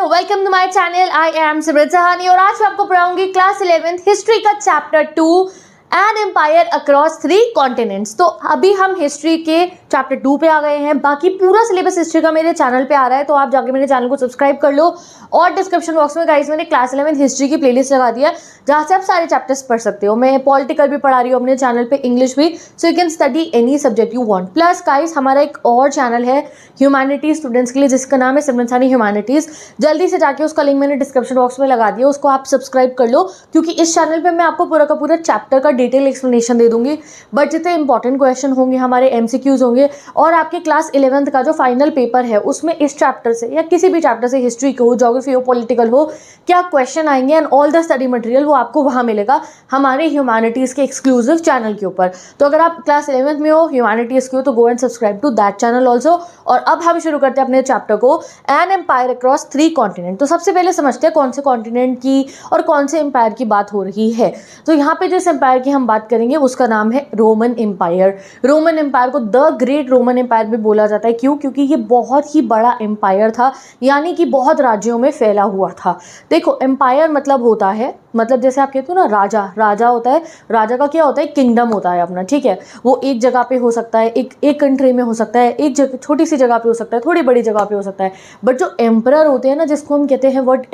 Everyone, welcome to my channel. I am Simrat Sahni और आज मैं आपको पढ़ाऊंगी क्लास 11th हिस्ट्री का chapter 2 an empire across 3 continents. तो अभी हम हिस्ट्री के चैप्टर 2 पे आ गए हैं। बाकी पूरा सिलेबस हिस्ट्री का मेरे चैनल पे आ रहा है, तो आप जाके मेरे चैनल को सब्सक्राइब कर लो। और डिस्क्रिप्शन बॉक्स में गाइस मैंने क्लास 11th हिस्ट्री की प्लेलिस्ट लगा दी है, जहाँ से आप सारे चैप्टर्स पढ़ सकते हो। मैं पॉलिटिकल भी पढ़ा रही हूँ अपने चैनल पे, इंग्लिश भी, so you can study any subject you want. Plus guys हमारा एक और चैनल है ह्यूमैनिटीज स्टूडेंट्स के लिए, जिसका नाम है सिमरन सहानी ह्यूमैनिटीज। जल्दी से जाके उसका लिंक मैंने डिस्क्रिप्शन बॉक्स में लगा दिया, उसको आप सब्सक्राइब कर लो, क्योंकि इस चैनल पे मैं आपको पूरा का पूरा चैप्टर का डिटेल एक्सप्लेनेशन दे दूंगी। बट जितने इंपॉर्टेंट क्वेश्चन होंगे, हमारे एमसीक्यूज होंगे, और आपके क्लास 11th का जो फाइनल पेपर है उसमें इस चैप्टर से या किसी भी चैप्टर से, हिस्ट्री हो, ज्योग्राफी हो, पॉलिटिकल हो, क्या क्वेश्चन आएंगे and all the study material वो आपको वहां मिलेगा हमारे ह्यूमैनिटीज के एक्सक्लूसिव चैनल के ऊपर। तो अगर आप क्लास 11th में हो, ह्यूमैनिटीज के हो, तो go and subscribe to that channel also. और अब हम शुरू करते हैं अपने चैप्टर को, एन एम्पायर अक्रॉस 3 कॉन्टिनेंट। तो सबसे पहले समझते हैं कौन से कॉन्टिनेंट की और कौन से एम्पायर की बात हो रही है। तो यहाँ पे जिस एम्पायर की हम बात करेंगे उसका नाम है रोमन एम्पायर। रोमन एम्पायर को द ग्रेट रोमन एम्पायर भी बोला जाता है। क्यों? क्योंकि ये बहुत ही बड़ा एम्पायर था, यानी कि बहुत राज्यों में फैला हुआ था। देखो, एम्पायर मतलब होता है, मतलब जैसे आप कहते हो ना राजा, राजा होता है, राजा का क्या होता है, किंगडम होता है अपना, ठीक है। वो एक जगह पे हो सकता है, एक कंट्री में हो सकता है, एक जगह छोटी सी जगह पे हो सकता है, थोड़ी बड़ी जगह पे हो सकता है। बट जो एम्परर होते हैं ना, जिसको हम कहते हैं वर्ड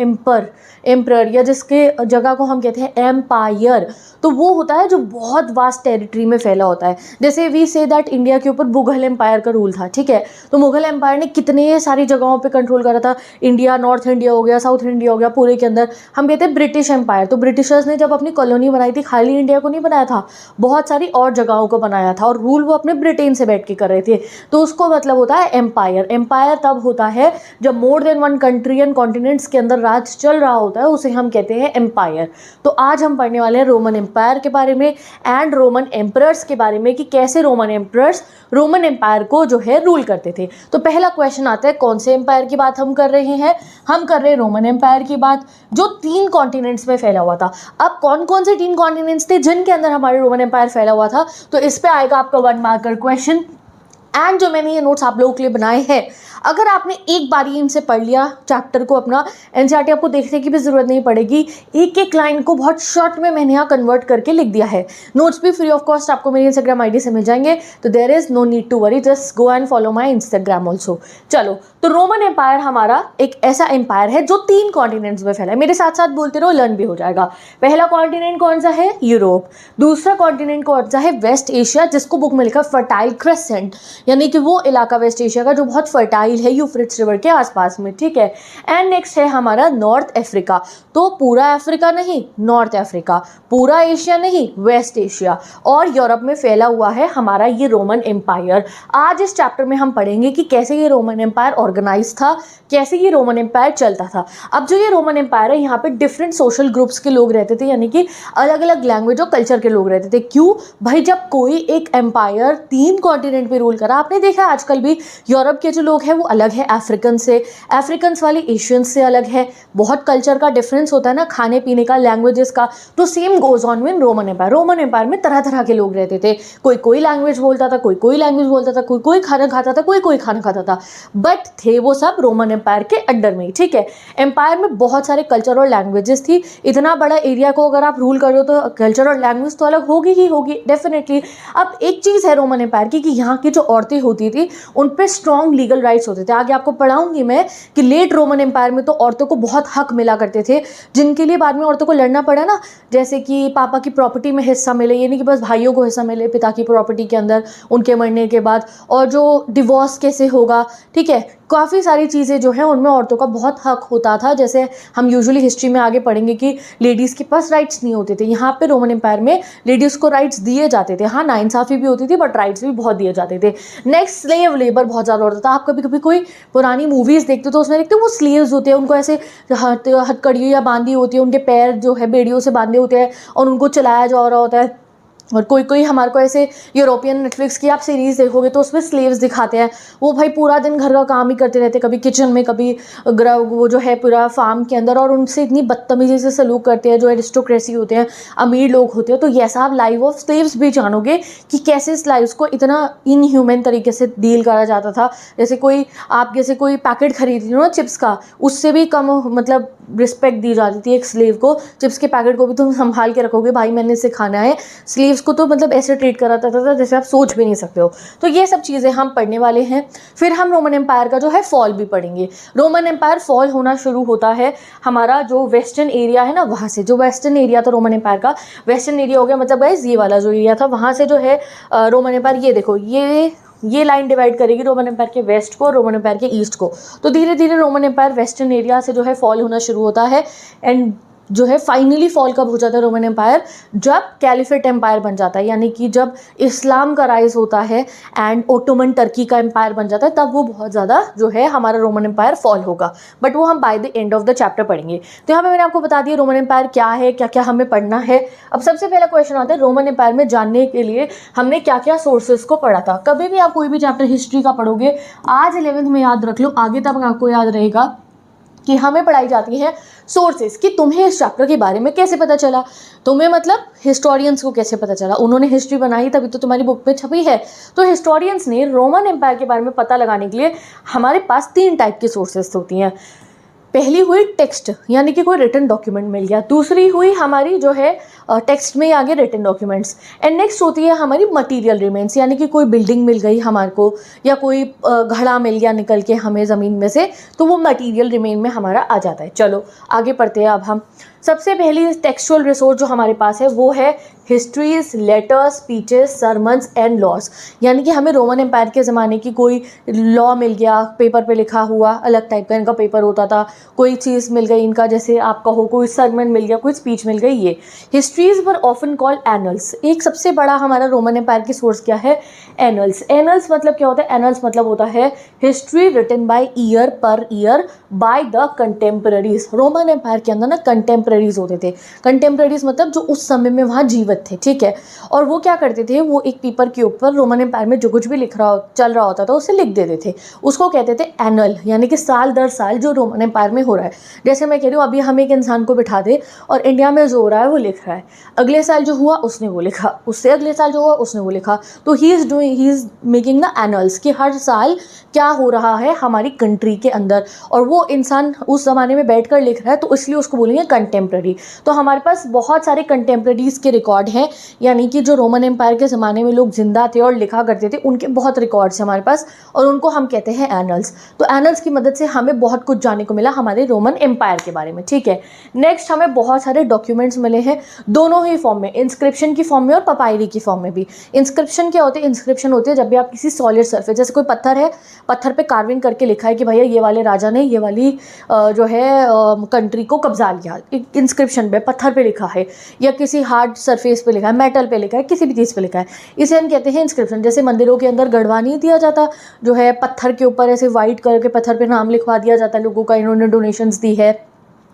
एम्परर, या जिसके जगह को हम कहते हैं एम्पायर, तो वो होता है जो बहुत वास्ट टेरिटरी में फैला होता है। जैसे वी से दैट इंडिया के ऊपर मुगल एम्पायर का रूल था, ठीक है। तो मुगल एम्पायर ने कितने सारी जगहों पे कंट्रोल करा था। इंडिया, नॉर्थ इंडिया हो गया, साउथ इंडिया हो गया, पूरे के अंदर हम कहते हैं ब्रिटिश एम्पायर। तो ब्रिटिशर्स ने जब अपनी कॉलोनी बनाई थी, खाली इंडिया को नहीं बनाया था, बहुत सारी और जगहों को बनाया था, और रूल वो अपने ब्रिटेन से बैठ के कर रहे थे। तो उसको मतलब होता है एम्पायर। एम्पायर तब होता है जब more than one country and continents के अंदर राज चल रहा होता है, उसे हम कहते हैं एम्पायर। तो आज हम पढ़ने वाले हैं रोमन एम्पायर के बारे में एंड रोमन एम्परर्स के बारे में, कि कैसे रोमन एम्परर्स रोमन एम्पायर को जो है रूल करते थे। तो पहला क्वेश्चन आता है, कौन से एम्पायर की बात हम कर रहे हैं? हम कर रहे हैं रोमन एम्पायर की बात, जो 3 कॉन्टिनेंट्स में फैला हुआ था। अब कौन कौन से 3 कॉन्टिनेंट्स थे जिनके अंदर हमारे रोमन एम्पायर फैला हुआ था? तो इस पे आएगा आपका 1 मार्कर क्वेश्चन। एंड जो मैंने ये नोट्स आप लोगों के लिए बनाए हैं, अगर आपने एक बार ही इनसे पढ़ लिया चैप्टर को अपना, एनसीईआरटी आपको देखने की भी ज़रूरत नहीं पड़ेगी। एक एक लाइन को बहुत शॉर्ट में मैंने यहाँ कन्वर्ट करके लिख दिया है। नोट्स भी फ्री ऑफ कॉस्ट आपको मेरी इंस्टाग्राम आईडी से मिल जाएंगे, तो there is no need to worry, just go and follow my Instagram also. चलो, तो रोमन एम्पायर हमारा एक ऐसा एम्पायर है जो 3 कॉन्टिनेंट्स में फैला है। मेरे साथ साथ बोलते रहो, लर्न भी हो जाएगा। पहला कॉन्टिनेंट कौन सा है? यूरोप। दूसरा कॉन्टिनेंट कौन सा है? वेस्ट एशिया, जिसको बुक में लिखा फर्टाइल क्रेसेंट, यानी कि वो इलाका वेस्ट एशिया का जो बहुत फर्टाइल है, यूफ्रेट्स रिवर के आसपास में, ठीक है। एंड नेक्स्ट है हमारा नॉर्थ अफ्रीका। तो पूरा अफ्रीका नहीं, नॉर्थ अफ्रीका, पूरा एशिया नहीं, वेस्ट एशिया, और यूरोप में फैला हुआ है हमारा ये रोमन एम्पायर। आज इस चैप्टर में हम पढ़ेंगे कि कैसे ये रोमन एम्पायर ऑर्गेनाइज था, कैसे ये रोमन एम्पायर चलता था। अब जो ये रोमन एम्पायर है, यहाँ पे डिफरेंट सोशल ग्रुप्स के लोग रहते थे, यानी कि अलग अलग लैंग्वेज और कल्चर के लोग रहते थे। क्यों भाई? जब कोई एक एम्पायर 3 कॉन्टिनेंट पे रूल करा, आपने देखा आजकल भी यूरोप के जो लोग हैं वो अलग है अफ्रीकन से, अफ्रीकन्स वाले एशियंस से अलग है, बहुत कल्चर का डिफरेंस होता है ना, खाने पीने का, लैंग्वेजेस का। तो same goes on with Roman empire. Roman empire में तरह तरह के लोग रहते थे, कोई कोई लैंग्वेज बोलता था, कोई लैंग्वेज बोलता था, कोई खाना खाता था, कोई खाना खाता था, बट थे वो सब रोमन एम्पायर के अंडर में ही, ठीक है। एम्पायर में बहुत सारे कल्चर और लैंग्वेजेस थी। इतना बड़ा एरिया को अगर आप रूल कर रहे हो तो कल्चर और लैंग्वेज तो अलग होगी ही होगी, डेफिनेटली। अब एक चीज़ है रोमन एम्पायर की, कि यहाँ की जो औरतें होती थी उन पे स्ट्रॉन्ग लीगल राइट्स होते थे। आगे आपको पढ़ाऊंगी मैं कि लेट रोमन एम्पायर में तो औरतों को बहुत हक मिला करते थे, जिनके लिए बाद में औरतों को लड़ना पड़ा ना, जैसे कि पापा की प्रॉपर्टी में हिस्सा मिले, ये नहीं कि बस भाइयों को हिस्सा मिले पिता की प्रॉपर्टी के अंदर उनके मरने के बाद, और जो डिवोर्स कैसे होगा, ठीक है। काफ़ी सारी चीज़ें जो हैं उनमें औरतों का बहुत हक होता था। जैसे हम यूजुअली हिस्ट्री में आगे पढ़ेंगे कि लेडीज़ के पास राइट्स नहीं होते थे, यहाँ पे रोमन एम्पायर में लेडीज़ को राइट्स दिए जाते थे। हाँ, नाइंसाफ़ी भी होती थी, बट राइट्स भी बहुत दिए जाते थे। नेक्स्ट, स्लेव लेबर बहुत ज़्यादा होता था। आप कभी कभी कोई पुरानी मूवीज़ देखते हो तो उसमें देखते हो वो स्लेव्स होते हैं, उनको ऐसे हथकड़ियों या बांधी होती है, उनके पैर जो है बेड़ियों से बांधे होते हैं और उनको चलाया जा रहा होता है, और कोई कोई हमारे को ऐसे यूरोपियन नेटफ्लिक्स की आप सीरीज़ देखोगे तो उसमें स्लेव्स दिखाते हैं, वो भाई पूरा दिन घर का काम ही करते रहते हैं, कभी किचन में, कभी वो जो है पूरा फार्म के अंदर, और उनसे इतनी बदतमीजी से सलूक करते हैं जो एरिस्टोक्रेसी होते हैं, अमीर लोग होते हैं। तो ऐसा आप लाइफ ऑफ स्लेव्स भी जानोगे कि कैसे इस लाइव्स को इतना इनह्यूमन तरीके से डील करा जाता था। जैसे कोई पैकेट खरीद रही हो ना चिप्स का, उससे भी कम मतलब रिस्पेक्ट दी जाती थी एक स्लेव को। चिप्स के पैकेट को भी तुम संभाल के रखोगे, भाई मैंने इसे खाना है। स्लेव्स को तो मतलब ऐसे ट्रीट करा जाता था जैसे आप सोच भी नहीं सकते हो। तो ये सब चीज़ें हम पढ़ने वाले हैं। फिर हम रोमन एम्पायर का जो है फॉल भी पढ़ेंगे। रोमन एम्पायर फॉल होना शुरू होता है हमारा जो वेस्टर्न एरिया है ना, वहाँ से। जो वेस्टर्न एरिया था रोमन एम्पायर का, वेस्टर्न एरिया हो गया मतलब गाइस ये वाला जो एरिया था, वहाँ से जो है रोमन एम्पायर, ये देखो ये लाइन डिवाइड करेगी रोमन एम्पायर के वेस्ट को और रोमन एम्पायर के ईस्ट को। तो धीरे धीरे रोमन एम्पायर वेस्टर्न एरिया से जो है फॉल होना शुरू होता है। एंड जो है फाइनली फॉल कब हो जाता है रोमन एम्पायर, जब कैलिफेट एम्पायर बन जाता है, यानी कि जब इस्लाम का राइज होता है एंड ओटोमन टर्की का एम्पायर बन जाता है, तब वो बहुत ज़्यादा जो है हमारा रोमन एम्पायर फॉल होगा। बट वो हम by the end of the chapter पढ़ेंगे। तो यहाँ पे मैंने आपको बता दिया रोमन एम्पायर क्या है, क्या क्या हमें पढ़ना है। अब सबसे पहला क्वेश्चन आता है रोमन एम्पायर में जानने के लिए हमने क्या क्या सोर्सेज को पढ़ा था। कभी भी आप कोई भी चैप्टर हिस्ट्री का पढ़ोगे, आज 11th में याद रख लो, आगे तक आपको याद रहेगा कि हमें पढ़ाई जाती है सोर्सेज, कि तुम्हें इस चैप्टर के बारे में कैसे पता चला, तुम्हें मतलब हिस्टोरियंस को कैसे पता चला, उन्होंने हिस्ट्री बनाई तभी तो तुम्हारी बुक में छपी है। तो हिस्टोरियंस ने रोमन एम्पायर के बारे में पता लगाने के लिए हमारे पास 3 टाइप की सोर्सेज होती हैं। पहली हुई टेक्स्ट, यानी कि कोई रिटन डॉक्यूमेंट मिल गया। दूसरी हुई हमारी जो है टेक्स्ट में आगे रिटन डॉक्यूमेंट्स। एंड नेक्स्ट होती है हमारी मटेरियल रिमेन्स, यानी कि कोई बिल्डिंग मिल गई हमारे को, या कोई घड़ा मिल गया निकल के हमें ज़मीन में से, तो वो मटेरियल रिमेन में हमारा आ जाता है। चलो आगे पढ़ते हैं अब हम। सबसे पहली टेक्सचुअल रिसोर्स जो हमारे पास है वो है histories, letters, speeches, sermons and laws. यानी कि हमें रोमन एम्पायर के ज़माने की कोई लॉ मिल गया, पेपर पे लिखा हुआ, अलग टाइप का इनका पेपर होता था, कोई चीज़ मिल गई इनका, जैसे आप कहो कोई सरमन मिल गया, कोई स्पीच मिल गई। ये histories were often called annuls. एक सबसे बड़ा हमारा रोमन एम्पायर की सोर्स क्या है, एनल्स। एनल्स मतलब क्या होता है, एनल्स मतलब होता है हिस्ट्री रिटन बाय ईयर पर year by the contemporaries. Roman empire के अंदर ना कंटेम्पररीज होते थे। कंटेम्पररीज मतलब जो उस समय में वहाँ जीवित थे, ठीक है। और वो क्या करते थे, वो एक पेपर के ऊपर रोमन एम्पायर में जो कुछ भी चल रहा होता था उसे लिख देते थे। उसको कहते थे एनल, यानी कि साल दर साल जो रोमन एम्पायर में हो रहा है। जैसे मैं कह रही हूँ अभी हम एक इंसान को बिठा दे और इंडिया में जो हो रहा है वो लिख रहा है, अगले साल जो हुआ उसने वो लिखा, उससे अगले साल जो हुआ उसने वो लिखा। तो he is making the annuls, कि हर साल क्या हो रहा है हमारी कंट्री के अंदर, और वो इंसान उस ज़माने में बैठ कर लिख रहा है, तो इसलिए उसको बोलेंगे कंटेम्प्रेरी। तो हमारे पास बहुत सारे कंटेम्प्रेरीज के रिकॉर्ड हैं, यानी कि जो रोमन एम्पायर के ज़माने में लोग जिंदा थे और लिखा करते थे, उनके बहुत रिकॉर्ड्स हैं हमारे पास, और उनको हम कहते हैं एनल्स। तो एनल्स की मदद से हमें बहुत कुछ जानने को मिला हमारे रोमन एम्पायर के बारे में, ठीक है। नेक्स्ट हमें बहुत सारे डॉक्यूमेंट्स मिले हैं, दोनों ही फॉर्म में, इंस्क्रिप्शन की फॉर्म में और पपायरी की फॉर्म में भी। इंस्क्रिप्शन क्या होते हैं, इंस्क्रिप्शन होते हैं जब भी आप किसी सॉलिड सरफेस, जैसे कोई पत्थर है, पत्थर पे कार्विंग करके लिखा है कि भैया ये वाले राजा ने ये वाली जो है कंट्री को कब्जा लिया, इंस्क्रिप्शन पे पत्थर पे लिखा है, या किसी हार्ड सरफेस पे लिखा है, मेटल पे लिखा है, किसी भी चीज़ पे लिखा है, इसे हम कहते हैं इंस्क्रिप्शन। जैसे मंदिरों के अंदर गढ़वा नहीं दिया जाता, जो है पत्थर के ऊपर ऐसे वाइट कलर के पत्थर पे नाम लिखवा दिया जाता है लोगों का, इन्होंने डोनेशंस दी है,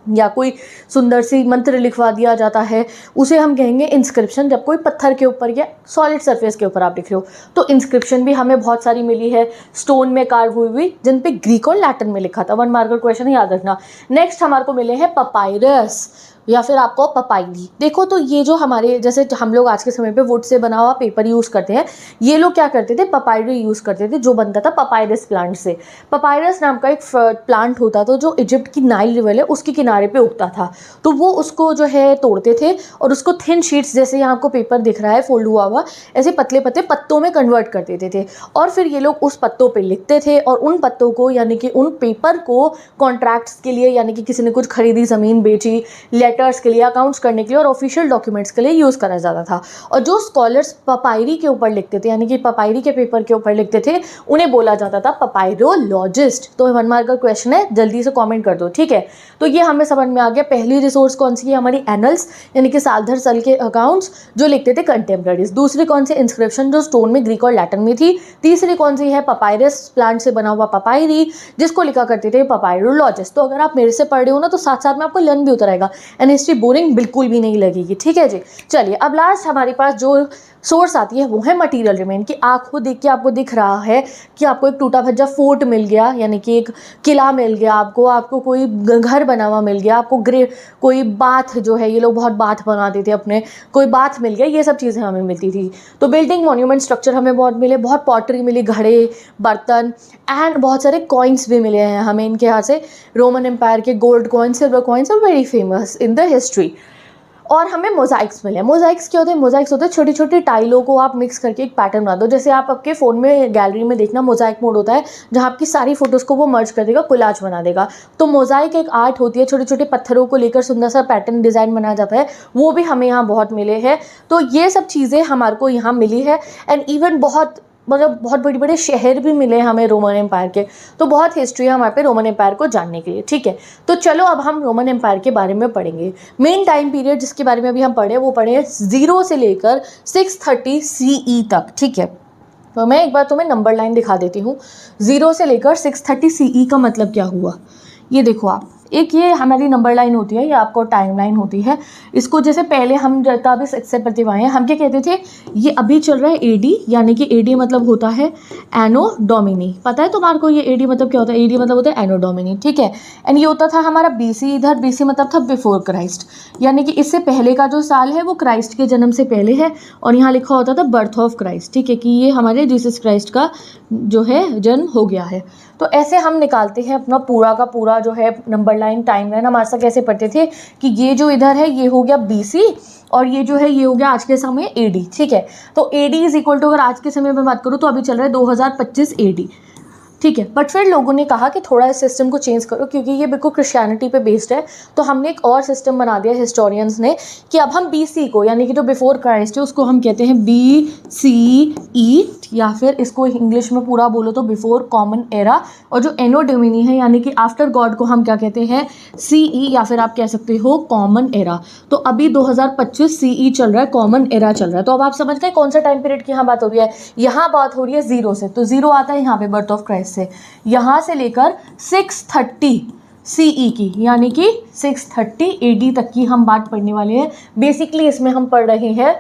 या कोई सुंदर सी मंत्र लिखवा दिया जाता है, उसे हम कहेंगे इंस्क्रिप्शन। जब कोई पत्थर के ऊपर या सॉलिड सरफेस के ऊपर आप लिख रहे हो, तो इंस्क्रिप्शन भी हमें बहुत सारी मिली है, स्टोन में कार्व हुई जिन पे ग्रीक और लैटिन में लिखा था। 1 मार्कर क्वेश्चन है, याद रखना। नेक्स्ट हमारे को मिले हैं पपायरस, या फिर आपको पपायरी। देखो तो ये जो हमारे, जैसे हम लोग आज के समय पे वुड से बना हुआ पेपर यूज़ करते हैं, ये लोग क्या करते थे, पपायरी यूज़ करते थे, जो बनता था पपायरस प्लांट से। पपायरस नाम का एक प्लांट होता था जो इजिप्ट की नाइल रिवर है उसके किनारे पे उगता था। तो वो उसको जो है तोड़ते थे और उसको थिन शीट्स, जैसे यहाँ आपको पेपर दिख रहा है फोल्ड हुआ हुआ, ऐसे पतले पतले पत्तों में कन्वर्ट कर देते थे, और फिर ये लोग उस पत्तों पर लिखते थे, और उन पत्तों को, यानी कि उन पेपर को कॉन्ट्रैक्ट्स के लिए, यानी कि किसी ने कुछ खरीदी, ज़मीन बेची, लेटर्स के लिए, अकाउंट्स करने के लिए और ऑफिशियल डॉक्यूमेंट्स के लिए यूज़ करा जाता था। और जो स्कॉलर्स पपायरी के ऊपर लिखते थे, यानी कि पपायरी के पेपर के ऊपर लिखते थे, उन्हें बोला जाता था पपायरोलॉजिस्ट। तो 1 मार्क का क्वेश्चन है, जल्दी से कमेंट कर दो, ठीक है। तो ये हमें समझ में आ गया। पहली रिसोर्स कौन सी है, हमारी एनल्स, यानी कि साल दर साल के अकाउंट्स जो लिखते थे कंटेम्प्रेरीज। दूसरी कौन सी, इंस्क्रिप्शन, जो स्टोन में ग्रीक और लैटिन में थी। तीसरी कौन सी है, पपायरस प्लांट से बना हुआ पपायरी, जिसको लिखा करते थे पपायरोलॉजिस्ट। तो अगर आप मेरे से पढ़ रहे हो ना, तो साथ साथ में आपको लर्न भी होता रहेगा। एंड हिस्ट्री बोरिंग बिल्कुल भी नहीं लगेगी, ठीक है जी। चलिए अब लास्ट हमारे पास जो सोर्स आती है वो है मटेरियल रिमेन, कि आँख को देख के आपको दिख रहा है कि आपको एक टूटा भज्जा फोर्ट मिल गया, यानी कि एक किला मिल गया, आपको कोई घर बना हुआ मिल गया, आपको कोई बाथ जो है, ये लोग बहुत बाथ बनाते थे अपने, कोई बाथ मिल गया, ये सब चीज़ें हमें मिलती थी। तो बिल्डिंग, मॉन्यूमेंट, स्ट्रक्चर हमें बहुत मिले, बहुत पॉटरी मिली, घड़े, बर्तन एंड बहुत सारे कॉइन्स भी मिले हैं हमें इनके यहाँ से। रोमन एम्पायर के gold coins, silver coins are very famous in the history. और हमें मोजाइक्स मिले। मोजाइक्स क्या होते हैं? मोजाइक्स होते हैं छोटी छोटी टाइलों को आप मिक्स करके एक पैटर्न बना दो। जैसे आप आपके फ़ोन में गैलरी में देखना, मोजाइक मोड होता है जहाँ आपकी सारी फोटोज़ को वो मर्ज कर देगा, कोलाज बना देगा। तो मोजाइक एक आर्ट होती है, छोटे छोटे पत्थरों को लेकर सुंदर सा पैटर्न डिज़ाइन बनाया जाता है, वो भी हमें यहाँ बहुत मिले हैं। तो ये सब चीज़ें हमारे को यहाँ मिली है। एंड इवन बहुत बड़े बड़े शहर भी मिले हमें रोमन एम्पायर के। तो बहुत हिस्ट्री है हमारे पे रोमन एम्पायर को जानने के लिए, ठीक है। तो चलो अब हम रोमन एम्पायर के बारे में पढ़ेंगे। मेन टाइम पीरियड जिसके बारे में अभी हम पढ़े वो पढ़े 0 से लेकर 630 CE तक, ठीक है। तो मैं एक बार तुम्हें नंबर लाइन दिखा देती हूँ। 0 से लेकर 630 CE का मतलब क्या हुआ, ये देखो आप। एक ये हमारी नंबर लाइन होती है, ये आपको टाइम लाइन होती है। इसको जैसे पहले हम जब अभी से प्रतिभाएं हम क्या कहते थे, ये अभी चल रहा है AD, यानी कि AD मतलब होता है एनो डोमिनी। पता है तुम्हारे को ये AD मतलब क्या होता है? AD मतलब होता है एनो डोमिनी, ठीक है। एंड ये होता था हमारा BC, इधर BC मतलब था बिफोर क्राइस्ट, यानी कि इससे पहले का जो साल है वो क्राइस्ट के जन्म से पहले है। और यहाँ लिखा होता था बर्थ ऑफ क्राइस्ट, ठीक है, कि ये हमारे जीसस क्राइस्ट का जो है जन्म हो गया है। तो ऐसे हम निकालते हैं अपना पूरा का पूरा जो है नंबर लाइन, टाइम लाइन। हम आज तक कैसे पढ़ते थे कि ये जो इधर है ये हो गया BC और ये जो है ये हो गया आज के समय AD, ठीक है। तो AD इज इक्वल टू, अगर आज के समय में बात करूँ तो अभी चल रहा है 2025 AD, ठीक है। बट फिर लोगों ने कहा कि थोड़ा इस सिस्टम को चेंज करो, क्योंकि ये बिल्कुल क्रिश्चियनिटी पे बेस्ड है। तो हमने एक और सिस्टम बना दिया हिस्टोरियंस ने, कि अब हम BC को, यानी कि जो बिफोर क्राइस्ट है, उसको हम कहते हैं BCE, या फिर इसको इंग्लिश में पूरा बोलो तो बिफोर कॉमन एरा। और जो एनो डोमिनी है, यानी कि आफ्टर गॉड, को हम क्या कहते हैं? CE, या फिर आप कह सकते हो कॉमन एरा। तो अभी 2025 CE चल रहा है, कॉमन एरा चल रहा है। तो अब आप समझ गए कौन सा टाइम पीरियड की यहाँ बात हो रही है। यहाँ बात हो रही है 0 से, तो 0 आता है यहाँ पे बर्थ ऑफ क्राइस्ट से, यहाँ से लेकर 630 CE की, यानी कि 630 AD तक की हम बात पढ़ने वाले हैं। बेसिकली इसमें हम पढ़ रहे हैं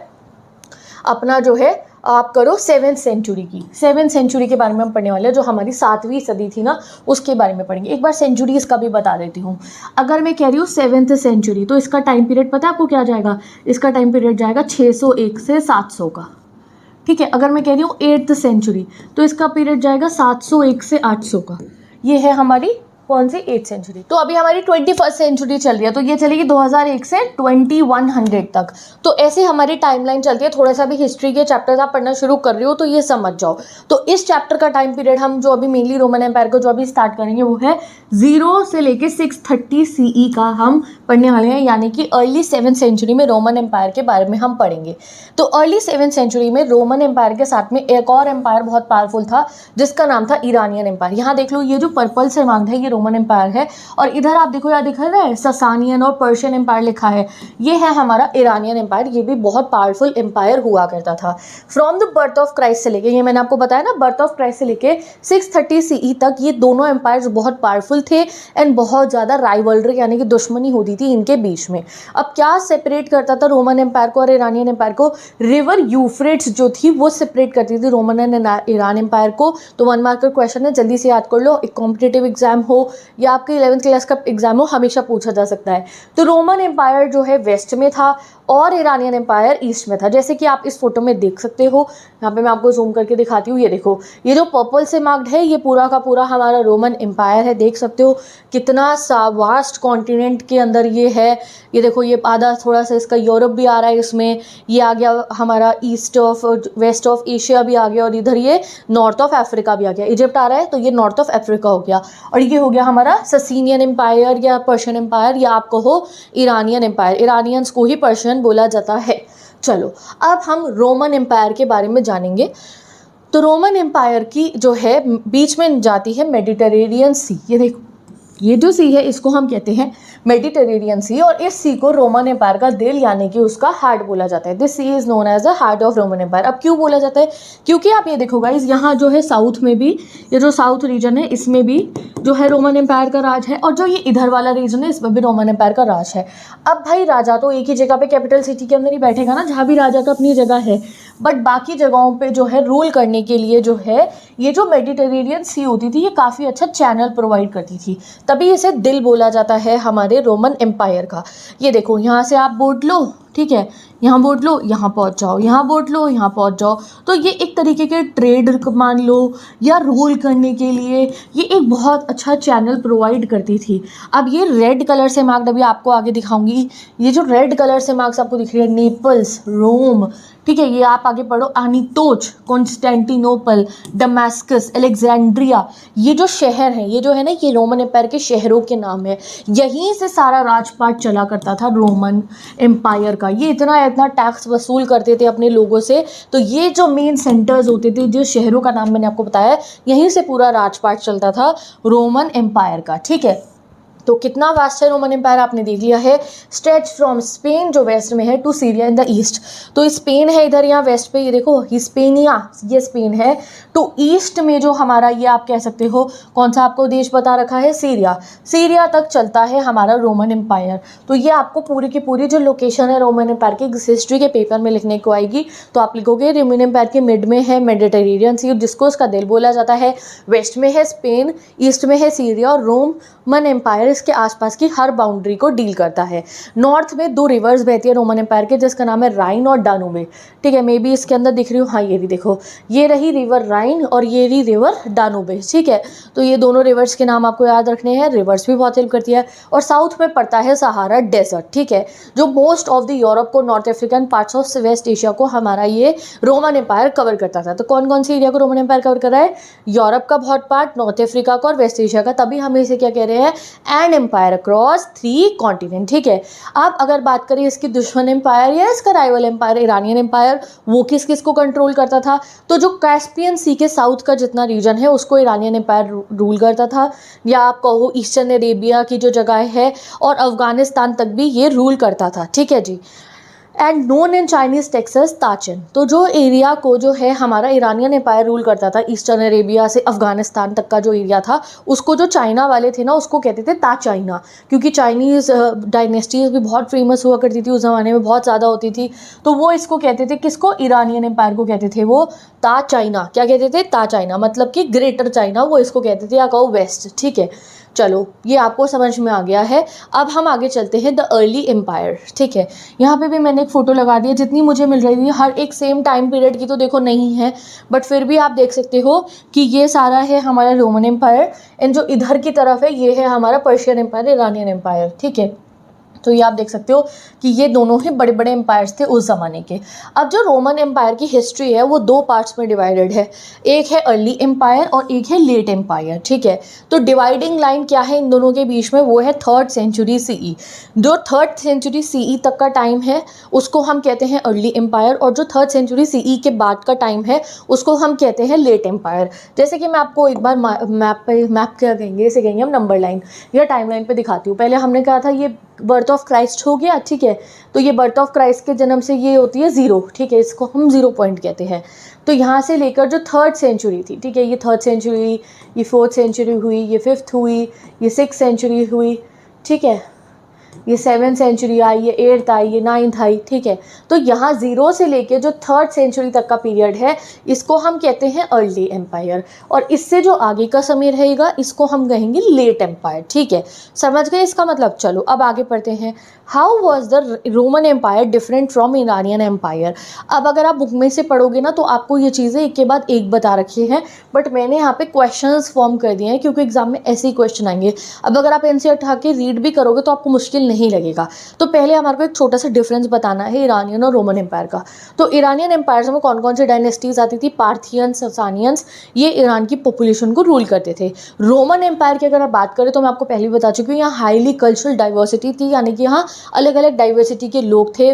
अपना जो है, आप करो 7th सेंचुरी की। 7th सेंचुरी के बारे में हम पढ़ने वाले हैं, जो हमारी 7वीं सदी थी ना, उसके बारे में पढ़ेंगे। एक बार सेंचुरी इसका भी बता देती हूँ। अगर मैं कह रही हूँ 7th सेंचुरी, तो इसका टाइम पीरियड पता है आपको क्या जाएगा? इसका टाइम पीरियड जाएगा 601 से 700 का, ठीक है। अगर मैं कह रही हूँ 8th सेंचुरी, तो इसका पीरियड जाएगा 701 से 800 का। ये है हमारी कौन सी? 8th century. तो अभी हमारी 21st सेंचुरी चल रही है, तो ये चलेगी 2001 से 2100 तक। तो ऐसे हमारी टाइमलाइन चलती है। थोड़ा सा भी हिस्ट्री के चैप्टर्स आप पढ़ना शुरू कर रहे हो तो ये समझ जाओ। तो इस चैप्टर का टाइम पीरियड हम जो अभी मेनली रोमन एम्पायर को जो अभी स्टार्ट करेंगे वो है 0 से लेके 630 CE का हम पढ़ने वाले हैं, यानी कि अर्ली 7th सेंचुरी में रोमन एम्पायर के बारे में हम पढ़ेंगे। तो अर्ली 7th सेंचुरी में रोमन एम्पायर के साथ में एक और एम्पायर बहुत पावरफुल था, जिसका नाम था ईरानियन एम्पायर। यहाँ देख लो, ये जो पर्पल से मार्क्ड है ये रोमन एम्पायर है, और इधर आप देखो यहाँ दिखा रहा है ससानियन और पर्शियन एम्पायर लिखा है, ये है हमारा ईरानियन एम्पायर। ये भी बहुत पावरफुल एम्पायर हुआ करता था। From the birth of Christ से लेके, ये मैंने आपको बताया ना, बर्थ ऑफ क्राइस्ट से लेके 630 CE तक ये दोनों एम्पायर्स बहुत पावरफुल थे एंड बहुत ज़्यादा राइवलरी, यानी कि दुश्मनी होती थी इनके बीच में। अब क्या सेपरेट करता था रोमन एम्पायर को और ईरानियन एम्पायर को? रिवर यूफ्रेट्स जो थी वो सेपरेट करती थी रोमन एंड ईरान एम्पायर को। तो 1 मार्क का क्वेश्चन है, जल्दी से याद कर लो। एक कॉम्पिटेटिव एग्जाम हो या आपके 11th क्लास का एग्जाम हो, हमेशा पूछा जा सकता है। तो रोमन एम्पायर जो है वेस्ट में था और ईरानियन एम्पायर ईस्ट में था, जैसे कि आप इस फोटो में देख सकते हो। यहाँ पे मैं आपको जूम करके दिखाती हूँ। ये देखो, ये जो पर्पल से मार्क्ड है ये पूरा का पूरा हमारा रोमन एम्पायर है। देख सकते हो कितना सा वास्ट कॉन्टिनेंट के अंदर ये है। ये देखो, ये आधा थोड़ा सा इसका यूरोप भी आ रहा है इसमें, ये आ गया हमारा east of west of Asia भी आ गया, और इधर ये नॉर्थ ऑफ अफ्रीका भी आ गया। इजिप्ट आ रहा है तो ये नॉर्थ ऑफ अफ्रीका हो गया, और ये हो गया हमारा ससीनियन एम्पायर या पर्शियन एम्पायर, या आप कहो ईरानियन एम्पायर। ईरानियंस को ही पर्शियन बोला जाता है। चलो अब हम रोमन एम्पायर के बारे में जानेंगे। तो रोमन एम्पायर की जो है बीच में जाती है मेडिटेरेनियन सी। ये देखो, ये जो सी है इसको हम कहते हैं मेडिटेरेनियन सी, और इस सी को रोमन एम्पायर का दिल यानी कि उसका हार्ट बोला जाता है। This sea is known as the heart of Roman empire. अब क्यों बोला जाता है? क्योंकि आप ये देखो गाइस, यहाँ जो है साउथ में भी, ये जो साउथ रीजन है इसमें भी जो है रोमन एम्पायर का राज है, और जो ये इधर वाला रीजन है इसमें भी रोमन एम्पायर का राज है। अब भाई राजा तो एक ही जगह पे कैपिटल सिटी के अंदर ही बैठेगा ना, जहाँ भी राजा का अपनी जगह है, बट बाकी जगहों पे जो है रूल करने के लिए जो है ये जो मेडिटेरेनियन सी होती थी ये काफ़ी अच्छा चैनल प्रोवाइड करती थी, तभी इसे दिल बोला जाता है हमारे रोमन एम्पायर का। ये देखो यहाँ से आप बोट लो, ठीक है, यहाँ बोट लो, यहाँ पहुँच जाओ, यहाँ बोट लो, यहाँ पहुँच जाओ। तो ये एक तरीके के ट्रेड मान लो या रूल करने के लिए ये एक बहुत अच्छा चैनल प्रोवाइड करती थी। अब ये रेड कलर से मार्क्ड, अभी आपको आगे दिखाऊंगी, ये जो रेड कलर से मार्क्स आपको दिख रही है, नेपल्स, रोम, ठीक है, ये आप आगे पढ़ो, आनीतोच, कॉन्स्टेंटिनोपल, डमास्कस, अलेक्जेंड्रिया, ये जो शहर है, ये जो है ना, ये रोमन एम्पायर के शहरों के नाम है। यहीं से सारा राजपाट चला करता था रोमन एम्पायर का। ये इतना टैक्स वसूल करते थे अपने लोगों से, तो ये जो मेन सेंटर्स होते थे, जो शहरों का नाम मैंने आपको बताया, यहीं से पूरा राजपाट चलता था रोमन एम्पायर का, ठीक है। तो कितना वास्ट है रोमन एम्पायर आपने देख लिया है। स्ट्रेच फ्रॉम स्पेन जो वेस्ट में है to Syria in the east, तो स्पेन है इधर यहाँ वेस्ट पे, ये देखो हिस्पेनिया, ये स्पेन है। तो ईस्ट में जो हमारा ये आप कह सकते हो कौन सा आपको देश बता रखा है, सीरिया, सीरिया तक चलता है हमारा रोमन एम्पायर। तो ये आपको पूरी की पूरी जो लोकेशन है रोमन एम्पायर की हिस्ट्री के पेपर में लिखने को आएगी। तो आप लिखोगे रोमन एम्पायर के मिड में है मेडिटेरेनियन सी जिसको उसका दिल बोला जाता है, वेस्ट में है स्पेन, ईस्ट में है सीरिया, और रोमन एम्पायर इसके आसपास की हर बाउंड्री को डील करता है। नॉर्थ में 2 रिवर्स बहती है रोमन एम्पायर के, जिसका नाम है राइन और डानुबे, ठीक है, मे बी इसके अंदर दिख रही हो, हाँ ये भी देखो, ये रही रिवर राइन और ये रही रिवर डानुबे, ठीक है। तो ये दोनों रिवर्स के नाम आपको याद रखने हैं, रिवर्स भी बहुत हेल्प करती है। और साउथ में पड़ता है सहारा डेजर्ट, ठीक है, जो मोस्ट ऑफ द यूरोप को, north African parts of west Asia को हमारा ये रोमन एम्पायर कवर करता था। तो कौन कौन सी एरिया को रोमन एम्पायर कवर कर रहा है? यूरोप का बहुत पार्ट, नॉर्थ अफ्रीका का और वेस्ट एशिया का, तभी हम इसे क्या कह रहे हैं, एन एम्पायर अक्रॉस 3 कॉन्टिनेंट, ठीक है। अब अगर बात करें इसकी दुश्मन एम्पायर या इसका राइवल एम्पायर इरानियन एम्पायर, वो किस किस को कंट्रोल करता था? तो जो कैस्पियन सी के साउथ का जितना रीजन है उसको इरानियन एम्पायर रूल करता था, या आप कहो ईस्टर्न अरेबिया की जो जगह है और अफगानिस्तान तक भी ये रूल करता था, ठीक है जी। And known in Chinese texts as Daqin, तो जो एरिया को जो है हमारा इरानियन एम्पायर रूल करता था, ईस्टर्न अरेबिया से अफगानिस्तान तक का जो एरिया था, उसको जो चाइना वाले थे ना उसको कहते थे ता चाइना, क्योंकि चाइनीज़ डायनेस्टीज़ भी बहुत फेमस हुआ करती थी उस ज़माने में, बहुत ज़्यादा होती थी। तो वो इसको कहते थे, किसको? इरानियन एम्पायर को कहते थे वो ता चाइना। क्या कहते थे? ता चाइना, मतलब कि ग्रेटर चाइना वो इसको कहते थे, या कहो वेस्ट, ठीक है। चलो ये आपको समझ में आ गया है। अब हम आगे चलते हैं द अर्ली एम्पायर, ठीक है। यहाँ पे भी मैंने एक फ़ोटो लगा दी है, जितनी मुझे मिल रही थी हर एक सेम टाइम पीरियड की तो देखो नहीं है, बट फिर भी आप देख सकते हो कि ये सारा है हमारा रोमन एम्पायर, एंड जो इधर की तरफ है ये है हमारा पर्शियन एम्पायर, इरानियन एम्पायर, ठीक है। तो ये आप देख सकते हो कि ये दोनों ही बड़े बड़े एम्पायर्स थे उस ज़माने के। अब जो रोमन एम्पायर की हिस्ट्री है वो 2 पार्ट्स में डिवाइडेड है, एक है अर्ली एम्पायर और एक है लेट एम्पायर, ठीक है। तो डिवाइडिंग लाइन क्या है इन दोनों के बीच में? वो है 3rd सेंचुरी CE। जो 3rd सेंचुरी CE तक का टाइम है उसको हम कहते हैं अर्ली एम्पायर, और जो 3rd सेंचुरी CE के बाद का टाइम है उसको हम कहते हैं लेट एम्पायर। जैसे कि मैं आपको एक बार मैप क्या कहेंगे, इसे कहेंगे हम नंबर लाइन या टाइम लाइन पर दिखाती हूँ। पहले हमने कहा था ये बर्थ ऑफ क्राइस्ट हो गया, ठीक है। तो ये बर्थ ऑफ क्राइस्ट के जन्म से ये होती है 0, ठीक है, इसको हम 0 पॉइंट कहते हैं। तो यहाँ से लेकर जो 3rd सेंचुरी थी, ठीक है, ये 3rd सेंचुरी, ये 4th सेंचुरी हुई, ये 5th हुई, ये 6th सेंचुरी हुई, ठीक है, ये 7th सेंचुरी आई, ये 8th आई, ये 9th आई, ठीक है। तो यहाँ 0 से लेके जो 3rd सेंचुरी तक का पीरियड है इसको हम कहते हैं अर्ली एम्पायर, और इससे जो आगे का समय रहेगा इसको हम कहेंगे लेट एम्पायर, ठीक है। समझ गए इसका मतलब? चलो अब आगे पढ़ते हैं। How was the Roman empire different from Iranian empire? अब अगर आप बुक में से पढ़ोगे ना तो आपको ये चीज़ें एक के बाद एक बता रखी हैं, बट मैंने यहाँ पे क्वेश्चंस फॉर्म कर दिए हैं क्योंकि एग्जाम में ऐसे ही क्वेश्चन आएंगे। अब अगर आप इनसे उठा के रीड भी करोगे तो आपको मुश्किल नहीं लगेगा। तो पहले हमारे को एक छोटा सा डिफरेंस बताना है इरानियन और रोमन एम्पायर का। तो इरानियन एम्पायर में कौन कौन सी डायनेस्टीज आती थी? पार्थियंस, ससानियंस, ये ईरान की पॉपुलेशन को रूल करते थे। रोमन एम्पायर की अगर आप बात करें तो मैं आपको पहले भी बता चुकी हूँ, यहाँ हाईली कल्चरल डाइवर्सिटी थी, यानी कि यहाँ अलग अलग डाइवर्सिटी के लोग थे,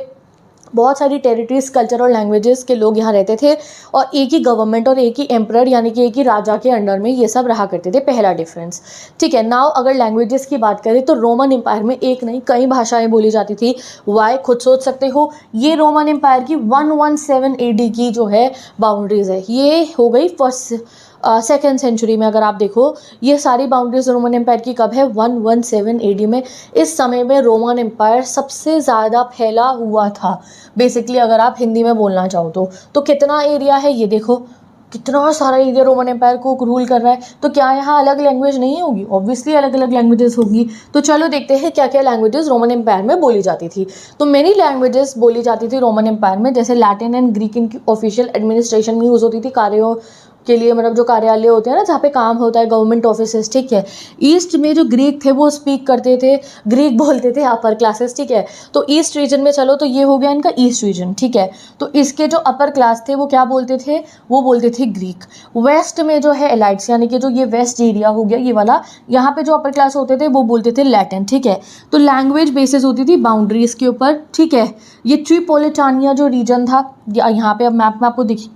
बहुत सारी टेरिटरीज, कल्चर और लैंग्वेजेस के लोग यहाँ रहते थे और एक ही गवर्नमेंट और एक ही एम्परर यानी कि एक ही राजा के अंडर में ये सब रहा करते थे। पहला डिफरेंस, ठीक है। नाउ अगर लैंग्वेजेस की बात करें तो रोमन एम्पायर में एक नहीं कई भाषाएं बोली जाती थी। वाई खुद सोच सकते हो। ये रोमन एम्पायर की 117 AD की जो है बाउंड्रीज है, ये हो गई फर्स्ट सेकेंड सेंचुरी में। अगर आप देखो ये सारी बाउंड्रीज रोमन एम्पायर की कब है, 117 AD में। इस समय में रोमन एम्पायर सबसे ज़्यादा फैला हुआ था बेसिकली, अगर आप हिंदी में बोलना चाहो तो कितना एरिया है ये देखो, कितना सारा एरिया रोमन एम्पायर को रूल कर रहा है। तो क्या यहाँ अलग लैंग्वेज नहीं होगी? ऑब्वियसली अलग अलग लैंग्वेजेस होगी। तो चलो देखते हैं क्या क्या लैंग्वेजेस रोमन एम्पायर में बोली जाती थी। तो मेनी लैंग्वेजेस बोली जाती थी रोमन एम्पायर में, जैसे लैटिन एंड ग्रीक इनकी ऑफिशियल एडमिनिस्ट्रेशन में यूज़ होती थी, कार्यों के लिए, मतलब जो कार्यालय होते हैं ना जहाँ पे काम होता है, गवर्नमेंट ऑफिसेस, ठीक है। ईस्ट में जो ग्रीक थे वो स्पीक करते थे, ग्रीक बोलते थे अपर क्लासेस, ठीक है। तो ईस्ट रीजन में चलो तो ये हो गया इनका ईस्ट रीजन, ठीक है। तो इसके जो अपर क्लास थे वो क्या बोलते थे, वो बोलते थे ग्रीक। वेस्ट में जो है एलाइट्स यानी कि जो ये वेस्ट एरिया हो गया ये वाला, यहाँ पे जो अपर क्लास होते थे वो बोलते थे लैटिन, ठीक है। तो लैंग्वेज बेसिस होती थी बाउंड्रीज के ऊपर, ठीक है। ये ट्रिपोलिटानिया जो रीजन था, यहाँ पे अब मैप में आपको दिख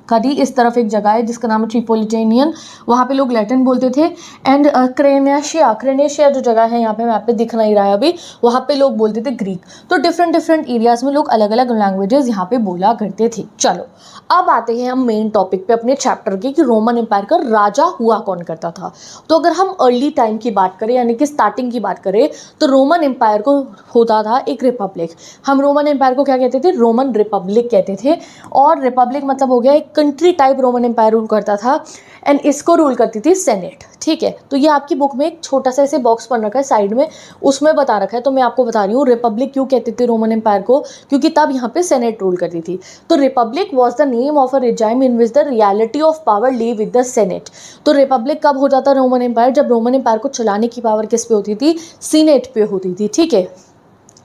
कदी इस तरफ एक जगह है जिसका नाम है ट्रिपोलिटेनियन, वहाँ पे लोग लैटिन बोलते थे। एंड क्रेनेशिया जो जगह है यहाँ पे मैप पे दिख नहीं रहा है अभी, वहाँ पे लोग बोलते थे ग्रीक। तो डिफरेंट डिफरेंट एरियाज में लोग अलग अलग लैंग्वेजेस यहाँ पे बोला करते थे। चलो अब आते हैं हम मेन टॉपिक पे अपने चैप्टर के कि रोमन एम्पायर का राजा हुआ कौन करता था। तो अगर हम अर्ली टाइम की बात करें यानी कि स्टार्टिंग की बात करें तो रोमन एम्पायर को होता था एक रिपब्लिक। हम रोमन एम्पायर को क्या कहते थे, रोमन रिपब्लिक कहते थे। और रिपब्लिक मतलब हो गया एक country type Roman empire rule करता था एंड इसको रूल करती थी सेनेट, ठीक है। तो ये आपकी बुक में एक छोटा सा ऐसे बॉक्स बन रखा है साइड में, उसमें बता रखा है। तो मैं आपको बता रही हूँ रिपब्लिक क्यों कहते थे रोमन एम्पायर को, क्योंकि तब यहाँ पे सेनेट रूल करती थी। तो republic was the name of a regime in which the reality of power lay with the senate. तो रिपब्लिक कब होता था रोमन एम्पायर, जब रोमन एम्पायर को चलाने की पावर किस पे होती थी, सीनेट पे होती थी, ठीक है।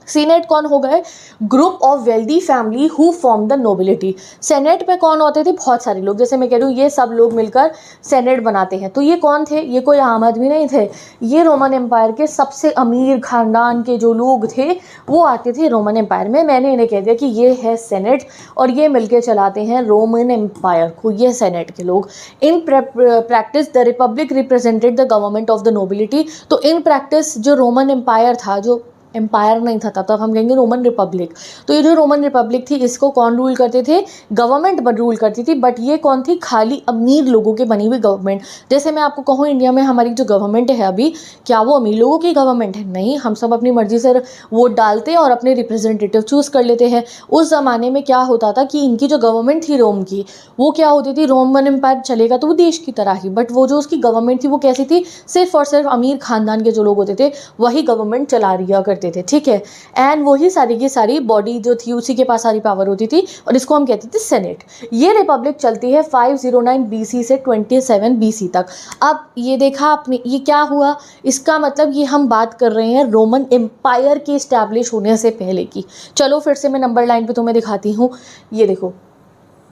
सीनेट कौन हो गए, group of wealthy family who form the nobility. Senate में कौन होते थे, बहुत सारे लोग, जैसे मैं कह रही हूँ ये सब लोग मिलकर सेनेट बनाते हैं। तो ये कौन थे, ये कोई आम आदमी नहीं थे, ये रोमन एम्पायर के सबसे अमीर खानदान के जो लोग थे वो आते थे रोमन एम्पायर में। मैंने इन्हें कह दिया कि ये है सेनेट और ये मिलकर चलाते हैं रोमन एम्पायर को, ये सेनेट के लोग। In practice the Republic represented the government of the nobility. तो इन प्रैक्टिस जो रोमन एम्पायर था, जो एम्पायर नहीं था तब हम कहेंगे रोमन रिपब्लिक। तो ये जो रोमन रिपब्लिक थी इसको कौन रूल करते थे, गवर्नमेंट रूल करती थी। बट ये कौन थी, खाली अमीर लोगों की बनी हुई गवर्नमेंट। जैसे मैं आपको कहूँ इंडिया में हमारी जो गवर्नमेंट है अभी, क्या वो अमीर लोगों की गवर्नमेंट है? नहीं, हम सब अपनी मर्जी से वोट डालते हैं और अपने रिप्रेजेंटेटिव चूज़ कर लेते हैं। उस ज़माने में क्या होता था कि इनकी जो गवर्नमेंट थी रोम की, वो क्या होती थी, रोमन एम्पायर चलेगा तो वो देश की तरह ही, बट वो जो उसकी गवर्नमेंट थी वो कैसी थी, सिर्फ और सिर्फ अमीर खानदान के जो लोग होते थे वही गवर्नमेंट चला रिया करते थे, ठीक है। एंड वही सारी की सारी बॉडी जो थी उसी के पास सारी पावर होती थी और इसको हम कहते थे सेनेट। ये रिपब्लिक चलती है 509 BC से 27 BC तक। अब ये देखा आपने, ये क्या हुआ, इसका मतलब ये हम बात कर रहे हैं रोमन एम्पायर के इस्टेब्लिश होने से पहले की। चलो फिर से मैं नंबर लाइन पे तुम्हें दिखाती हूँ। ये देखो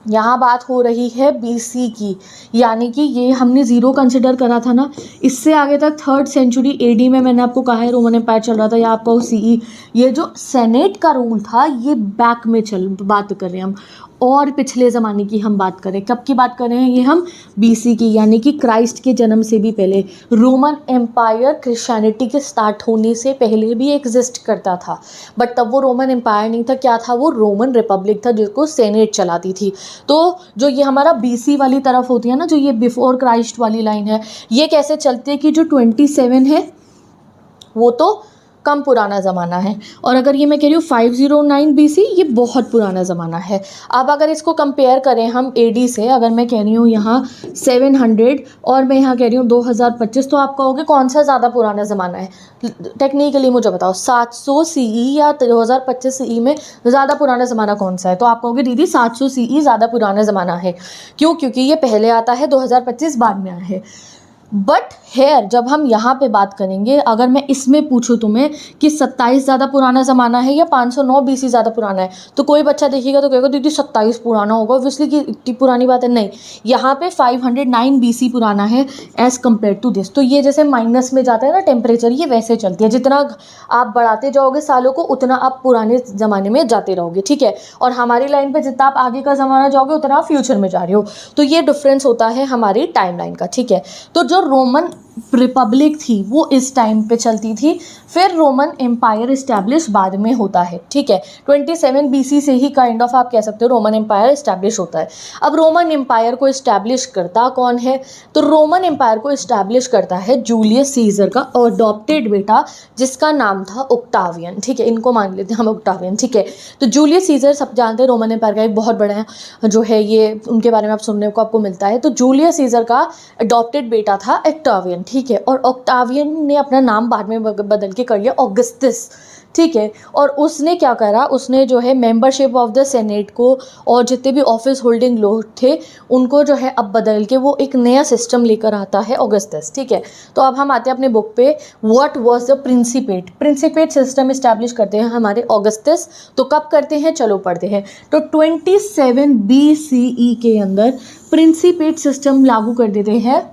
यहाँ बात हो रही है BC की, यानी कि ये हमने ज़ीरो कंसिडर करा था ना। इससे आगे तक 3rd सेंचुरी AD में मैंने आपको कहा है रोमन एम्पायर चल रहा था, या आपको CE। ये जो सेनेट का रूल था ये बैक में बात कर रहे हैं हम, और पिछले ज़माने की हम बात करें, कब की बात कर रहे हैं ये हम, BC की, यानी कि क्राइस्ट के जन्म से भी पहले। रोमन एम्पायर क्रिश्चियनिटी के स्टार्ट होने से पहले भी एग्जिस्ट करता था, बट तब वो रोमन एम्पायर नहीं था, क्या था वो, रोमन रिपब्लिक था जिसको सेनेट चलाती थी। तो जो ये हमारा BC वाली तरफ होती है ना, जो ये बिफोर क्राइस्ट वाली लाइन है, ये कैसे चलती है कि जो 27 है वो तो कम पुराना ज़माना है, और अगर ये मैं कह रही हूँ 509 BC, ये बहुत पुराना ज़माना है। अब अगर इसको कंपेयर करें हम AD से, अगर मैं कह रही हूँ यहाँ 700 और मैं यहाँ कह रही हूँ 2025, तो आप कहोगे कौन सा ज़्यादा पुराना ज़माना है? टेक्निकली मुझे बताओ 700 CE या 2025 CE में ज़्यादा पुराना ज़माना कौन सा है? तो आप कहोगे दीदी 700 CE ज़्यादा पुराना ज़माना है। क्यों? क्योंकि ये पहले आता है, 2025 बाद में आया है। बट हेयर जब हम यहाँ पे बात करेंगे, अगर मैं इसमें पूछूँ तुम्हें कि 27 ज़्यादा पुराना ज़माना है या 509 BC ज़्यादा पुराना है, तो कोई बच्चा देखेगा तो कहेगा दीदी 27 पुराना होगा, ऑब्वियसली कि इतनी पुरानी बात है। नहीं, यहाँ पे 509 BC पुराना है एज़ कम्पेयर टू दिस। तो ये जैसे माइनस में जाता है ना टेम्परेचर, ये वैसे चलती है, जितना आप बढ़ाते जाओगे सालों को उतना आप पुराने ज़माने में जाते रहोगे, ठीक है। और हमारी लाइन पे जितना आप आगे का ज़माना जाओगे उतना आप फ्यूचर में जा रहे हो। तो ये डिफरेंस होता है हमारी टाइम लाइन का, ठीक है। तो जो रोमन रिपब्लिक थी वो इस टाइम पे चलती थी, फिर रोमन एम्पायर इस्टेब्लिश बाद में होता है, ठीक है। 27 BC से ही काइंड ऑफ आप कह सकते हो रोमन एम्पायर इस्टेब्लिश होता है। अब रोमन एम्पायर को इस्टेब्लिश करता कौन है? तो रोमन एम्पायर को इस्टेब्लिश करता है जूलियस सीजर का अडॉप्टेड बेटा, जिसका नाम था ओक्टावियन, ठीक है। इनको मान लेते हैं हम ओक्टावियन, ठीक है। तो जूलियस सीजर सब जानते हैं रोमन एम्पायर का एक बहुत बड़ा जो है ये उनके बारे में आप सुनने को आपको मिलता है। तो जूलियस सीजर का अडॉप्टेड बेटा था ऑक्टावियन, ठीक है। और ऑक्टावियन ने अपना नाम बाद में बदल के कर लिया ऑगस्टस, ठीक है। और उसने क्या करा, उसने जो है मेंबरशिप ऑफ द सेनेट को और जितने भी ऑफिस होल्डिंग लोग थे उनको जो है अब बदल के वो एक नया सिस्टम लेकर आता है ऑगस्टस, ठीक है। तो अब हम आते हैं अपने बुक पे, what was the principate system establish करते हैं हमारे ऑगस्टस। तो कब करते हैं, चलो पढ़ते हैं। तो 27 BCE के अंदर प्रिंसिपेट सिस्टम लागू कर देते हैं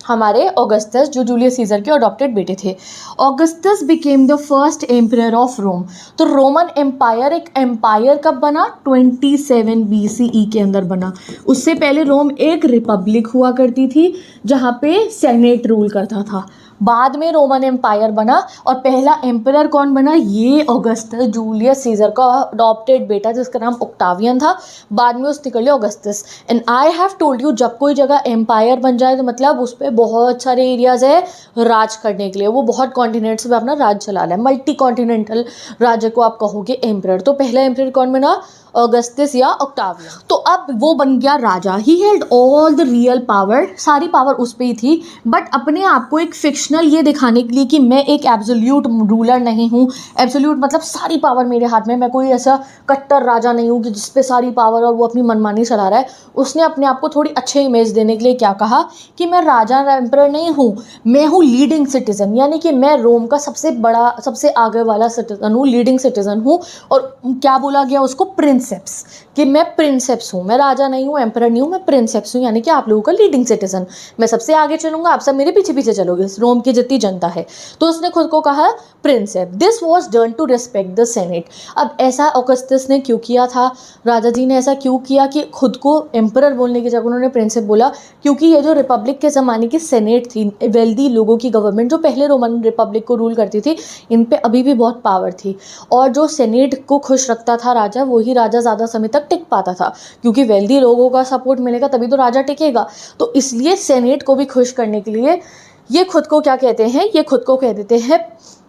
हमारे ऑगस्टस, जो जूलियस सीजर के अडॉप्टेड बेटे थे। Augustus became the first emperor of Rome. तो रोमन एम्पायर एक एम्पायर कब बना? 27 BCE के अंदर बना। उससे पहले रोम एक रिपब्लिक हुआ करती थी जहाँ पे सेनेट रूल करता था। बाद में रोमन एम्पायर बना और पहला एम्परर कौन बना? ये ऑगस्टस, जूलियस सीजर का अडॉप्टेड बेटा जिसका नाम ऑक्टावियन था। बाद में उसने कर लिया Augustus. And I have told you, जब कोई जगह एम्पायर बन जाए तो मतलब उस पर बहुत सारे एरियाज है राज करने के लिए, वो बहुत कॉन्टिनेंट्स में अपना राज चला रहा है, मल्टी कॉन्टिनेंटल राज्य को आप कहोगे एम्परर। तो पहला एम्परर कौन बना? ऑगस्टस या ऑक्टावियन। तो अब वो बन गया राजा। He held all the real power, सारी पावर उस पर ही थी, बट अपने आप को एक फिक्शनल ये दिखाने के लिए कि मैं एक एब्सोल्यूट रूलर नहीं हूँ। एब्सोल्यूट मतलब सारी पावर मेरे हाथ में, मैं कोई ऐसा कट्टर राजा नहीं हूँ कि जिस पे सारी पावर और वो अपनी मनमानी चला रहा है। उसने अपने आप को थोड़ी अच्छी इमेज देने के लिए क्या कहा कि मैं राजा एम्परर नहीं हूँ, मैं हूँ लीडिंग सिटीजन, यानी कि मैं रोम का सबसे बड़ा सबसे आगे वाला सिटीजन हूँ, लीडिंग सिटीजन हूँ। और क्या बोला गया उसको? प्रिंसेप्स, कि मैं प्रिंसेप्स हूँ, मैं राजा नहीं हूँ, एम्परर नहीं हूँ, मैं प्रिंसेप्स हूँ, यानी कि आप लोगों का लीडिंग सिटीजन। मैं सबसे आगे चलूंगा, आप सब मेरे पीछे पीछे चलोगे, रोम की जितनी जनता है। तो उसने खुद को कहा princeps. This was done to respect the senate. अब ऐसा ऑगस्टस ने क्यों किया था, राजा जी ने ऐसा क्यों किया कि खुद को एम्परर बोलने की जगह उन्होंने प्रिंसेप बोला? क्योंकि ये जो रिपब्लिक के ज़माने की सेनेट थी, वेल्दी लोगों की गवर्नमेंट जो पहले रोमन रिपब्लिक को रूल करती थी, इन पे अभी भी बहुत पावर थी। और जो सेनेट को खुश रखता था राजा, वही राजा ज़्यादा समय तक टिक पाता था, क्योंकि वेल्दी लोगों का सपोर्ट मिलेगा तभी तो राजा टिकेगा। तो इसलिए सेनेट को भी खुश करने के लिए ये खुद को क्या कहते हैं, ये खुद को कह देते हैं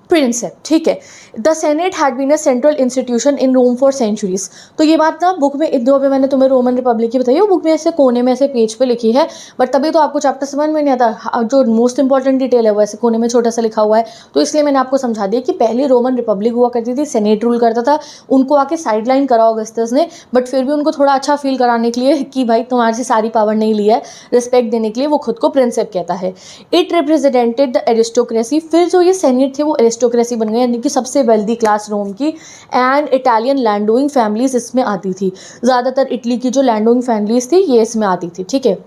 प्रिंसेप, ठीक है। The senate had been a central institution in Rome for centuries. तो ये बात ना बुक में इन दो पे मैंने तुम्हें रोमन रिपब्लिक की बताई, वो बुक में ऐसे कोने में ऐसे पेज पे लिखी है, बट तभी तो आपको चैप्टर समझ में नहीं आता। जो मोस्ट इंपॉर्टेंट डिटेल है वो ऐसे कोने में छोटा सा लिखा हुआ है, तो इसलिए मैंने आपको समझा दिया कि पहले रोमन रिपब्लिक हुआ करती थी, सेनेट रूल करता था, उनको आके साइडलाइन करा ऑगस्टस ने, बट फिर भी उनको थोड़ा अच्छा फील कराने के लिए कि भाई तुम्हारे से सारी पावर नहीं ली है, रिस्पेक्ट देने के लिए वो खुद को प्रिंसेप कहता है। It represented the aristocracy. फिर जो ये सेनेट थे वो एरिस्टोक्रेसी बन गए, यानी कि सबसे वेल्दी क्लास रोम की। एंड इटालियन लैंडोइंग फैमिलीज इसमें आती थी, ज़्यादातर इटली की जो लैंडोइंग फैमिलीज थी ये इसमें आती थी, ठीक है।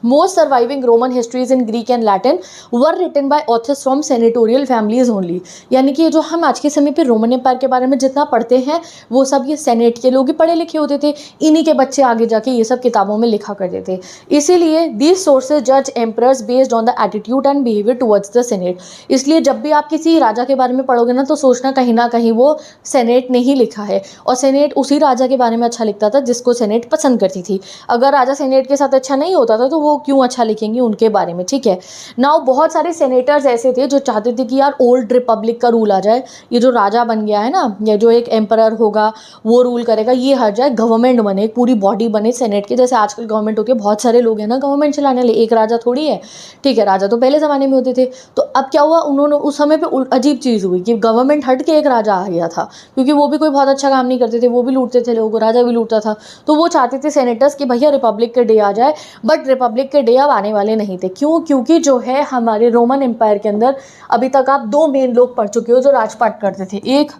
Most surviving Roman histories in Greek and Latin were written by authors from senatorial families only। यानी कि जो हम आज के समय पे रोमन एम्पायर के बारे में जितना पढ़ते हैं वो सब ये सेनेट के लोग ही पढ़े लिखे होते थे, इन्हीं के बच्चे आगे जाके ये सब किताबों में लिखा करते थे। इसीलिए these sources judge emperors based on the attitude and behavior towards the senate। इसलिए जब भी आप किसी राजा के बारे में पढ़ोगे ना तो सोचना कहीं ना कहीं वो सेनेट ने ही लिखा है, और सेनेट उसी राजा के बारे में अच्छा लिखता था जिसको सेनेट पसंद करती थी। अगर राजा सेनेट के साथ अच्छा नहीं होता था तो वो क्यों अच्छा लिखेंगे उनके बारे में, ठीक है। नाउ बहुत सारे सेनेटर्स ऐसे थे जो चाहते थे कि यार ओल्ड रिपब्लिक का रूल आ जाए, ये जो राजा बन गया है ना, या जो एक एम्परर होगा वो रूल करेगा, ये हट जाए, गवर्नमेंट बने, एक पूरी बॉडी बने सेनेट की, जैसे आजकल गवर्नमेंट होती है, बहुत सारे लोग हैं ना गवर्नमेंट चलाने वाले, एक राजा थोड़ी है, ठीक है। राजा तो पहले ज़माने में होते थे। तो अब क्या हुआ, उन्होंने उस समय पे अजीब चीज़ हुई कि गवर्नमेंट हट के एक राजा आ गया था, क्योंकि वो भी कोई बहुत अच्छा काम नहीं करते थे, वो भी लूटते थे लोगों को, राजा भी लूटता था। तो वो चाहते थे सेनेटर्स कि भैया रिपब्लिक के डे आ जाए, बट रिपब्लिक रिपब्लिक के डे अब आने वाले नहीं थे। क्यों? क्योंकि जो है हमारे रोमन एम्पायर के अंदर अभी तक आप 2 मेन लोग पढ़ चुके हो जो राजपाट करते थे, एक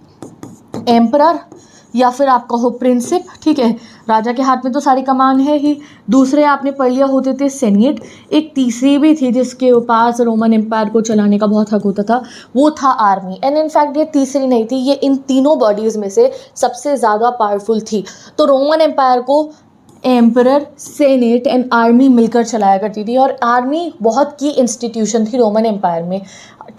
एम्परर या फिर आप कहो प्रिंसिप, ठीक है, राजा के हाथ में तो सारी कमान है ही। दूसरे आपने पढ़ लिया होते थे सेनेट। एक तीसरी भी थी जिसके पास रोमन एम्पायर को चलाने का बहुत हक होता था, वो था आर्मी। एंड इनफैक्ट ये तीसरी नहीं थी, ये इन तीनों बॉडीज़ में से सबसे ज़्यादा पावरफुल थी। तो रोमन एम्पायर को एम्परर, सेनेट एंड आर्मी मिलकर चलाया करती थी, और आर्मी बहुत की इंस्टीट्यूशन थी रोमन एम्पायर में,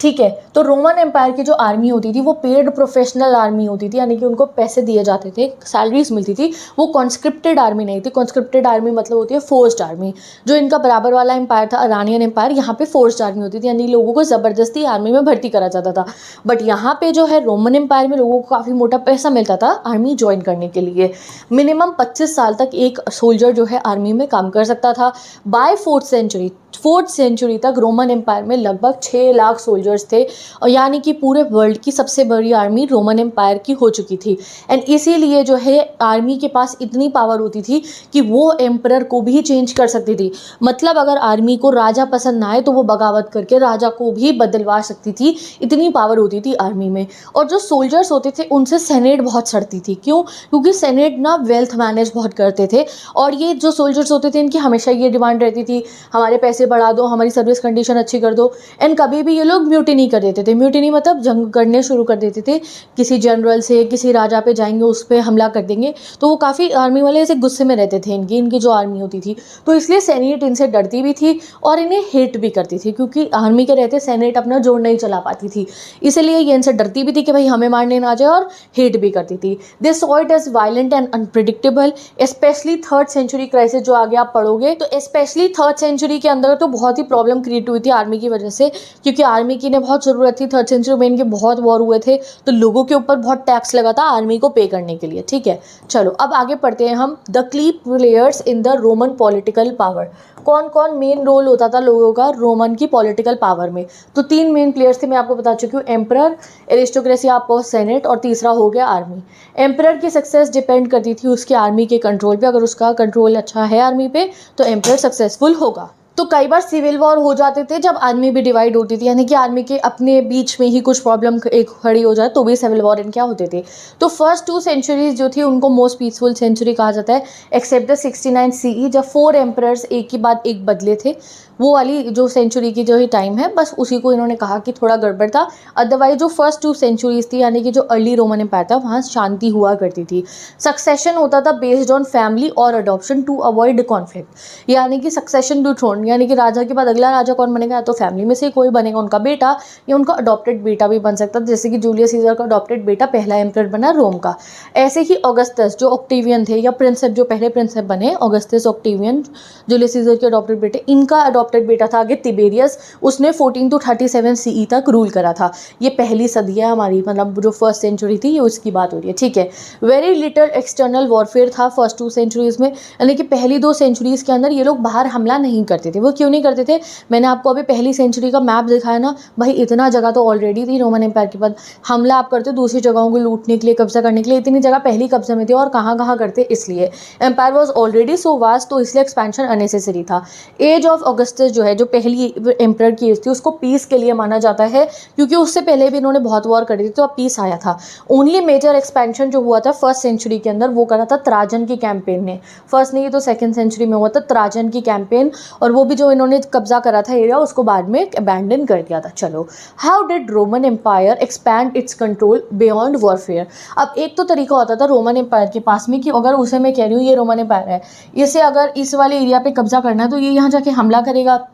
ठीक है। तो रोमन एम्पायर की जो आर्मी होती थी वो पेड प्रोफेशनल आर्मी होती थी, यानी कि उनको पैसे दिए जाते थे, सैलरीज मिलती थी। वो कॉन्स्क्रिप्टेड आर्मी नहीं थी। कॉन्स्क्रिप्टेड आर्मी मतलब होती है फोर्स्ड आर्मी। जो इनका बराबर वाला एम्पायर था अरानियन एम्पायर, यहाँ पे फोर्स्ड आर्मी होती थी, यानी लोगों को ज़बरदस्ती आर्मी में भर्ती करा जाता था। बट यहाँ पे जो है रोमन एम्पायर में लोगों को काफ़ी मोटा पैसा मिलता था आर्मी ज्वाइन करने के लिए। मिनिमम 25 साल तक एक सोल्जर जो है आर्मी में काम कर सकता था। बाय 4th सेंचुरी तक रोमन एम्पायर में लगभग 6 लाख सोल्जर्स थे, और यानी कि पूरे वर्ल्ड की सबसे बड़ी आर्मी रोमन एम्पायर की हो चुकी थी। एंड इसीलिए जो है आर्मी के पास इतनी पावर होती थी कि वो एम्परर को भी चेंज कर सकती थी। मतलब अगर आर्मी को राजा पसंद ना आए तो वो बगावत करके राजा को भी बदलवा सकती थी, इतनी पावर होती थी आर्मी में। और जो सोल्जर्स होते थे उनसे सेनेट बहुत सड़ती थी। क्यों? क्योंकि सेनेट ना वेल्थ मैनेज बहुत करते थे, और ये जो सोल्जर्स होते थे इनकी हमेशा ये डिमांड रहती थी, हमारे पैसे बढ़ा दो, हमारी सर्विस कंडीशन अच्छी कर दो। एंड कभी भी ये लोग म्यूटिनी कर देते थे। म्यूटिनी मतलब जंग करने शुरू कर देते थे, किसी जनरल से किसी राजा पे जाएंगे, उस पर हमला कर देंगे। तो वो काफ़ी आर्मी वाले ऐसे गुस्से में रहते थे इनकी जो आर्मी होती थी। तो इसलिए सेनेट इनसे डरती भी थी और इन्हें हेट भी करती थी, क्योंकि आर्मी के रहते सेनेट अपना जोर नहीं चला पाती थी। इसलिए ये इनसे डरती भी थी कि भाई हमें मारने ना आ जाए, और हेट भी करती थी। This saw it as violent and unpredictable, specially 3rd century crisis जो आगे आप पढ़ोगे, तो स्पेशली 3rd सेंचुरी के अंदर तो बहुत ही प्रॉब्लम क्रिएट हुई थी आर्मी की वजह से, क्योंकि आर्मी की ने बहुत ज़रूरत थी। 3rd सेंचुरी में इनके बहुत वॉर हुए थे, तो लोगों के ऊपर बहुत टैक्स लगा था आर्मी को पे करने के लिए, ठीक है। चलो अब आगे पढ़ते हैं हम। The key players in the Roman political power. कौन कौन मेन रोल होता था लोगों का रोमन की पॉलिटिकल पावर में? तो 3 मेन प्लेयर्स थे, मैं आपको बता चुकी हूँ, एम्परर, एरिस्टोक्रेसी, आपको सेनेट, और तीसरा हो गया आर्मी। एम्परर की सक्सेस डिपेंड करती थी उसके आर्मी के कंट्रोल पे। अगर उसका कंट्रोल अच्छा है आर्मी पे तो एम्परर सक्सेसफुल होगा। तो कई बार सिविल वॉर हो जाते थे जब आर्मी भी डिवाइड होती थी, यानी कि आर्मी के अपने बीच में ही कुछ प्रॉब्लम एक खड़ी हो जाए तो भी सिविल वॉर इन क्या होते थे। तो फर्स्ट 2 सेंचुरीज जो थी उनको मोस्ट पीसफुल सेंचुरी कहा जाता है, एक्सेप्ट द 69 CE, जब 4 एम्परर्स एक के बाद एक बदले थे। वो वाली जो सेंचुरी की जो ही टाइम है, बस उसी को इन्होंने कहा कि थोड़ा गड़बड़ था। अदरवाइज जो फर्स्ट 2 सेंचुरीज थी, यानी कि जो अर्ली रोमन एम्पायर था, वहाँ शांति हुआ करती थी। सक्सेशन होता था बेस्ड ऑन फैमिली और अडॉप्शन टू अवॉइड कॉन्फ्लिक्ट, यानी कि सक्सेशन टू थ्रोन, यानी कि राजा के बाद अगला राजा कौन बनेगा, तो फैमिली में से कोई बनेगा, उनका बेटा या उनका अडॉप्टेड बेटा भी बन सकता था। जैसे कि जूलियस सीजर का अडॉप्टेड बेटा पहला एम्परर बना रोम का। ऐसे ही ऑगस्टस जो ऑक्टेवियन थे, या प्रिंसेप जो पहले प्रिंसेप बने, ऑगस्टस, ऑक्टेवियन, जूलियस सीजर के अडॉप्टेड बेटे, इनका अडॉप्टेड बेटा था आगे तिबेरियस, उसने 14 to 37 CE तक रूल करा था। ये पहली सदी है हमारी, मतलब जो फर्स्ट सेंचुरी थी ये उसकी बात हो रही है, ठीक है। वेरी लिटल एक्सटर्नल वॉरफेयर था फर्स्ट 2 सेंचुरीज में, यानी कि पहली 2 सेंचुरीज के अंदर ये लोग बाहर हमला नहीं करते थे। वो क्यों नहीं करते थे? मैंने आपको अभी पहली सेंचुरी का मैप दिखाया ना भाई, इतना जगह तो ऑलरेडी थी रोमन एम्पायर के बाद। हमला आप करते दूसरी जगहों को लूटने के लिए, कब्जा करने के लिए, इतनी जगह पहली कब्जे में थी, और कहाँ कहाँ करते इसलिए। Empire was already so vast, तो इसलिए एक्सपेंशन अननेसेसरी था। एज ऑफ ऑगस्टस जो है, जो पहली एम्परर की एज थी, उसको पीस के लिए माना जाता है, क्योंकि उससे पहले भी इन्होंने बहुत वॉर करी थी, तो अब पीस आया था। ओनली मेजर एक्सपेंशन जो हुआ था फर्स्ट सेंचुरी के अंदर, वो करा था त्राजन की कैंपेन ने। फर्स्ट नहीं तो 2nd सेंचुरी में हुआ था त्राजन की कैंपेन, और वो भी जो इन्होंने कब्जा करा था एरिया, उसको बाद में अबैंडन कर दिया था। चलो, how did Roman empire expand its control beyond warfare? अब एक तो तरीका होता था रोमन एम्पायर के पास में कि अगर उसे, मैं कह रही हूँ ये रोमन एम्पायर है, इसे अगर इस वाले एरिया पे कब्जा करना है तो ये यहाँ जाके हमला करेगा।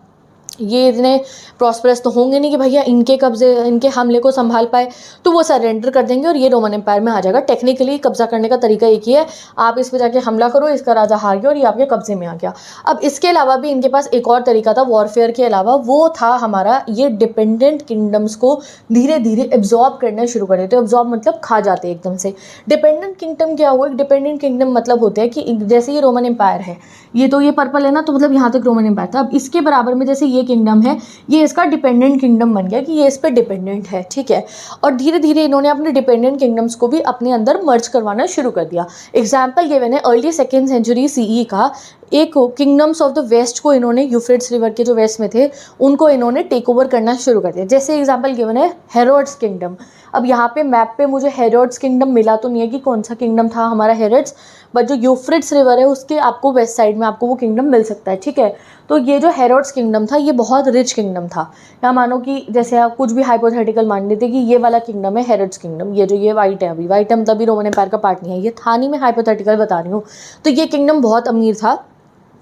ये इतने प्रॉस्परस तो होंगे नहीं कि भैया इनके कब्जे, इनके हमले को संभाल पाए, तो वो सरेंडर कर देंगे और ये रोमन एम्पायर में आ जाएगा। टेक्निकली कब्जा करने का तरीका एक ही है, आप इस पर जाके हमला करो, इसका राजा हार गया और ये आपके कब्जे में आ गया। अब इसके अलावा भी इनके पास एक और तरीका था वॉरफेयर के अलावा, वो था हमारा ये डिपेंडेंट किंगडम्स को धीरे धीरे एब्जॉर्ब करना शुरू कर देते। एब्जॉर्ब मतलब खा जाते एकदम से। डिपेंडेंट किंगडम क्या हुआ? डिपेंडेंट किंगडम मतलब होते हैं कि जैसे ये रोमन एम्पायर है, ये तो ये पर्पल है ना, तो मतलब यहाँ तक रोमन एम्पायर था। अब इसके बराबर में जैसे ये किंगडम है ये इसका डिपेंडेंट किंगडम बन गया कि ये इस पर डिपेंडेंट है, ठीक है। और धीरे धीरे इन्होंने अपने डिपेंडेंट किंगडम्स को भी अपने अंदर मर्ज करवाना शुरू कर दिया। एग्जाम्पल गिवन है अर्ली 2nd सेंचुरी CE का, एक किंगडम्स ऑफ द वेस्ट को इन्होंने यूफ्रेट्स रिवर के जो वेस्ट में थे उनको इन्होंने टेक ओवर करना शुरू कर दिया। जैसे एग्जांपल गिवन है हेरोड्स किंगडम। अब यहाँ पे मैप पे मुझे हेरोड्स किंगडम मिला तो नहीं है कि कौन सा किंगडम था हमारा हेरोड्स, बट जो यूफ्रेट्स रिवर है उसके आपको वेस्ट साइड में आपको वो किंगडम मिल सकता है, ठीक है। तो ये जो हेरोड्स किंगडम था ये बहुत रिच किंगडम था। या मानो कि जैसे आप कुछ भी हाइपोथेटिकल मान लेते कि ये वाला किंगडम है हेरोड्स किंगडम, ये जो ये वाइट है अभी, वाइट है मतलब अभी रोमन एम्पायर का पार्ट नहीं है, ये था नहीं, मैं हाइपोथेटिकल बता रही हूँ। तो ये किंगडम बहुत अमीर था,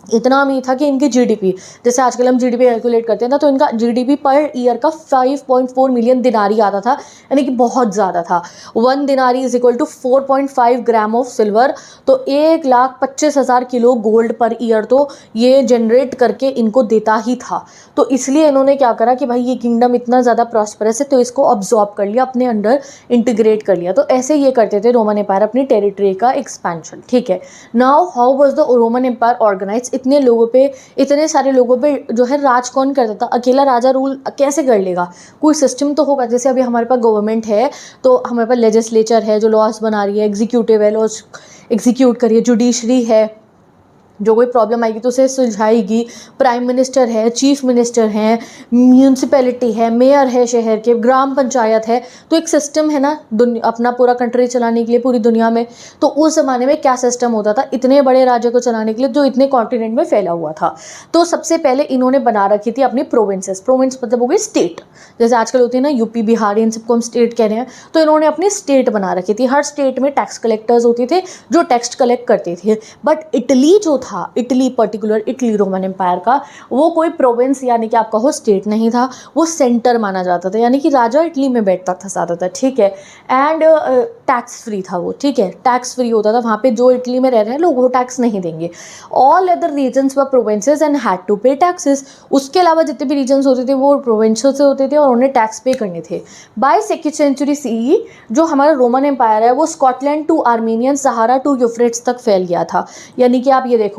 इतना अमीर था कि इनकी जीडीपी, जैसे आजकल हम जीडीपी कैलकुलेट करते हैं ना, तो इनका जीडीपी पर ईयर का 5.4 मिलियन दिनारी आता था, यानी कि बहुत ज़्यादा था। 1 denarii is equal to 4.5 gram of silver, तो 1,25,000 किलो गोल्ड पर ईयर तो ये जनरेट करके इनको देता ही था। तो इसलिए इन्होंने क्या करा कि भाई ये किंगडम इतना ज़्यादा प्रॉस्परस है तो इसको ऑब्जॉर्ब कर लिया, अपने अंडर इंटीग्रेट कर लिया। तो ऐसे ये करते थे रोमन एम्पायर अपनी टेरिटरी का एक्सपेंशन, ठीक है। Now how was the Roman empire organise? इतने लोगों पे, इतने सारे लोगों पे जो है राज कौन करता था? अकेला राजा रूल कैसे कर लेगा? कोई सिस्टम तो होगा। जैसे अभी हमारे पास गवर्नमेंट है तो हमारे पास लेजिस्लेचर है जो लॉस बना रही है, एग्जीक्यूटिव है लॉस एग्जीक्यूट करिए, जुडिशरी है जो कोई प्रॉब्लम आएगी तो उसे सुलझाएगी, प्राइम मिनिस्टर है, चीफ मिनिस्टर हैं, म्यूनसिपैलिटी है, मेयर है शहर के, ग्राम पंचायत है। तो एक सिस्टम है ना अपना पूरा कंट्री चलाने के लिए पूरी दुनिया में। तो उस ज़माने में क्या सिस्टम होता था इतने बड़े राज्य को चलाने के लिए जो इतने कॉन्टिनेंट में फैला हुआ था? तो सबसे पहले इन्होंने बना रखी थी अपनी प्रोविंसेस। प्रोविंस मतलब हो गई स्टेट, जैसे आजकल होती है ना यूपी बिहार, इन सबको हम स्टेट कह रहे हैं। तो इन्होंने अपनी स्टेट बना रखी थी। हर स्टेट में टैक्स कलेक्टर्स होते थे जो टैक्स कलेक्ट करते थे। बट इटली जो था, Italy particular Italy Roman empire का, वो कोई प्रोविंस यानी कि आप कहो स्टेट नहीं था, वो सेंटर माना जाता था, यानी कि राजा इटली में बैठता था ज़्यादातर, ठीक है। एंड टैक्स फ्री था वो, ठीक है, टैक्स फ्री होता था। वहाँ पे जो इटली में रह रहे हैं लोग वो टैक्स नहीं देंगे। ऑल अदर रीजन्स व प्रोविंसेस एंड हैड टू पे टैक्सेस। उसके अलावा जितने भी रीजन्स होते थे वो प्रोविंसेस से होते थे और उन्हें टैक्स पे करने थे। बाय 2nd सेंचुरी CE जो हमारा रोमन एम्पायर है वो Scotland to Armenian Sahara to Euphrates तक फैल गया था। यानी कि आप ये देखो,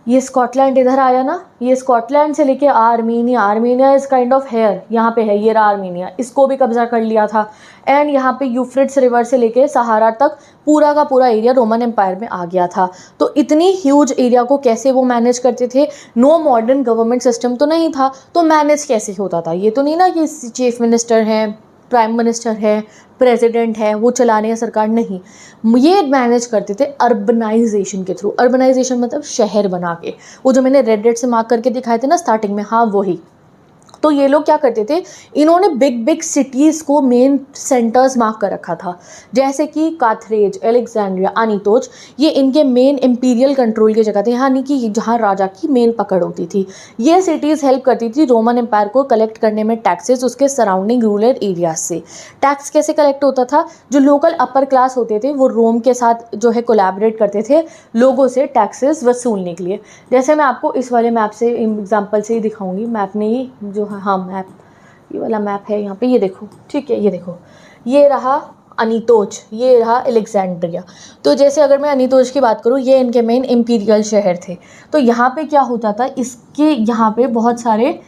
ये स्कॉटलैंड इधर आया ना, ये स्कॉटलैंड से लेके Armenia, Armenia is kind of here, यहाँ पे है ये रहा आर्मीनिया, इसको भी कब्जा कर लिया था। एंड यहाँ पे यूफ्रेट्स रिवर से लेके सहारा तक पूरा का पूरा एरिया रोमन एम्पायर में आ गया था। तो इतनी ह्यूज एरिया को कैसे वो मैनेज करते थे? नो मॉडर्न गवर्नमेंट सिस्टम तो नहीं था, तो मैनेज कैसे होता था? ये तो नहीं ना कि चीफ मिनिस्टर हैं, प्राइम मिनिस्टर है, प्रेसिडेंट है, वो चला रहे हैं सरकार, नहीं। ये मैनेज करते थे अर्बनाइजेशन के थ्रू। अर्बनाइजेशन मतलब शहर बना के, वो जो मैंने रेड से मार्क करके दिखाए थे ना स्टार्टिंग में, हाँ वही। तो ये लोग क्या करते थे, इन्होंने बिग बिग सिटीज़ को मेन सेंटर्स मार्क कर रखा था, जैसे कि काथरेज, अलेक्जेंड्रिया, अनीतोज, ये इनके मेन इंपीरियल कंट्रोल की जगह थे, यानी कि जहाँ राजा की मेन पकड़ होती थी। ये सिटीज़ हेल्प करती थी रोमन एम्पायर को कलेक्ट करने में टैक्सेस उसके सराउंडिंग रूरल एरियाज से। टैक्स कैसे कलेक्ट होता था? जो लोकल अपर क्लास होते थे वो रोम के साथ जो है कोलैबोरेट करते थे लोगों से टैक्सेस वसूलने के लिए। जैसे मैं आपको इस वाले मैप से एग्जाम्पल से ही दिखाऊंगी, मैप में ही जो हाँ मैप, ये वाला मैप है यहाँ पे, ये देखो, ठीक है, ये देखो, ये रहा अनीतोज, ये रहा अलेक्जेंड्रिया। तो जैसे अगर मैं अनीतोज की बात करूँ, ये इनके मेन इंपीरियल शहर थे। तो यहाँ पे क्या होता था, इसके यहाँ पे बहुत सारे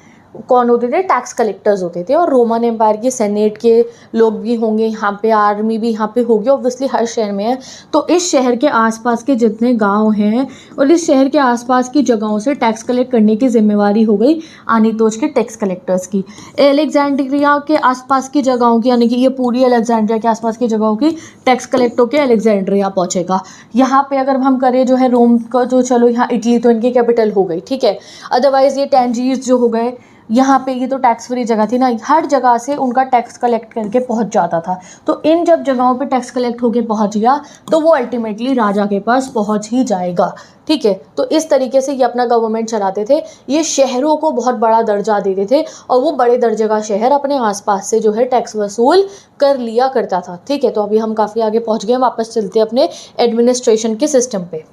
कौन होते थे? टैक्स कलेक्टर्स होते थे। और रोमन एम्पायर के सेनेट के लोग भी होंगे यहाँ पे, आर्मी भी यहाँ पे होगी, ऑब्वियसली हर शहर में है। तो इस शहर के आसपास के जितने गांव हैं और इस शहर के आसपास की जगहों से टैक्स कलेक्ट करने की जिम्मेवारी हो गई अनीतोज के टैक्स कलेक्टर्स की। अलेक्जेंड्रिया के आसपास की जगहों की, यानी कि ये पूरी अलेक्जेंड्रिया के आसपास की जगहों की टैक्स कलेक्ट होकर अलेक्जेंड्रिया पहुँचेगा। यहाँ पे अगर हम करें जो है रोम का, जो चलो यहाँ इटली तो इनकी कैपिटल हो गई, ठीक है। अदरवाइज़ ये टैंजीज जो हो गए, यहाँ पे ये तो टैक्स फ्री जगह थी ना, हर जगह से उनका टैक्स कलेक्ट करके पहुँच जाता था। तो इन जब जगहों पे टैक्स कलेक्ट होके पहुँच गया तो वो अल्टीमेटली राजा के पास पहुँच ही जाएगा, ठीक है। तो इस तरीके से ये अपना गवर्नमेंट चलाते थे। ये शहरों को बहुत बड़ा दर्जा देते थे और वो बड़े दर्जे का शहर अपने आसपास से जो है टैक्स वसूल कर लिया करता था, ठीक है। तो अभी हम काफ़ी आगे पहुँच गए, वापस चलते हैं अपने एडमिनिस्ट्रेशन के सिस्टम पे।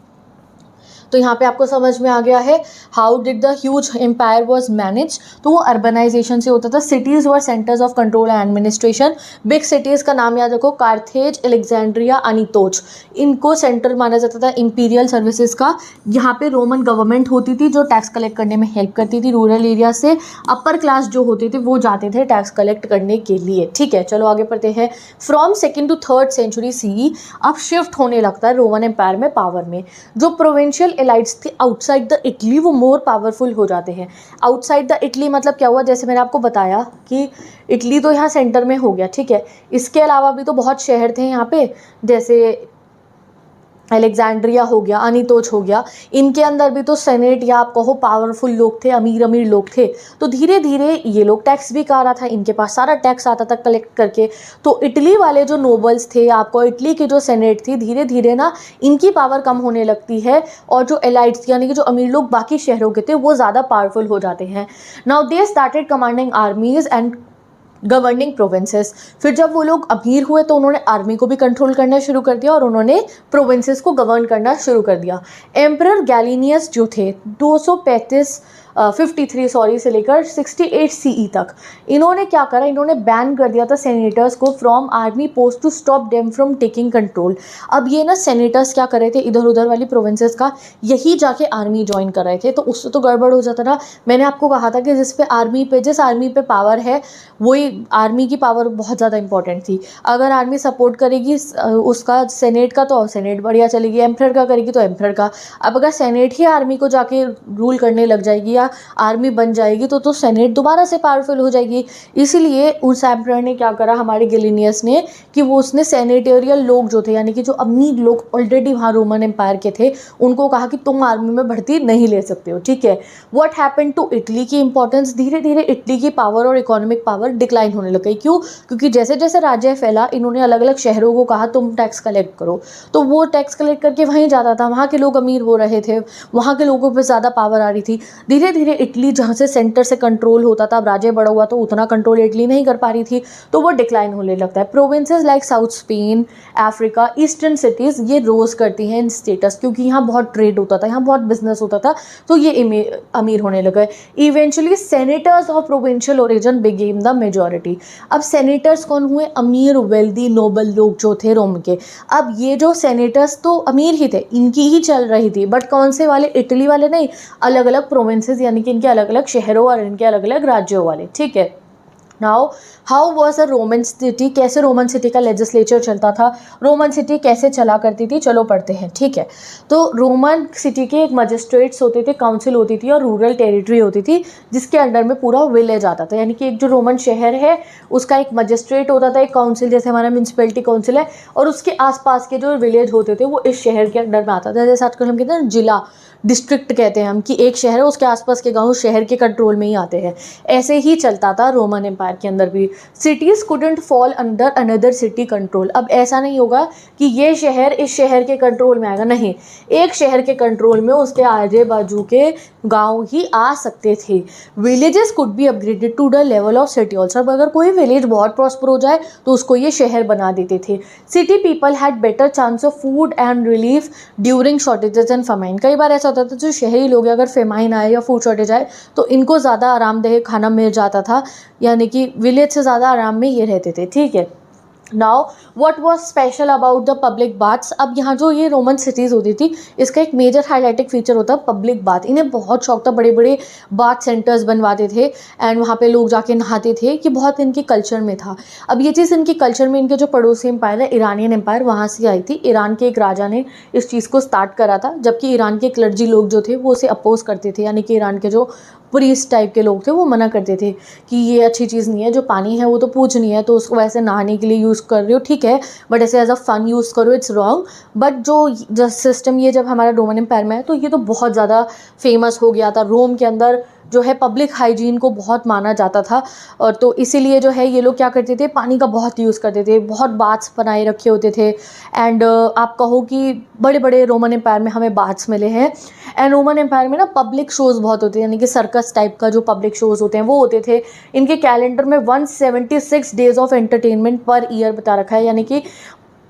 तो यहाँ पे आपको समझ में आ गया है how did the huge empire was manage. तो वो अर्बनाइजेशन से होता था। Cities were centres of control and administration. Big cities का नाम याद रखो, कार्थेज, अलेक्जेंड्रिया, अनितोच, इनको सेंटर माना जाता था इंपीरियल सर्विसेज का। यहाँ पे रोमन गवर्नमेंट होती थी जो टैक्स कलेक्ट करने में हेल्प करती थी। रूरल एरिया से अपर क्लास जो होते थे वो जाते थे टैक्स कलेक्ट करने के लिए। ठीक है, चलो आगे पढ़ते हैं। From 2nd to 3rd century CE अब शिफ्ट होने लगता है रोमन एम्पायर में पावर में। जो प्रोविंशियल एलाइट्स थे आउटसाइड द इटली वो मोर पावरफुल हो जाते हैं। आउटसाइड द इटली मतलब क्या हुआ, जैसे मैंने आपको बताया कि इटली तो यहाँ सेंटर में हो गया। ठीक है, इसके अलावा भी तो बहुत शहर थे यहाँ पे, जैसे अलेक्जेंड्रिया हो गया, अनितोच हो गया, इनके अंदर भी तो सेनेट या आप कहो पावरफुल लोग थे, अमीर अमीर लोग थे। तो धीरे धीरे ये लोग टैक्स भी आ रहा था, इनके पास सारा टैक्स आता था कलेक्ट करके। तो इटली वाले जो नोबल्स थे, आपको इटली की जो सेनेट थी, धीरे धीरे ना इनकी पावर कम होने लगती है और जो एलाइट्स यानी कि जो अमीर लोग बाकी शहरों के थे वो ज़्यादा पावरफुल हो जाते हैं। Now they started commanding आर्मीज and governing provinces. फिर जब वो लोग अमीर हुए तो उन्होंने आर्मी को भी कंट्रोल करना शुरू कर दिया और उन्होंने प्रोविंसेस को गवर्न करना शुरू कर दिया। एम्परर गैलिनियस जो थे 53 से लेकर 68 CE तक, इन्होंने क्या करा, इन्होंने बैन कर दिया था सेनेटर्स को from army post to stop them from taking control. अब ये ना सेनेटर्स क्या कर रहे थे, इधर उधर वाली प्रोविंसेस का यही जाके आर्मी ज्वाइन कर रहे थे। तो उससे तो गड़बड़ हो जाता ना। मैंने आपको कहा था कि जिस आर्मी पे पावर है वही आर्मी की पावर बहुत ज़्यादा इंपॉर्टेंट थी। अगर आर्मी सपोर्ट करेगी उसका सेनेट का तो सेनेट बढ़िया चलेगी, एम्परर का करेगी तो एम्परर का। अब अगर सेनेट ही आर्मी को जाके रूल करने लग जाएगी या आर्मी बन जाएगी तो सेनेट दोबारा से पावरफुल हो जाएगी। इसीलिए उस एम्परर ने क्या करा, हमारे गैलिनियस ने, कि वो उसने सेनेटेरियल लोग जो थे यानी कि जो अमीर लोग ऑलरेडी वहाँ रोमन एम्पायर के थे उनको कहा कि तुम आर्मी में भर्ती नहीं ले सकते हो। ठीक है, व्हाट हैपेंड टू इटली की इंपॉर्टेंस, धीरे धीरे इटली की पावर और इकोनॉमिक पावर डिक्लाइन होने लग गई। क्यों? क्योंकि जैसे जैसे राज्य फैला इन्होंने अलग अलग शहरों को कहा तुम टैक्स कलेक्ट करो, तो वो टैक्स कलेक्ट करके वहीं जाता था, वहाँ के लोग अमीर हो रहे थे, वहाँ के लोगों पर ज़्यादा पावर आ रही थी। धीरे धीरे इटली जहाँ से सेंटर से कंट्रोल होता था, अब राज्य बड़ा हुआ तो उतना कंट्रोल इटली नहीं कर पा रही थी, तो वो डिक्लाइन होने लगता है। Provinces like south Spain, Africa, eastern cities ये रोज करती हैं इन स्टेटस, क्योंकि यहाँ बहुत ट्रेड होता था, यहाँ बहुत बिजनेस होता था, तो ये अमीर होने लगे। Eventually senators of provincial origin became the majority. अब सेनेटर्स कौन हुए? अमीर वेल्दी नोबल लोग जो थे रोम के। अब ये जो सेनेटर्स तो अमीर ही थे, इनकी ही चल रही थी, बट कौन से वाले? इटली वाले नहीं, अलग अलग प्रोविंसेस यानी कि इनके अलग अलग शहरों और इनके अलग अलग राज्यों वाले। ठीक है, now how was a Roman city, कैसे रोमन सिटी का लेजिस्लेचर चलता था, रोमन सिटी कैसे चला करती थी, चलो पढ़ते हैं। ठीक है, तो रोमन सिटी के एक मजिस्ट्रेट्स होते थे, काउंसिल होती थी और रूरल टेरिटरी होती थी जिसके अंडर में पूरा विलेज आता था। यानी कि एक जो रोमन शहर है उसका एक मजिस्ट्रेट होता था, एक काउंसिल जैसे हमारा म्यूनसिपैलिटी काउंसिल है, और उसके आसपास के जो विलेज होते थे वो इस शहर के अंडर में आता था। जैसे आजकल हम कहते हैं जिला, डिस्ट्रिक्ट कहते हैं हम, कि एक शहर है उसके आसपास के गांव शहर के कंट्रोल में ही आते हैं। ऐसे ही चलता था रोमन एम्पायर के अंदर भी। Cities couldn't fall under another city control. अब ऐसा नहीं होगा कि ये शहर इस शहर के कंट्रोल में आएगा, नहीं, एक शहर के कंट्रोल में उसके आजू बाजू के गांव ही आ सकते थे। Villages could be upgraded to the level of city also. अगर कोई विलेज बहुत प्रॉस्पर हो जाए तो उसको ये शहर बना देते थे। City people had better chance of food and relief during shortages and famine. कई बार ऐसा होता था जो शहरी लोग अगर फेमाइन आए या फूड शॉर्टेज आए तो इनको ज़्यादा आरामदेह खाना मिल जाता था, यानी कि विलेज से ज़्यादा आराम में ये रहते थे। ठीक है, now what was special about the public baths. अब यहाँ जो ये रोमन सिटीज़ होती थी इसका एक मेजर हाईलाइटिंग फीचर होता है पब्लिक बाथ। इन्हें बहुत शौक था, बड़े बड़े बाथ सेंटर्स बनवाते थे एंड वहाँ पे लोग जाके नहाते थे, कि बहुत इनके कल्चर में था। अब ये चीज़ इनके कल्चर में, इनके जो पड़ोसी एम्पायर है इरानियन एम्पायर, वहाँ से आई थी। ईरान के एक राजा ने इस चीज़ को स्टार्ट करा था, जबकि ईरान के क्लर्जी लोग जो थे वो उसे अपोज करते थे, यानी कि ईरान के जो प्रीस्ट टाइप के लोग थे वो मना करते थे कि ये अच्छी चीज़ नहीं है, जो पानी है वो तो पूजनीय है, तो उसको वैसे नहाने के लिए यूज़ कर रहे हो ठीक है, बट ऐसे एज अ फन यूज़ करो, इट्स रॉन्ग। बट जो सिस्टम ये जब हमारा रोमन एम्पायर में है तो ये तो बहुत ज़्यादा फेमस हो गया था। रोम के अंदर जो है पब्लिक हाइजीन को बहुत माना जाता था, और तो इसीलिए जो है ये लोग क्या करते थे, पानी का बहुत यूज़ करते थे, बहुत बाथ्स बनाए रखे होते थे। एंड आप कहो कि बड़े बड़े रोमन एम्पायर में हमें बाथ्स मिले हैं। एंड रोमन एम्पायर में ना पब्लिक शोज़ बहुत होते हैं, यानी कि सर्कस टाइप का जो पब्लिक शोज़ होते हैं वो होते थे। इनके कैलेंडर में 176 days of entertainment per year बता रखा है, यानी कि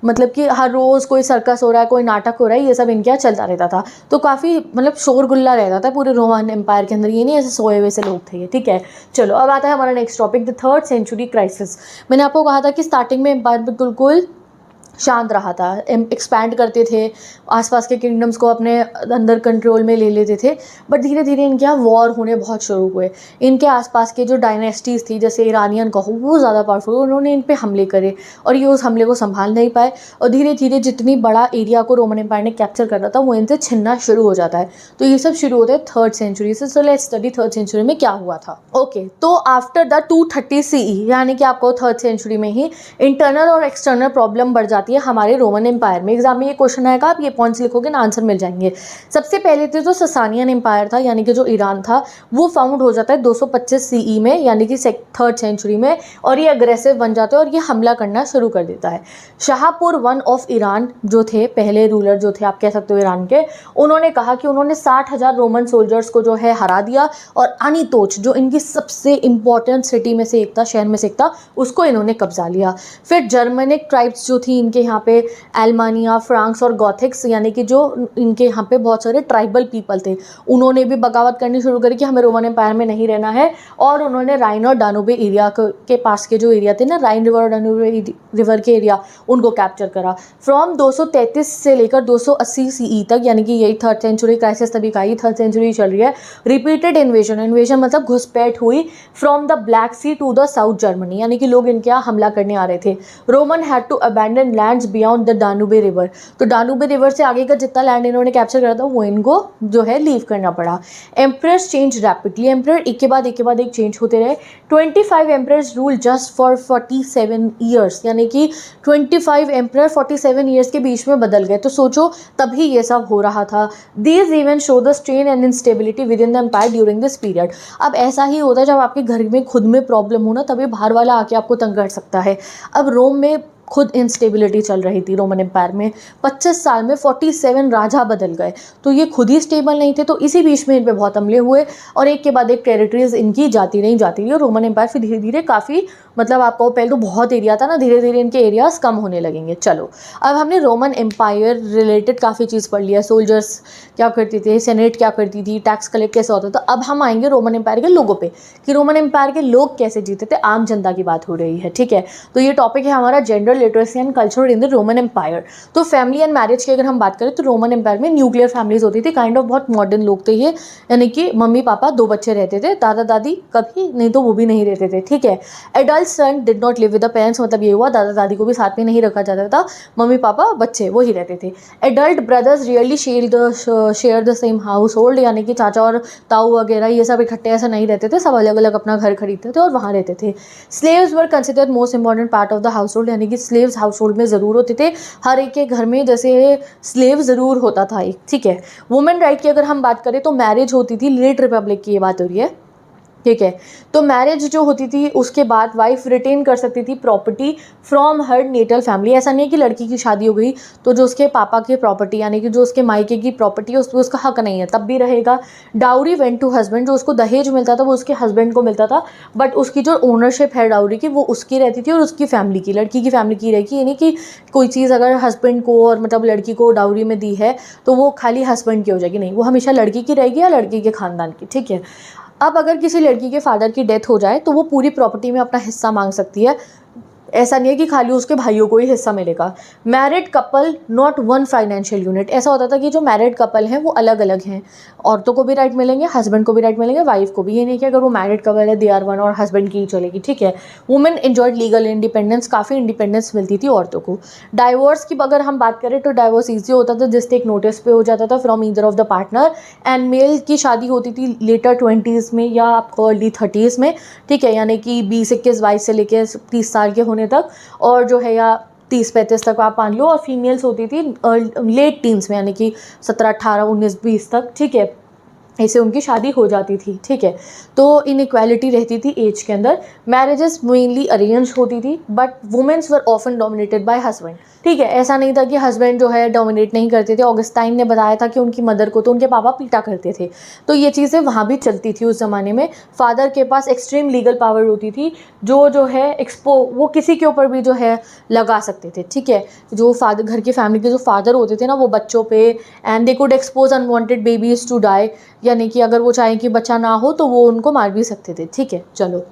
मतलब कि हर रोज़ कोई सर्कस हो रहा है, कोई नाटक हो रहा है, ये सब इनके यहाँ चलता रहता था। तो काफ़ी मतलब शोरगुल्ला रहता था पूरे रोमन एम्पायर के अंदर, ये नहीं ऐसे सोए हुए से लोग थे ये, ठीक है। चलो अब आता है हमारा next topic, the 3rd century crisis. मैंने आपको कहा था कि स्टार्टिंग में एम्पायर बिल्कुल शांत रहा था, एक्सपैंड करते थे, आसपास के किंगडम्स को अपने अंदर कंट्रोल में ले लेते थे, बट धीरे धीरे इनके यहाँ वॉर होने बहुत शुरू हुए। इनके आसपास के जो डायनेस्टीज़ थी, जैसे ईरानियन कहो, वो ज़्यादा पावरफुल, उन्होंने इन पे हमले करे और ये उस हमले को संभाल नहीं पाए, और धीरे धीरे जितनी बड़ा एरिया को रोमन एम्पायर ने कैप्चर करना था वो इनसे छिनना शुरू हो जाता है। तो ये सब शुरू होता है 3rd सेंचुरी से। So let's study 3rd century में क्या हुआ था। ओके, तो आफ्टर द 230 CE, यानी कि आपको 3rd सेंचुरी में ही इंटरनल और एक्सटर्नल प्रॉब्लम बढ़ जाती है हमारे रोमन एम्पायर में। एग्जाम में ये क्वेश्चन आएगा, आप ये पॉइंट्स लिखोगे ना, आंसर मिल जाएंगे। सबसे पहले तो जो ससानियन एम्पायर था, यानी कि जो ईरान था, वो फाउंड हो जाता है 225 CE में, यानी कि 3rd सेंचुरी में, और ये अग्रेसिव बन जाता है और ये हमला करना शुरू कर देता है। शाहपुर वन ऑफ ईरान जो थे, पहले रूलर जो थे आप कह सकते हो ईरान के, उन्होंने कहा कि उन्होंने 60,000 रोमन सोल्जर्स को जो है हरा दिया, और अनितोच जो इनकी सबसे इंपॉर्टेंट सिटी में से एक था, शहर में से एक था, उसको इन्होंने कब्जा लिया। फिर जर्मनिक ट्राइब्स जो थी इनके यहाँ पे, एल्मानिया, फ्रांक्स और गॉथिक्स, यानी कि जो इनके यहाँ पे बहुत सारे ट्राइबल पीपल थे, उन्होंने भी बगावत करनी शुरू करी कि हमें रोमन एम्पायर में नहीं रहना है, और उन्होंने राइन और डानूबे एरिया के पास के जो एरिया थे ना, राइन रिवर और डानूबे रिवर के एरिया, उनको कैप्चर करा। फ्रॉम 233 से लेकर 280 CE तक, यानी कि यही 3rd सेंचुरी क्राइसिस तभी का ही 3rd सेंचुरी चल रही है। रिपीटेड इन्वेजन मतलब घुसपैठ हुई from the black sea to the south Germany, यानी कि लोग इनके यहाँ हमला करने आ रहे थे। Roman had to abandon lands beyond the Danube river, तो डानूबे रिवर से आगे का जितना लैंड इन्होंने कैप्चर करा था वो इनको जो है लीव करना पड़ा। एम्परर्स चेंज रैपिडली, एम्परर एक के बाद एक चेंज होते रहे। 25 emperors rule just for 47 years, यानी कि 25 एम्परर 47 ईयर्स के बीच में बदल गए। तो सोचो तभी ये सब हो रहा था। These even show the strain and instability within the empire during this period. अब ऐसा ही होता है जब आपके घर में खुद में प्रॉब्लम हो ना, तभी बाहर वाला आके आपको तंग कर सकता है। अब रोम में खुद इंस्टेबिलिटी चल रही थी रोमन एम्पायर में, 25 साल में 47 राजा बदल गए, तो ये खुद ही स्टेबल नहीं थे, तो इसी बीच में इन पे बहुत हमले हुए और एक के बाद एक टेरिटरीज इनकी जाती रही और रोमन एम्पायर फिर धीरे धीरे काफ़ी, मतलब आपको पहले तो बहुत एरिया था ना, धीरे धीरे इनके एरियाज कम होने लगेंगे। चलो अब हमने रोमन एम्पायर रिलेटेड काफ़ी चीज़ पढ़ लिया, सोल्जर्स क्या करते थे, सेनेट क्या करती थी, टैक्स कलेक्ट कैसे होता था। अब हम आएंगे रोमन एम्पायर के लोगों पे कि रोमन एम्पायर के लोग कैसे जीते थे, आम जनता की बात हो रही है, ठीक है। तो ये टॉपिक है हमारा gender literacy and culture in the Roman empire. तो फैमिली एंड मैरिज की अगर हम बात करें तो रोमन एम्पायर में न्यूक्लियर फैमिलीज होती थी, काइंड ऑफ बहुत मॉडर्न लोग थे ये, यानी कि मम्मी पापा 2 बच्चे रहते थे, दादा दादी कभी नहीं तो वो भी नहीं रहते थे, ठीक है। Adult son did not live with the parents, मतलब ये हुआ दादा दादी को भी साथ में नहीं रखा जाता था, मम्मी पापा बच्चे वो ही रहते थे। Adult brothers really share the same house hold, यानी कि चाचा और ताऊ वगैरह ये सब इकट्ठे ऐसा नहीं रहते थे, सब अलग अलग अपना घर खरीदते थे और वहाँ रहते थे। Slaves were considered most important part of the house hold, यानी कि स्लेव्स हाउस होल्ड में ज़रूर होते थे, हर एक के घर में जैसे स्लेव ज़रूर होता था एक, ठीक है। वुमेन राइट की अगर हम बात करें तो मैरिज होती थी, लेट रिपब्लिक की ये बात हो रही है, ठीक है। तो मैरिज जो होती थी उसके बाद वाइफ रिटेन कर सकती थी property from her natal family. ऐसा नहीं है कि लड़की की शादी हो गई तो जो उसके पापा की प्रॉपर्टी, यानी कि जो उसके मायके की प्रॉपर्टी है उस पर उसका हक नहीं है, तब भी रहेगा। डाउरी वेंट टू हस्बैंड, जो उसको दहेज मिलता था वो उसके हस्बैंड को मिलता था, बट उसकी जो ओनरशिप है डाउरी की वो उसकी रहती थी और उसकी फैमिली की, लड़की की फैमिली की रहेगी। यानी कि कोई चीज़ अगर हस्बैंड को और मतलब लड़की को डाउरी में दी है तो वो खाली हस्बैंड की हो जाएगी, नहीं, वो हमेशा लड़की की रहेगी या लड़की के खानदान की, ठीक है। अब अगर किसी लड़की के फादर की डेथ हो जाए तो वो पूरी प्रॉपर्टी में अपना हिस्सा मांग सकती है, ऐसा नहीं है कि खाली उसके भाइयों को ही हिस्सा मिलेगा। Married couple not one financial unit, ऐसा होता था कि जो मैरिड कपल हैं वो अलग अलग हैं, औरतों को भी राइट मिलेंगे, हस्बैंड को भी राइट मिलेंगे, वाइफ को भी। ये नहीं कि अगर वो मैरिड कपल है दे आर वन और हस्बैंड की ही चलेगी, ठीक है। वुमेन एंजॉयड लीगल इंडिपेंडेंस, काफ़ी इंडिपेंडेंस मिलती थी औरतों को। डाइवोर्स की अगर हम बात करें तो डाइवोर्स ईजी होता था, जस्ट एक नोटिस पे हो जाता था from either of the partner, and male की शादी होती थी लेटर 20s में या आपको अर्ली 30s में, ठीक है, यानी कि 20, 21, 22 से लेकर 30 साल के होने तक, और जो है या 30-35 तक आप मान लो। और फीमेल्स होती थी लेट टीन्स में, यानी कि 17, 18, 19, 20 तक, ठीक है। ऐसे उनकी शादी हो जाती थी, ठीक है। तो इनइक्वालिटी रहती थी एज के अंदर। मैरिजेस मेनली अरेंज होती थी, but women's were often dominated by husband, ठीक है। ऐसा नहीं था कि हस्बैंड जो है डोमिनेट नहीं करते थे। ऑगस्टाइन ने बताया था कि उनकी मदर को तो उनके पापा पीटा करते थे, तो ये चीज़ें वहाँ भी चलती थी उस ज़माने में। फादर के पास एक्सट्रीम लीगल पावर होती थी, जो है वो किसी के ऊपर भी जो है लगा सकते थे, ठीक है। जो फादर, घर की फैमिली के जो फादर होते थे ना, वो बच्चों पे, and they could expose unwanted babies to die, यानी कि अगर वो चाहें कि बच्चा ना हो तो वो उनको मार भी सकते थे, ठीक है। चलो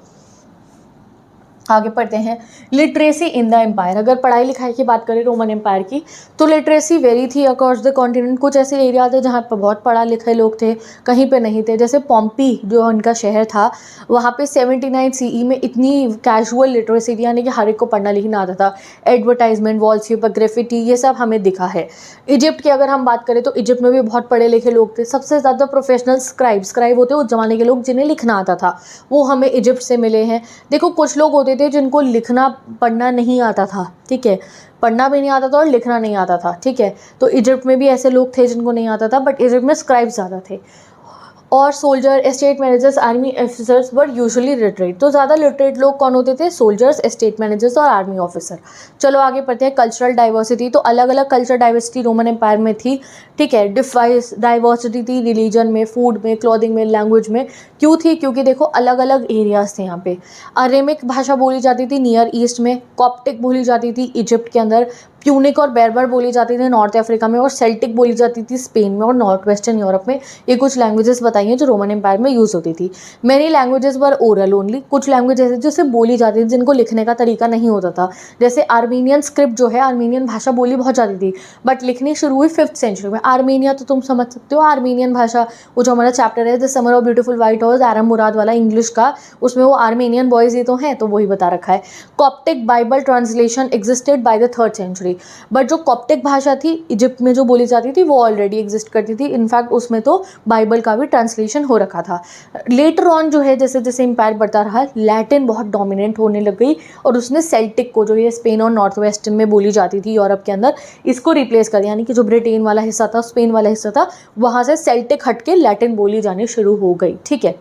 आगे पढ़ते हैं। लिटरेसी इन द एम्पायर, अगर पढ़ाई लिखाई की बात करें रोमन एम्पायर की, तो लिटरेसी वेरी थी अक्रॉस द कॉन्टिनेंट। कुछ ऐसे एरिया थे जहाँ पर बहुत पढ़ा लिखे लोग थे, कहीं पे नहीं थे। जैसे पॉम्पी जो उनका शहर था, वहाँ पे 79 CE में इतनी कैजुअल लिटरेसी थी, यानी कि हर एक को पढ़ना लिखना आता था। एडवर्टाइजमेंट, वॉलपेपर, ग्राफिटी, ये सब हमें दिखा है। इजिप्ट की अगर हम बात करें तो इजिप्ट में भी बहुत पढ़े लिखे लोग थे। सबसे ज़्यादा प्रोफेशनल स्क्राइब होते उस जमाने के लोग जिन्हें लिखना आता था, वो हमें इजिप्ट से मिले हैं। देखो कुछ लोग होते थे जिनको लिखना पढ़ना नहीं आता था, ठीक है, पढ़ना भी नहीं आता था और लिखना नहीं आता था, ठीक है। तो इजिप्ट में भी ऐसे लोग थे जिनको नहीं आता था, बट इजिप्ट में स्क्राइब ज़्यादा थे। और soldier, estate managers, army officers वर यूजुअली लिटरेट। तो ज़्यादा लिटरेट लोग कौन होते थे? सोल्जर्स, एस्टेट मैनेजर्स और आर्मी ऑफिसर। चलो आगे पढ़ते हैं। कल्चरल डाइवर्सिटी, तो अलग अलग कल्चर डाइवर्सिटी रोमन एम्पायर में थी, ठीक है। डाइवर्सिटी थी रिलीजन में, फूड में, क्लॉथिंग में, लैंग्वेज में। क्यों थी? क्योंकि देखो अलग अलग एरियाज थे यहाँ पे। अरेमिक भाषा बोली जाती थी नियर ईस्ट में, कॉप्टिक बोली जाती थी इजिप्ट के अंदर, प्यूनिक और बेरबर बोली जाती थी नॉर्थ अफ्रीका में, और सेल्टिक बोली जाती थी स्पेन में और नॉर्थ वेस्टर्न यूरोप में। ये कुछ लैंग्वेजेस बताई हैं जो रोमन एम्पायर में यूज़ होती थी। मेनी लैंग्वेजेस वर ओरल ओनली, कुछ लैंग्वेज ऐसे जो सिर्फ बोली जाती थी, जिनको लिखने का तरीका नहीं होता था। जैसे आर्मीनियन स्क्रिप्ट जो है, आर्मीनियन भाषा बोली बहुत जाती थी, बट लिखनी शुरू हुई 5th सेंचुरी में। आर्मीनिया तो तुम समझ सकते हो, आर्मीनियन भाषा, वो जो हमारा चैप्टर है the summer of beautiful white house, आराम मुराद वाला इंग्लिश का, उसमें वो आर्मीनियन बॉयज़ ही तो हैं, तो वही बता रखा है। Coptic Bible translation existed by the 3rd century, but जो कॉप्टिक भाषा थी इजिप्ट में जो बोली जाती थी वो ऑलरेडी एग्जिस्ट करती थी। इनफैक्ट उसमें तो बाइबल का भी ट्रांसलेशन हो रखा था। लेटर ऑन जो है जैसे जैसे एम्पायर बढ़ता रहा, लैटिन बहुत डोमिनेंट होने लग गई, और उसने सेल्टिक को, जो ये स्पेन और नॉर्थ वेस्टर्न में बोली जाती थी यूरोप के अंदर, इसको रिप्लेस कर दिया। यानी कि जो ब्रिटेन वाला हिस्सा था, स्पेन वाला हिस्सा था, वहाँ से सेल्टिक हट के लैटिन बोली जानी शुरू हो गई, ठीक है।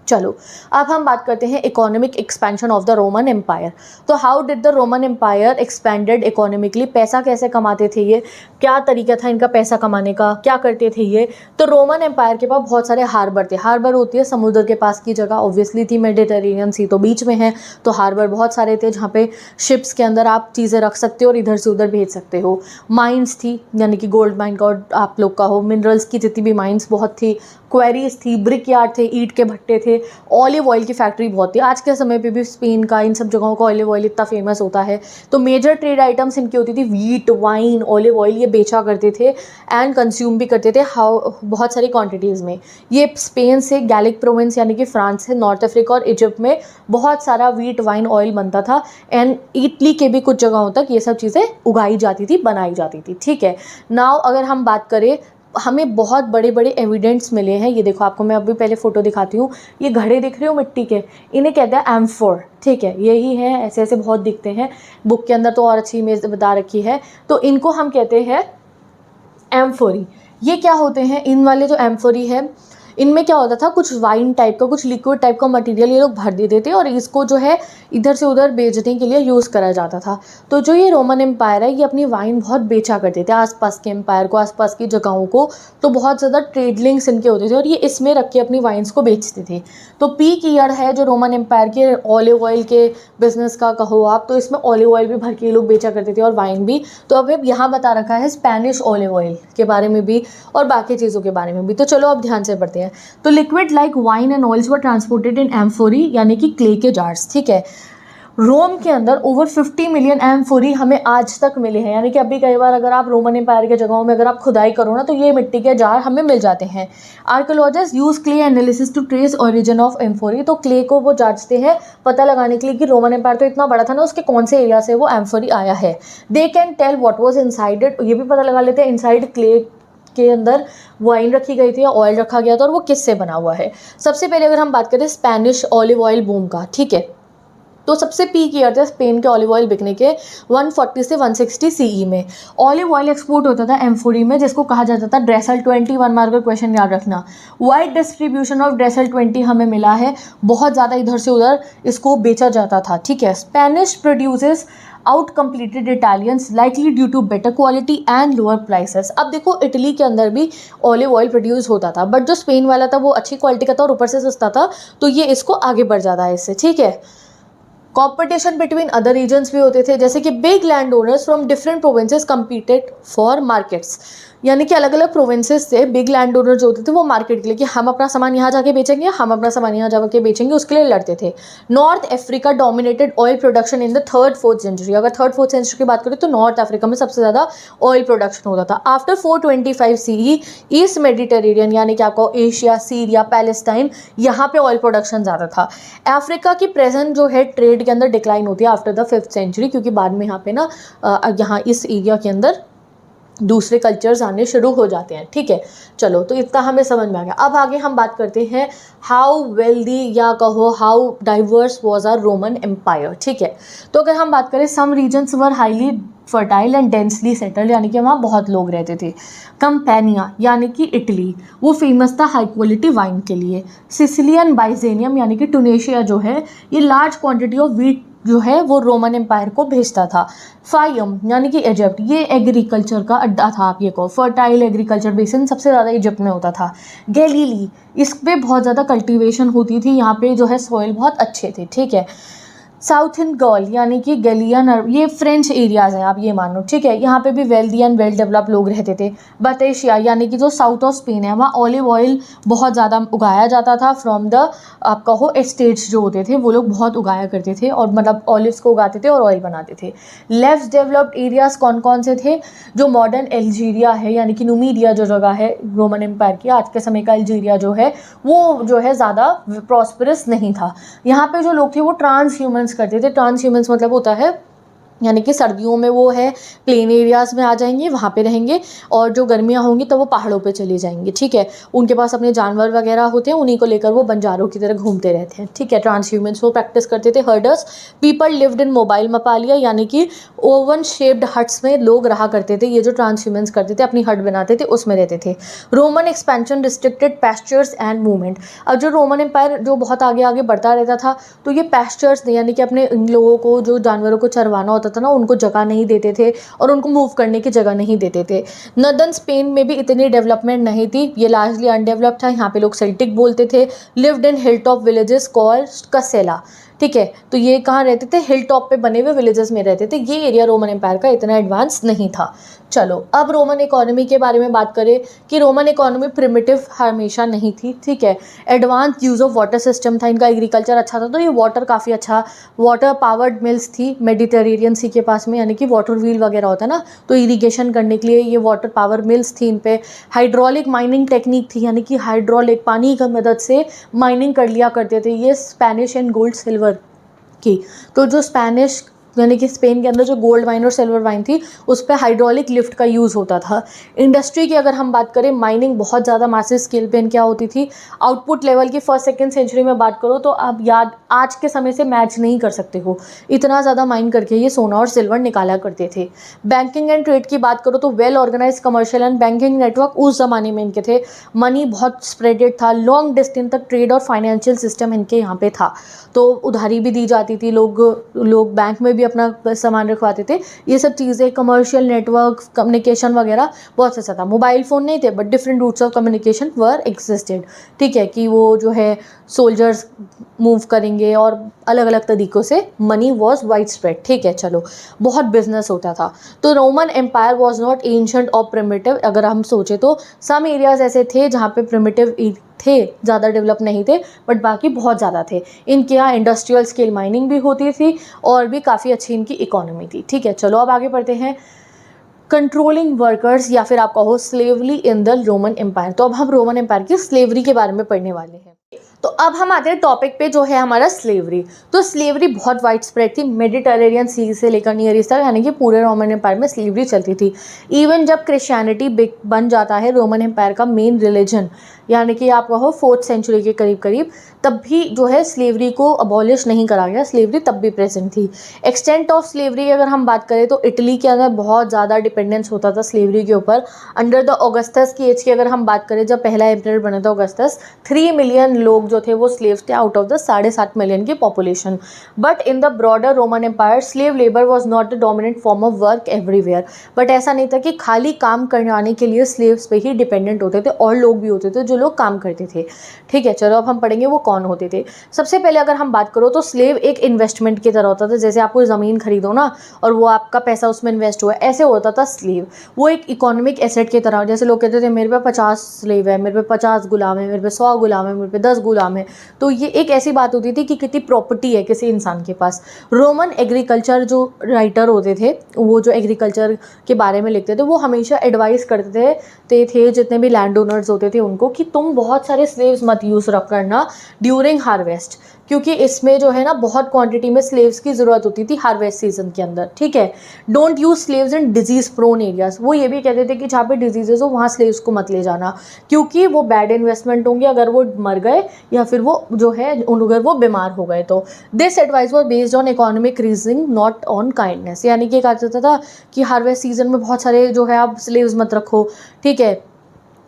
चलो अब हम बात करते हैं economic expansion of the Roman empire. तो how did the Roman empire expanded economically, पैसा कैसे कमाते थे ये, क्या तरीका था इनका पैसा कमाने का, क्या करते थे ये। तो रोमन एम्पायर के पास बहुत सारे हार्बर थे। हार्बर होती है समुद्र के पास की जगह, ऑब्वियसली थी, मेडिटेरेनियन सी तो बीच में है, तो हार्बर बहुत सारे थे जहाँ पे शिप्स के अंदर आप चीज़ें रख सकते हो और इधर से उधर भेज सकते हो। माइंस थी, यानी कि गोल्ड माइन का आप लोग का हो, मिनरल्स की जितनी भी माइंस बहुत थी, क्वेरीज थी, ब्रिक यार्ड थे, ईंट के भट्टे थे, ऑलिव ऑयल की फैक्ट्री बहुत थी। आज के समय पे भी स्पेन का, इन सब जगहों का ऑलिव ऑयल इतना फेमस होता है। तो मेजर ट्रेड आइटम्स इनकी होती थी, वीट, वाइन, ऑलिव ऑयल, ये बेचा करते थे एंड कंज्यूम भी करते थे बहुत सारी क्वांटिटीज़ में। ये स्पेन से, गैलिक प्रोविंस यानी कि फ्रांस से, नॉर्थ अफ्रीका और इजिप्ट में बहुत सारा वीट, वाइन, ऑयल बनता था, एंड इटली के भी कुछ जगहों तक ये सब चीज़ें उगाई जाती थी, बनाई जाती थी, ठीक है। नाउ अगर हम बात करें, हमें बहुत बड़े बड़े एविडेंस मिले हैं। ये देखो, आपको मैं अभी पहले फ़ोटो दिखाती हूँ। ये घड़े दिख रहे हो मिट्टी के, इन्हें कहते हैं एम्फोर, ठीक है। यही है, ऐसे ऐसे बहुत दिखते हैं। बुक के अंदर तो और अच्छी इमेज बता रखी है। तो इनको हम कहते हैं एम्फोरी। ये क्या होते हैं? इन वाले जो एम्फोरी है, इनमें क्या होता था, कुछ वाइन टाइप का, कुछ लिक्विड टाइप का मटेरियल ये लोग भर देते थे और इसको जो है इधर से उधर बेचने के लिए यूज़ करा जाता था। तो जो ये रोमन एम्पायर है, ये अपनी वाइन बहुत बेचा करते थे आसपास के एम्पायर को, आसपास की जगहों को। तो बहुत ज़्यादा ट्रेड लिंक्स इनके होते थे और ये इसमें रख के अपनी वाइन्स को बेचते थे। तो पीक ईयर है जो रोमन एम्पायर के ऑलिव ऑयल के बिजनेस का कहो आप, तो इसमें ऑलिव ऑयल भी भर के ये लोग बेचा करते थे और वाइन भी। तो अब यहाँ बता रखा है स्पेनिश ऑलिव ऑयल के बारे में भी और बाकी चीज़ों के बारे में भी। तो चलो अब ध्यान से पढ़ते हैं। तो liquid like wine and oils were transported in amphorae, यानी कि क्ले के जार्स, ठीक है। रोम के अंदर ओवर 50 मिलियन एम्फोरी हमें आज तक मिले हैं, यानी कि अभी कई बार अगर आप रोमन एम्पायर के जगहों में अगर आप खुदाई करो ना, तो ये मिट्टी के जार हमें मिल जाते हैं। Archaeologists use clay analysis to trace origin of amphorae. तो क्ले को वो जांचते हैं पता लगाने के लिए कि रोमन एम्पायर तो इतना बड़ा था ना, उसके कौन से एरिया से वो एम्फोरी आया है। They can tell what was inside it, ये भी पता लगा लेते हैं इनसाइड क्ले के अंदर वाइन रखी गई थी या ऑयल रखा गया था और वो किससे बना हुआ है। सबसे पहले अगर हम बात करें स्पेनिश ऑलिव ऑयल बूम का, ठीक है, तो सबसे पीक ईयर था स्पेन के ऑलिव ऑयल बिकने के 140 से 160 सीई में। ऑलिव ऑयल एक्सपोर्ट होता था एम्फोरी में, जिसको कहा जाता था ड्रेसल 20। 1 मार्क का क्वेश्चन याद रखना। वाइड डिस्ट्रीब्यूशन ऑफ ड्रेसल 20 हमें मिला है, बहुत ज़्यादा इधर से उधर इसको बेचा जाता था, ठीक है। Spanish produces outcompeted Italians likely due to better quality and lower prices. अब देखो इटली के अंदर भी ऑलिव ऑयल प्रोड्यूस होता था, बट जो स्पेन वाला था वो अच्छी क्वालिटी का था और ऊपर से सस्ता था, तो ये इसको आगे बढ़ जाता है इससे, ठीक है। कॉम्पिटिशन बिटवीन अदर रीजन्स भी होते थे, जैसे कि big land owners from different provinces competed for markets, यानी कि अलग अलग प्रोविंसेस से बिग लैंड ओनर जो होते थे वो मार्केट के लिए कि हम अपना सामान यहाँ जाके बेचेंगे, हम अपना सामान यहाँ जाके बेचेंगे, उसके लिए लड़ते थे। North Africa dominated oil production in the 3rd-4th century. अगर 3rd-4th सेंचुरी की बात करें तो नॉर्थ अफ्रीका में सबसे ज़्यादा ऑयल प्रोडक्शन होता था। आफ्टर 425 CE ईस्ट मेडिटेरेनियन यानी कि आपको एशिया, सीरिया, पैलेस्टाइन, यहाँ पे ऑयल प्रोडक्शन ज़्यादा था। अफ्रीका की प्रेजेंट जो है ट्रेड के अंदर डिक्लाइन होती है आफ्टर द 5th सेंचुरी, क्योंकि बाद में यहाँ पे ना यहाँ इस एरिया के अंदर दूसरे कल्चर्स आने शुरू हो जाते हैं, ठीक है। चलो, तो इतना हमें समझ में आ गया। अब आगे हम बात करते हैं हाउ वेल्दी या कहो how diverse was our Roman empire, ठीक है। तो अगर हम बात करें some regions were highly fertile and densely settled, यानी कि वहाँ बहुत लोग रहते थे। कंपेनिया यानी कि इटली, वो फेमस था हाई क्वालिटी वाइन के लिए। सिसिलियन बाइजेनियम यानी कि टूनेशिया जो है, ये लार्ज क्वांटिटी ऑफ वीट जो है वो रोमन एम्पायर को भेजता था। फायम यानी कि इजिप्ट, ये एग्रीकल्चर का अड्डा था, आप ये कहो फर्टाइल एग्रीकल्चर बेसिन सबसे ज़्यादा इजिप्ट में होता था। गैलीली, इस पे बहुत ज़्यादा कल्टीवेशन होती थी, यहाँ पे जो है सॉइल बहुत अच्छे थे, ठीक है। साउथर्न गॉल यानी कि गैलियन, ये फ्रेंच एरियाज़ हैं, आप ये मानो, ठीक है। यहाँ पे भी वेल्दी एंड वेल डेवलप लोग रहते थे। बतेशिया यानी कि जो साउथ ऑफ स्पेन है, वहाँ ऑलिव ऑयल बहुत ज़्यादा उगाया जाता था फ्रॉम द आप कहो एस्टेट्स जो होते थे, वो लोग बहुत उगाया करते थे और मतलब ऑलिव्स को उगाते थे और ऑयल बनाते थे। लेस डेवलप्ड एरियाज़ कौन कौन से थे? जो मॉडर्न अल्जीरिया है यानी कि नुमीडिया जो जगह है रोमन एम्पायर की, आज के समय का अल्जीरिया जो है, वो जो है ज़्यादा प्रॉस्परस नहीं था। यहाँ पे जो लोग थे वो ट्रांस ह्यूमन्स करते थे। ट्रांस ह्यूमन्स मतलब होता है यानी कि सर्दियों में वो है प्लेन एरियाज़ में आ जाएंगे, वहाँ पे रहेंगे, और जो गर्मियाँ होंगी तो वो पहाड़ों पे चले जाएंगे, ठीक है। उनके पास अपने जानवर वगैरह होते हैं, उन्हीं को लेकर वो बंजारों की तरह घूमते रहते हैं, ठीक है। ट्रांस ह्यूमन्स वो प्रैक्टिस करते थे। Herders, people lived in mobile mapalia यानी कि ओवन शेप्ड हट्स में लोग रहा करते थे। ये जो ट्रांस ह्यूमन्स करते थे, अपनी हट बनाते थे, उसमें रहते थे। Roman expansion restricted pastures and movement. अब जो रोमन एम्पायर जो बहुत आगे आगे बढ़ता रहता था, तो ये पैस्चर्स यानी कि अपने इन लोगों को जो जानवरों को चरवाना होता था ना, उनको जगह नहीं देते थे और उनको मूव करने की जगह नहीं देते थे। नॉर्दर्न स्पेन में भी इतनी डेवलपमेंट नहीं थी, ये लार्जली अनडेवलप्ड था। यहाँ पे लोग सेल्टिक बोलते थे। Lived in hill top villages called castella, ठीक है। तो ये कहाँ रहते थे? हिल टॉप पे बने हुए विलेजेस में रहते थे। ये एरिया रोमन एम्पायर का इतना एडवांस नहीं था। चलो, अब रोमन इकोनॉमी के बारे में बात करें कि रोमन इकोनॉमी प्रिमिटिव हमेशा नहीं थी, ठीक है। Advance use of water system था, इनका एग्रीकल्चर अच्छा था, तो ये वाटर काफ़ी अच्छा, वाटर पावर्ड मिल्स थी मेडिटेरेनियन सी के पास में, यानी कि वाटर व्हील वगैरह होता है ना, तो इरीगेशन करने के लिए ये वाटर पावर मिल्स थी इन पे। हाइड्रोलिक माइनिंग टेक्निक थी, यानी कि हाइड्रोलिक पानी की मदद से माइनिंग कर लिया करते थे। ये स्पेनिश एंड गोल्ड सिल्वर की, तो जो स्पेनिश यानी कि स्पेन के अंदर जो गोल्ड वाइन और सिल्वर वाइन थी, उस पर हाइड्रोलिक लिफ्ट का यूज़ होता था। इंडस्ट्री की अगर हम बात करें, माइनिंग बहुत ज़्यादा मासिव स्केल पे क्या होती थी। आउटपुट लेवल की 1st-2nd सेंचुरी में बात करो तो आप याद आज के समय से मैच नहीं कर सकते हो, इतना ज़्यादा माइन करके ये सोना और सिल्वर निकाला करते थे। बैंकिंग एंड ट्रेड की बात करो तो well organise commercial and banking network उस ज़माने में इनके थे। मनी बहुत स्प्रेडेड था, लॉन्ग डिस्टेंस तक ट्रेड और फाइनेंशियल सिस्टम इनके यहाँ पे था, तो उधारी भी दी जाती थी, लोग बैंक में भी अपना सामान रखवाते थे। ये सब चीज़ें, कमर्शियल नेटवर्क, कम्युनिकेशन वगैरह बहुत अच्छा था। मोबाइल फ़ोन नहीं थे, but different routes of communication were existed, ठीक है, कि वो जो है सोल्जर्स मूव करेंगे और अलग अलग तरीक़ों से मनी वॉज वाइड स्प्रेड, ठीक है। चलो, बहुत बिजनेस होता था। तो Roman empire was not ancient और प्रिमिटिव। अगर हम सोचें तो सम एरियाज़ ऐसे थे जहाँ पे प्रिमिटिव थे, ज़्यादा डेवलप नहीं थे, बट बाकी बहुत ज़्यादा थे। इनके यहाँ इंडस्ट्रियल स्केल माइनिंग भी होती थी और भी काफ़ी अच्छी इनकी इकोनॉमी थी, ठीक है। चलो, अब आगे बढ़ते हैं। कंट्रोलिंग वर्कर्स या फिर आप कहो slavery in the Roman empire. तो अब हम रोमन एम्पायर की स्लेवरी के बारे में पढ़ने वाले हैं। तो अब हम आते हैं टॉपिक पे जो है हमारा स्लेवरी। तो स्लेवरी बहुत वाइड स्प्रेड थी, मेडिटेरेनियन सी से लेकर नियर ईस्ट तक, यानी कि पूरे रोमन एम्पायर में स्लेवरी चलती थी। इवन जब क्रिश्चियनिटी बन जाता है रोमन एम्पायर का मेन रिलीजन, यानी कि आप कहो 4th सेंचुरी के करीब करीब, तब भी जो है स्लेवरी को अबॉलिश नहीं करा गया, स्लेवरी तब भी प्रेजेंट थी। एक्सटेंट ऑफ स्लेवरी अगर हम बात करें तो इटली के अंदर बहुत ज़्यादा डिपेंडेंस होता था स्लेवरी के ऊपर। अंडर द ऑगस्टस की एज की अगर हम बात करें, जब पहला एम्परर बना था ऑगस्टस, 3 मिलियन लोग जो थे वो स्लेव्स थे आउट ऑफ द 7.5 मिलियन की population. But in the broader Roman empire slave labour was not the dominant form of work everywhere. But ऐसा नहीं था कि खाली काम करवाने के लिए स्लेव्स पे ही डिपेंडेंट होते थे, और लोग भी होते थे जो लोग काम करते थे। ठीक है, चलो अब हम पढ़ेंगे वो कौन होते थे। सबसे पहले अगर हम बात करो तो स्लेव एक इन्वेस्टमेंट की तरह होता था। जैसे आप कोई ज़मीन खरीदो ना और वो आपका पैसा उसमें इन्वेस्ट हुआ, ऐसे होता था स्लेव। वो एक इकोनॉमिक एसेट की तरह, जैसे लोग कहते थे मेरे पे 50 स्लेव है, मेरे पे 50 गुलाम है, मेरे पे 100 गुलाम है, मेरे पे 10 गुलाम है। तो ये एक ऐसी बात होती थी कि कितनी प्रॉपर्टी है किसी इंसान के पास। रोमन एग्रीकल्चर जो राइटर होते थे, वो जो एग्रीकल्चर के बारे में लिखते थे, वो हमेशा एडवाइस करते थे जितने भी लैंड ओनर्स होते थे उनको, कि तुम बहुत सारे स्लेव्स मत यूज़ रख करना ड्यूरिंग हार्वेस्ट, क्योंकि इसमें जो है ना बहुत क्वांटिटी में स्लेव्स की ज़रूरत होती थी हार्वेस्ट सीजन के अंदर। ठीक है, don't use slaves in disease prone areas. वो ये भी कहते थे कि जहाँ पे डिजीजेज हो वहाँ स्लेव्स को मत ले जाना, क्योंकि वो बैड इन्वेस्टमेंट होंगे अगर वो मर गए या फिर वो जो है अगर वो बीमार हो गए तो। This advice was based on economic reasoning not on kindness. यानी कि कहा जाता था कि हार्वेस्ट सीजन में बहुत सारे जो है आप स्लेव्स मत रखो, ठीक है,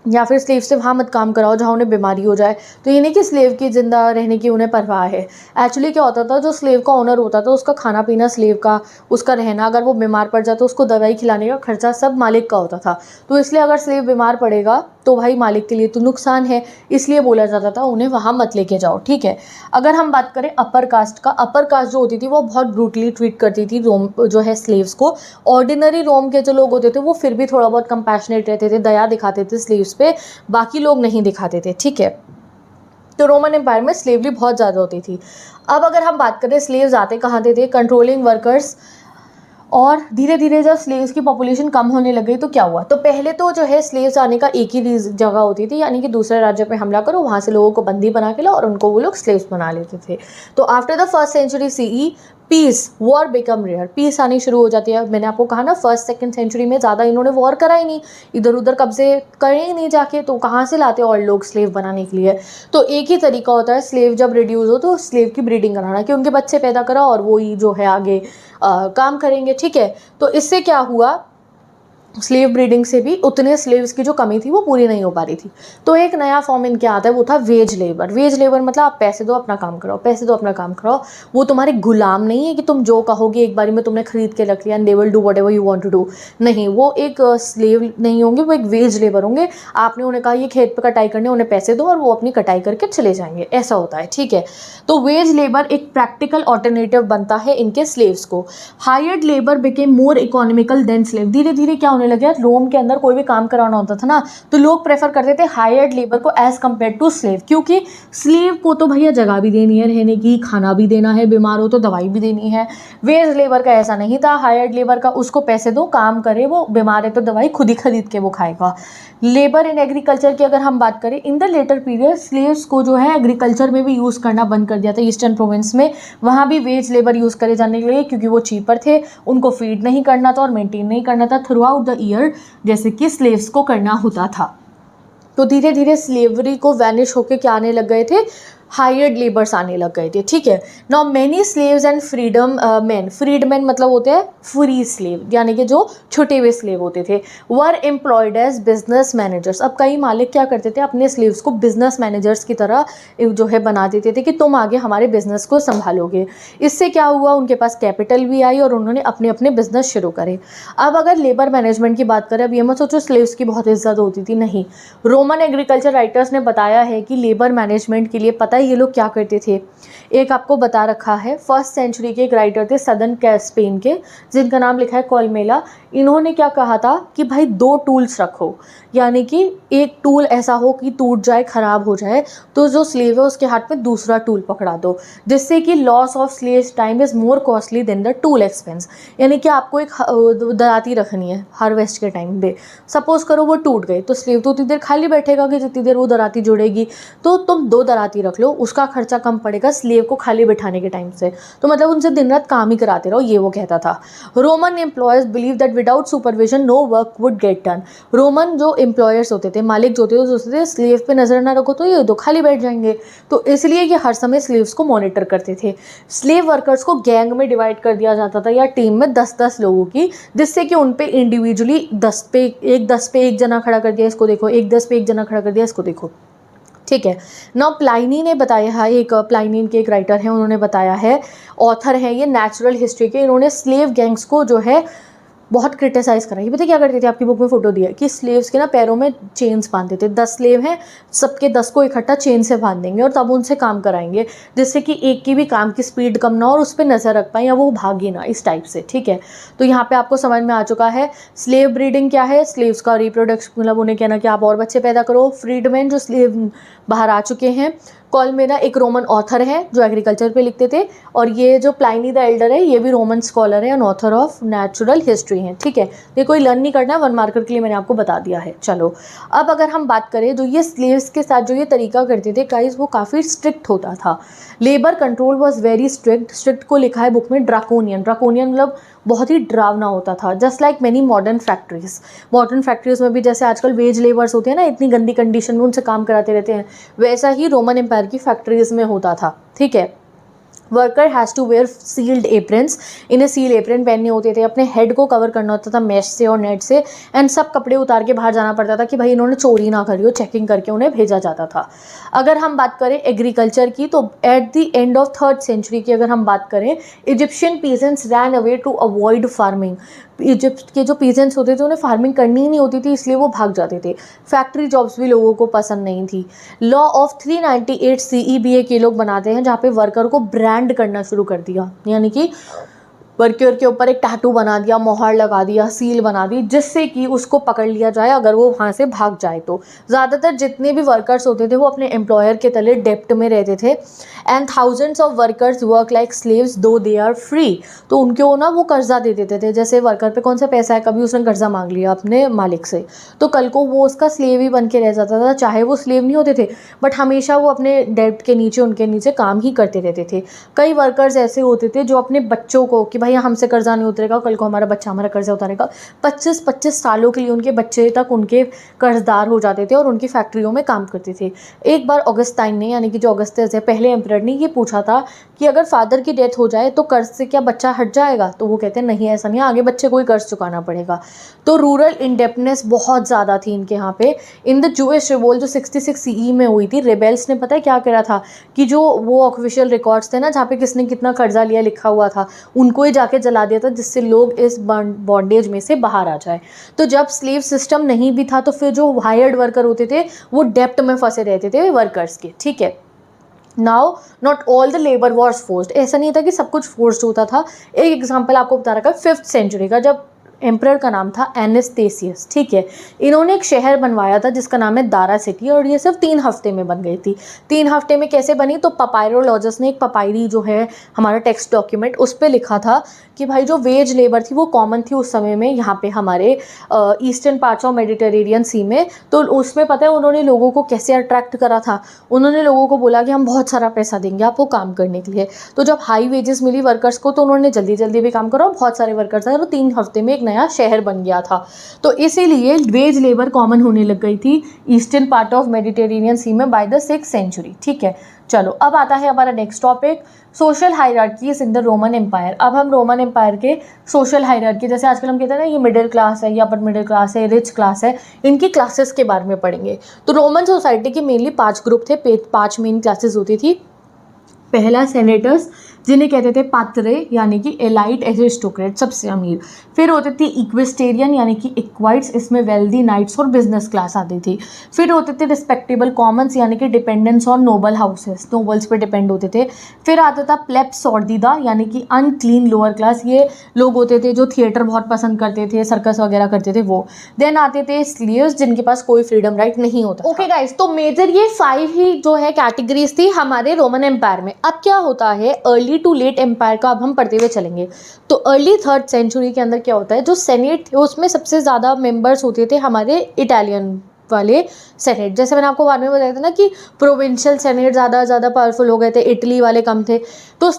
या फिर स्लेव से वहाँ मत काम कराओ जहाँ उन्हें बीमारी हो जाए। तो ये नहीं कि स्लेव की ज़िंदा रहने की उन्हें परवाह है। एक्चुअली क्या होता था, जो स्लेव का ओनर होता था उसका खाना पीना स्लेव का, उसका रहना, अगर वो बीमार पड़ जाता तो उसको दवाई खिलाने का खर्चा सब मालिक का होता था। तो इसलिए अगर स्लेव बीमार पड़ेगा तो भाई मालिक के लिए तो नुकसान है, इसलिए बोला जाता था उन्हें वहाँ मत लेके जाओ। ठीक है, अगर हम बात करें अपर कास्ट का, अपर कास्ट जो होती थी वो बहुत ब्रूटली ट्रीट करती थी रोम जो है स्लेव्स को। ऑर्डिनरी रोम के जो लोग होते थे वो फिर भी थोड़ा बहुत कंपैशनेट रहते थे, दया दिखाते थे स्लेव्स पे, बाकी लोग नहीं दिखाते थे। ठीक है, तो रोमन एम्पायर में स्लेवरी बहुत ज़्यादा होती थी। अब अगर हम बात करें स्लेव्स आते कहाँ थे, कंट्रोलिंग वर्कर्स। और धीरे धीरे जब स्लेव्स की पॉपुलेशन कम होने लग गई तो क्या हुआ, तो पहले तो जो है स्लेव्स आने का एक ही जगह होती थी, यानी कि दूसरे राज्य पे हमला करो, वहाँ से लोगों को बंदी बना के लाओ और उनको वो लोग स्लेव्स बना लेते थे। तो after the 1st century CE peace war become rare, peace आनी शुरू हो जाती है। मैंने आपको कहा ना 1st 2nd सेंचुरी में ज़्यादा इन्होंने वॉर करा ही नहीं, इधर उधर कब्जे करे ही नहीं जाके, तो कहाँ से लाते और लोग स्लेव बनाने के लिए। तो एक ही तरीका होता है, स्लेव जब रिड्यूस हो तो स्लेव की ब्रीडिंग कराना, कि उनके बच्चे पैदा करा और वो ही जो है आगे काम करेंगे। ठीक है, तो इससे क्या हुआ, स्लेव ब्रीडिंग से भी उतने स्लेव्स की जो कमी थी वो पूरी नहीं हो पा रही थी। तो एक नया फॉर्म इनके आता है, वो था वेज लेबर। वेज लेबर मतलब आप पैसे दो अपना काम कराओ, पैसे दो अपना काम कराओ। वो तुम्हारे गुलाम नहीं है कि तुम जो कहोगे एक बारी में तुमने खरीद के रख लिया and they will do whatever you want to do. नहीं, वो एक स्लेव नहीं होंगे, वो एक वेज लेबर होंगे। आपने उन्हें कहा ये खेत पर कटाई करने, उन्हें पैसे दो और वो अपनी कटाई करके चले जाएंगे, ऐसा होता है। ठीक है, तो वेज लेबर एक प्रैक्टिकल ऑल्टरनेटिव बनता है इनके स्लेव्स को। Hired labour became more economical then slave. धीरे धीरे क्या होने लगे, रोम के अंदर कोई भी काम कराना होता था ना तो लोग प्रेफर करते थे हायर्ड लेबर को एज कम्पेयर टू स्लेव, क्योंकि स्लेव को तो भैया जगह भी देनी है रहने की, खाना भी देना है, बीमार हो तो दवाई भी देनी है। वेज लेबर का ऐसा नहीं था, हायर्ड लेबर का उसको पैसे दो, काम करे, वो बीमार है तो दवाई खुद ही खरीद के वो खाएगा। लेबर इन एग्रीकल्चर की अगर हम बात करें, in the letter period slaves को जो है एग्रीकल्चर में भी यूज़ करना बंद कर दिया था। ईस्टर्न प्रोविंस में वहाँ भी वेज लेबर यूज़ करे जाने के लिए, क्योंकि वो चीपर थे, उनको फीड नहीं करना था और मेंटेन नहीं करना था थ्रू आउट द ईयर, जैसे कि स्लेव्स को करना होता था। तो धीरे धीरे स्लेवरी को वैनिश होके क्या आने लग गए थे, हायर्ड लेबर्स आने लग गए थे। ठीक है, now many slaves and freedom man, freed man मतलब होते हैं फ्री स्लेव, यानी कि जो छुटे हुए स्लेव होते थे, were employed as business managers. अब कई मालिक क्या करते थे, अपने स्लेव्स को बिजनेस मैनेजर्स की तरह जो है बना देते थे कि तुम आगे हमारे बिजनेस को संभालोगे। इससे क्या हुआ, उनके पास कैपिटल भी आई और उन्होंने अपने अपने बिजनेस शुरू करे। अब अगर लेबर मैनेजमेंट की बात करें, अब ये मत सोचो स्लेव्स की बहुत इज्जत होती थी, नहीं। रोमन एग्रीकल्चर राइटर्स ने बताया है कि लेबर मैनेजमेंट के लिए पता ये लोग क्या करते थे। एक आपको बता रखा है, 1st सेंचुरी के एक राइटर थे सदर्न स्पेन के, जिनका नाम लिखा है कॉलमेला। इन्होंने क्या कहा था कि भाई 2 टूल्स रखो, यानी कि एक टूल ऐसा हो कि टूट जाए, खराब हो जाए, तो जो स्लेव है उसके हाथ में दूसरा टूल पकड़ा दो, जिससे कि loss of slave time is more costly than the tool expense. यानी कि आपको एक दराती रखनी है हार्वेस्ट के टाइम पे, सपोज करो वो टूट गई तो स्लेव तो उतनी देर खाली बैठेगा कि जितनी देर वो दराती जुड़ेगी, तो तुम 2 दराती रख लो, उसका खर्चा कम पड़ेगा स्लेव को खाली बिठाने के टाइम से। तो मतलब उनसे दिन रात काम ही कराते रहो, ये वो कहता था। Roman employers believe that without supervision no work would get done. Roman जो एम्प्लॉयर्स होते थे, मालिक जो थे, वो सोचते थे स्लेव पे नजर ना रखो तो ये तो खाली बैठ जाएंगे, तो इसलिए ये हर समय स्लेव्स को मॉनिटर करते थे। स्लेव वर्कर्स को गैंग में डिवाइड कर दिया जाता था या टीम में 10-10 लोगों की, जिससे कि उन पे इंडिविजुअली 10 पे एक जना खड़ा कर दिया, इसको देखो, 10 पे एक जना खड़ा कर दिया, इसको देखो, ठीक है। नाउ प्लाइनी ने बताया है, एक प्लाइनी के एक राइटर हैं, उन्होंने बताया है, ऑथर हैं ये नेचुरल हिस्ट्री के, इन्होंने स्लेव गैंग्स को जो है बहुत क्रिटिसाइज़ करा। ये पता क्या करते थे, आपकी बुक में फोटो दिया है कि स्लेव्स के ना पैरों में चेन्स बांधते थे। 10 स्लेव हैं, सबके 10 को इकट्ठा चेन से बांध देंगे और तब उनसे काम कराएंगे, जिससे कि एक की भी काम की स्पीड कम ना हो और उस पर नज़र रख पाए या वो भागे ना, इस टाइप से, ठीक है। तो यहाँ पे आपको समझ में आ चुका है स्लेव ब्रीडिंग क्या है, स्लेव्स का रिप्रोडक्शन, मतलब उन्हें कहना कि आप और बच्चे पैदा करो। फ्रीडमैन जो स्लेव बाहर आ चुके हैं। कॉलमेना एक रोमन ऑथर है जो एग्रीकल्चर पे लिखते थे, और ये जो प्लाइनी द एल्डर है ये भी रोमन स्कॉलर है and author of natural history हैं, ठीक है। ये कोई लर्न नहीं करना है, 1 मार्कर के लिए मैंने आपको बता दिया है। चलो अब अगर हम बात करें, जो ये स्लेव्स के साथ जो ये तरीका करते थे गाइस, वो काफ़ी स्ट्रिक्ट होता था। Labour control was very strict को लिखा है बुक में ड्राकोनियन मतलब बहुत ही डरावना होता था। Just like many modern factories में भी जैसे आजकल वेज लेबर्स होते हैं ना, इतनी गंदी कंडीशन में उनसे काम कराते रहते हैं, वैसा ही रोमन एम्पायर की फैक्ट्रीज में होता था, ठीक है। Worker has to wear sealed aprons, इन्हें सील एप्रन पहनने होते थे, अपने हेड को कवर करना होता था मैश से और नेट से, एंड सब कपड़े उतार के बाहर जाना पड़ता था कि भाई इन्होंने चोरी ना करी हो, चेकिंग करके उन्हें भेजा जाता था। अगर हम बात करें एग्रीकल्चर की, तो at the end of 3rd century की अगर हम बात करें, Egyptian peasants ran away to avoid farming. Egypt के जो पीजेंट्स होते थे उन्हें फार्मिंग करनी ही नहीं होती थी, इसलिए वो भाग जाते थे। फैक्ट्री जॉब्स भी लोगों को पसंद नहीं थी। लॉ ऑफ 398 CE भी एक ये लोग बनाते हैं, जहाँ पे वर्कर को ब्रांड करना शुरू कर दिया, यानी कि वर्कर के ऊपर एक टैटू बना दिया, मोहर लगा दिया, सील बना दी, जिससे कि उसको पकड़ लिया जाए अगर वो वहाँ से भाग जाए तो। ज़्यादातर जितने भी वर्कर्स होते थे वो अपने एम्प्लॉयर के तले डेप्ट में रहते थे, and thousands of workers work like slaves दो दे आर फ्री। तो उनको ना वो कर्जा दे देते थे, जैसे वर्कर पे कौन सा पैसा है, कभी उसने कर्जा मांग लिया अपने मालिक से, तो कल को वो उसका स्लेव ही बन के रह जाता था, चाहे वो स्लेव नहीं होते थे, बट हमेशा वो अपने डेप्ट के नीचे, उनके नीचे काम ही करते रहते थे। कई वर्कर्स ऐसे होते थे जो अपने बच्चों को, कि भाई हमसे कर्जा नहीं उतरेगा, कल को हमारा बच्चा हमारा कर्जा उतारेगा, 25-25 सालों के लिए उनके बच्चे तक उनके कर्जदार हो जाते थे और उनकी फैक्ट्रियों में काम करते थे। एक बार ऑगस्टाइन ने, यानी कि जो ऑगस्टस है पहले एम्परर ने, ये पूछा था कि अगर फादर की डेथ हो जाए तो कर्ज से क्या बच्चा हट जाएगा, तो वो कहते हैं नहीं, ऐसा नहीं, आगे बच्चे को ही कर्ज चुकाना पड़ेगा। तो रूरल इंडेप्टनेस बहुत ज़्यादा थी इनके यहाँ पे। इन द जूइश रिवोल्ट जो 66 CE में हुई थी, रेबेल्स ने पता है क्या करा था कि जो वो ऑफिशियल रिकॉर्ड्स थे ना, जहाँ पे किसने कितना कर्जा लिया लिखा हुआ था, उनको ही जाके जला दिया था, जिससे लोग इस बॉन्डेज में से बाहर आ जाए। तो जब स्लेव सिस्टम नहीं भी था तो फिर जो हायर्ड वर्कर होते थे वो डेप्ट में फंसे रहते थे वर्कर्स के, ठीक है। Now not all the labour was forced, ऐसा नहीं था कि सब कुछ फोर्स्ड होता था। एक एग्जाम्पल आपको बता रखा है 5th सेंचुरी का, जब एम्परर का नाम था एनेस्थेसियस, ठीक है। इन्होंने एक शहर बनवाया था जिसका नाम है दारा सिटी, और ये सिर्फ 3 हफ्ते में बन गई थी। 3 हफ्ते में कैसे बनी, तो पपायरोलॉजिस्ट ने एक पपायरी जो है हमारा टेक्स्ट डॉक्यूमेंट, उस पर लिखा था कि भाई जो वेज लेबर थी वो कॉमन थी उस समय में यहाँ पे हमारे ईस्टर्न पार्ट्स ऑफ मेडिटेरेनियन सी में। तो उसमें पता है उन्होंने लोगों को कैसे अट्रैक्ट करा था, उन्होंने लोगों को बोला कि हम बहुत सारा पैसा देंगे आपको काम करने के लिए। तो जब हाई वेजेस मिली वर्कर्स को तो उन्होंने जल्दी जल्दी भी काम करा, बहुत सारे वर्कर्स आए, तो 3 हफ्ते में एक नया शहर बन गया था। तो इसीलिए वेज लेबर कॉमन होने लग गई थी ईस्टर्न पार्ट ऑफ मेडिटेरेनियन सी में बाय द 6th सेंचुरी, ठीक है। चलो अब आता है हमारा next topic, social hierarchies in the Roman empire. अब हम रोमन एम्पायर के सोशल हायरार्की, जैसे आजकल हम कहते हैं ना ये मिडिल क्लास है या अपर मिडिल क्लास है, रिच क्लास है, इनकी क्लासेस के बारे में पढ़ेंगे। तो रोमन सोसाइटी के मेनली 5 ग्रुप थे, 5 मेन क्लासेस होती थी। पहला सेनेटर्स, जिन्हें कहते थे पात्रे, यानी कि एलाइट एरिस्टोक्रेट, सबसे अमीर। फिर होते थे इक्वेस्टेरियन, यानी कि इक्वाइट्स, इसमें वेल्दी नाइट्स और बिजनेस क्लास आती थी। फिर होते थे रिस्पेक्टेबल कॉमन्स, यानी कि dependence on noble houses, nobles पे डिपेंड होते थे। फिर आता था प्लेब्स सॉर्डिदा, यानी कि अनक्लीन लोअर क्लास, ये लोग होते थे जो थिएटर बहुत पसंद करते थे, सर्कस वगैरह करते थे वो। देन आते थे स्लेव्स, जिनके पास कोई फ्रीडम राइट नहीं होता। ओके गाइस, तो मेजर ये 5 ही जो है कैटेगरीज थी हमारे रोमन एम्पायर में। अब क्या होता है अर्ली टू लेट एम्पायर का, अब हम पढ़ते हुए चलेंगे। तो अर्ली 3rd सेंचुरी के अंदर क्या होता है, जो सेनेट थे उसमें सबसे ज़्यादा मेंबर्स होते थे हमारे इटालियन वाले सेनेट। जैसे मैंने आपको बाद में बताया था ना कि प्रोविंशियल सेनेट ज़्यादा पावरफुल हो गए थे, इटली वाले कम थे। तो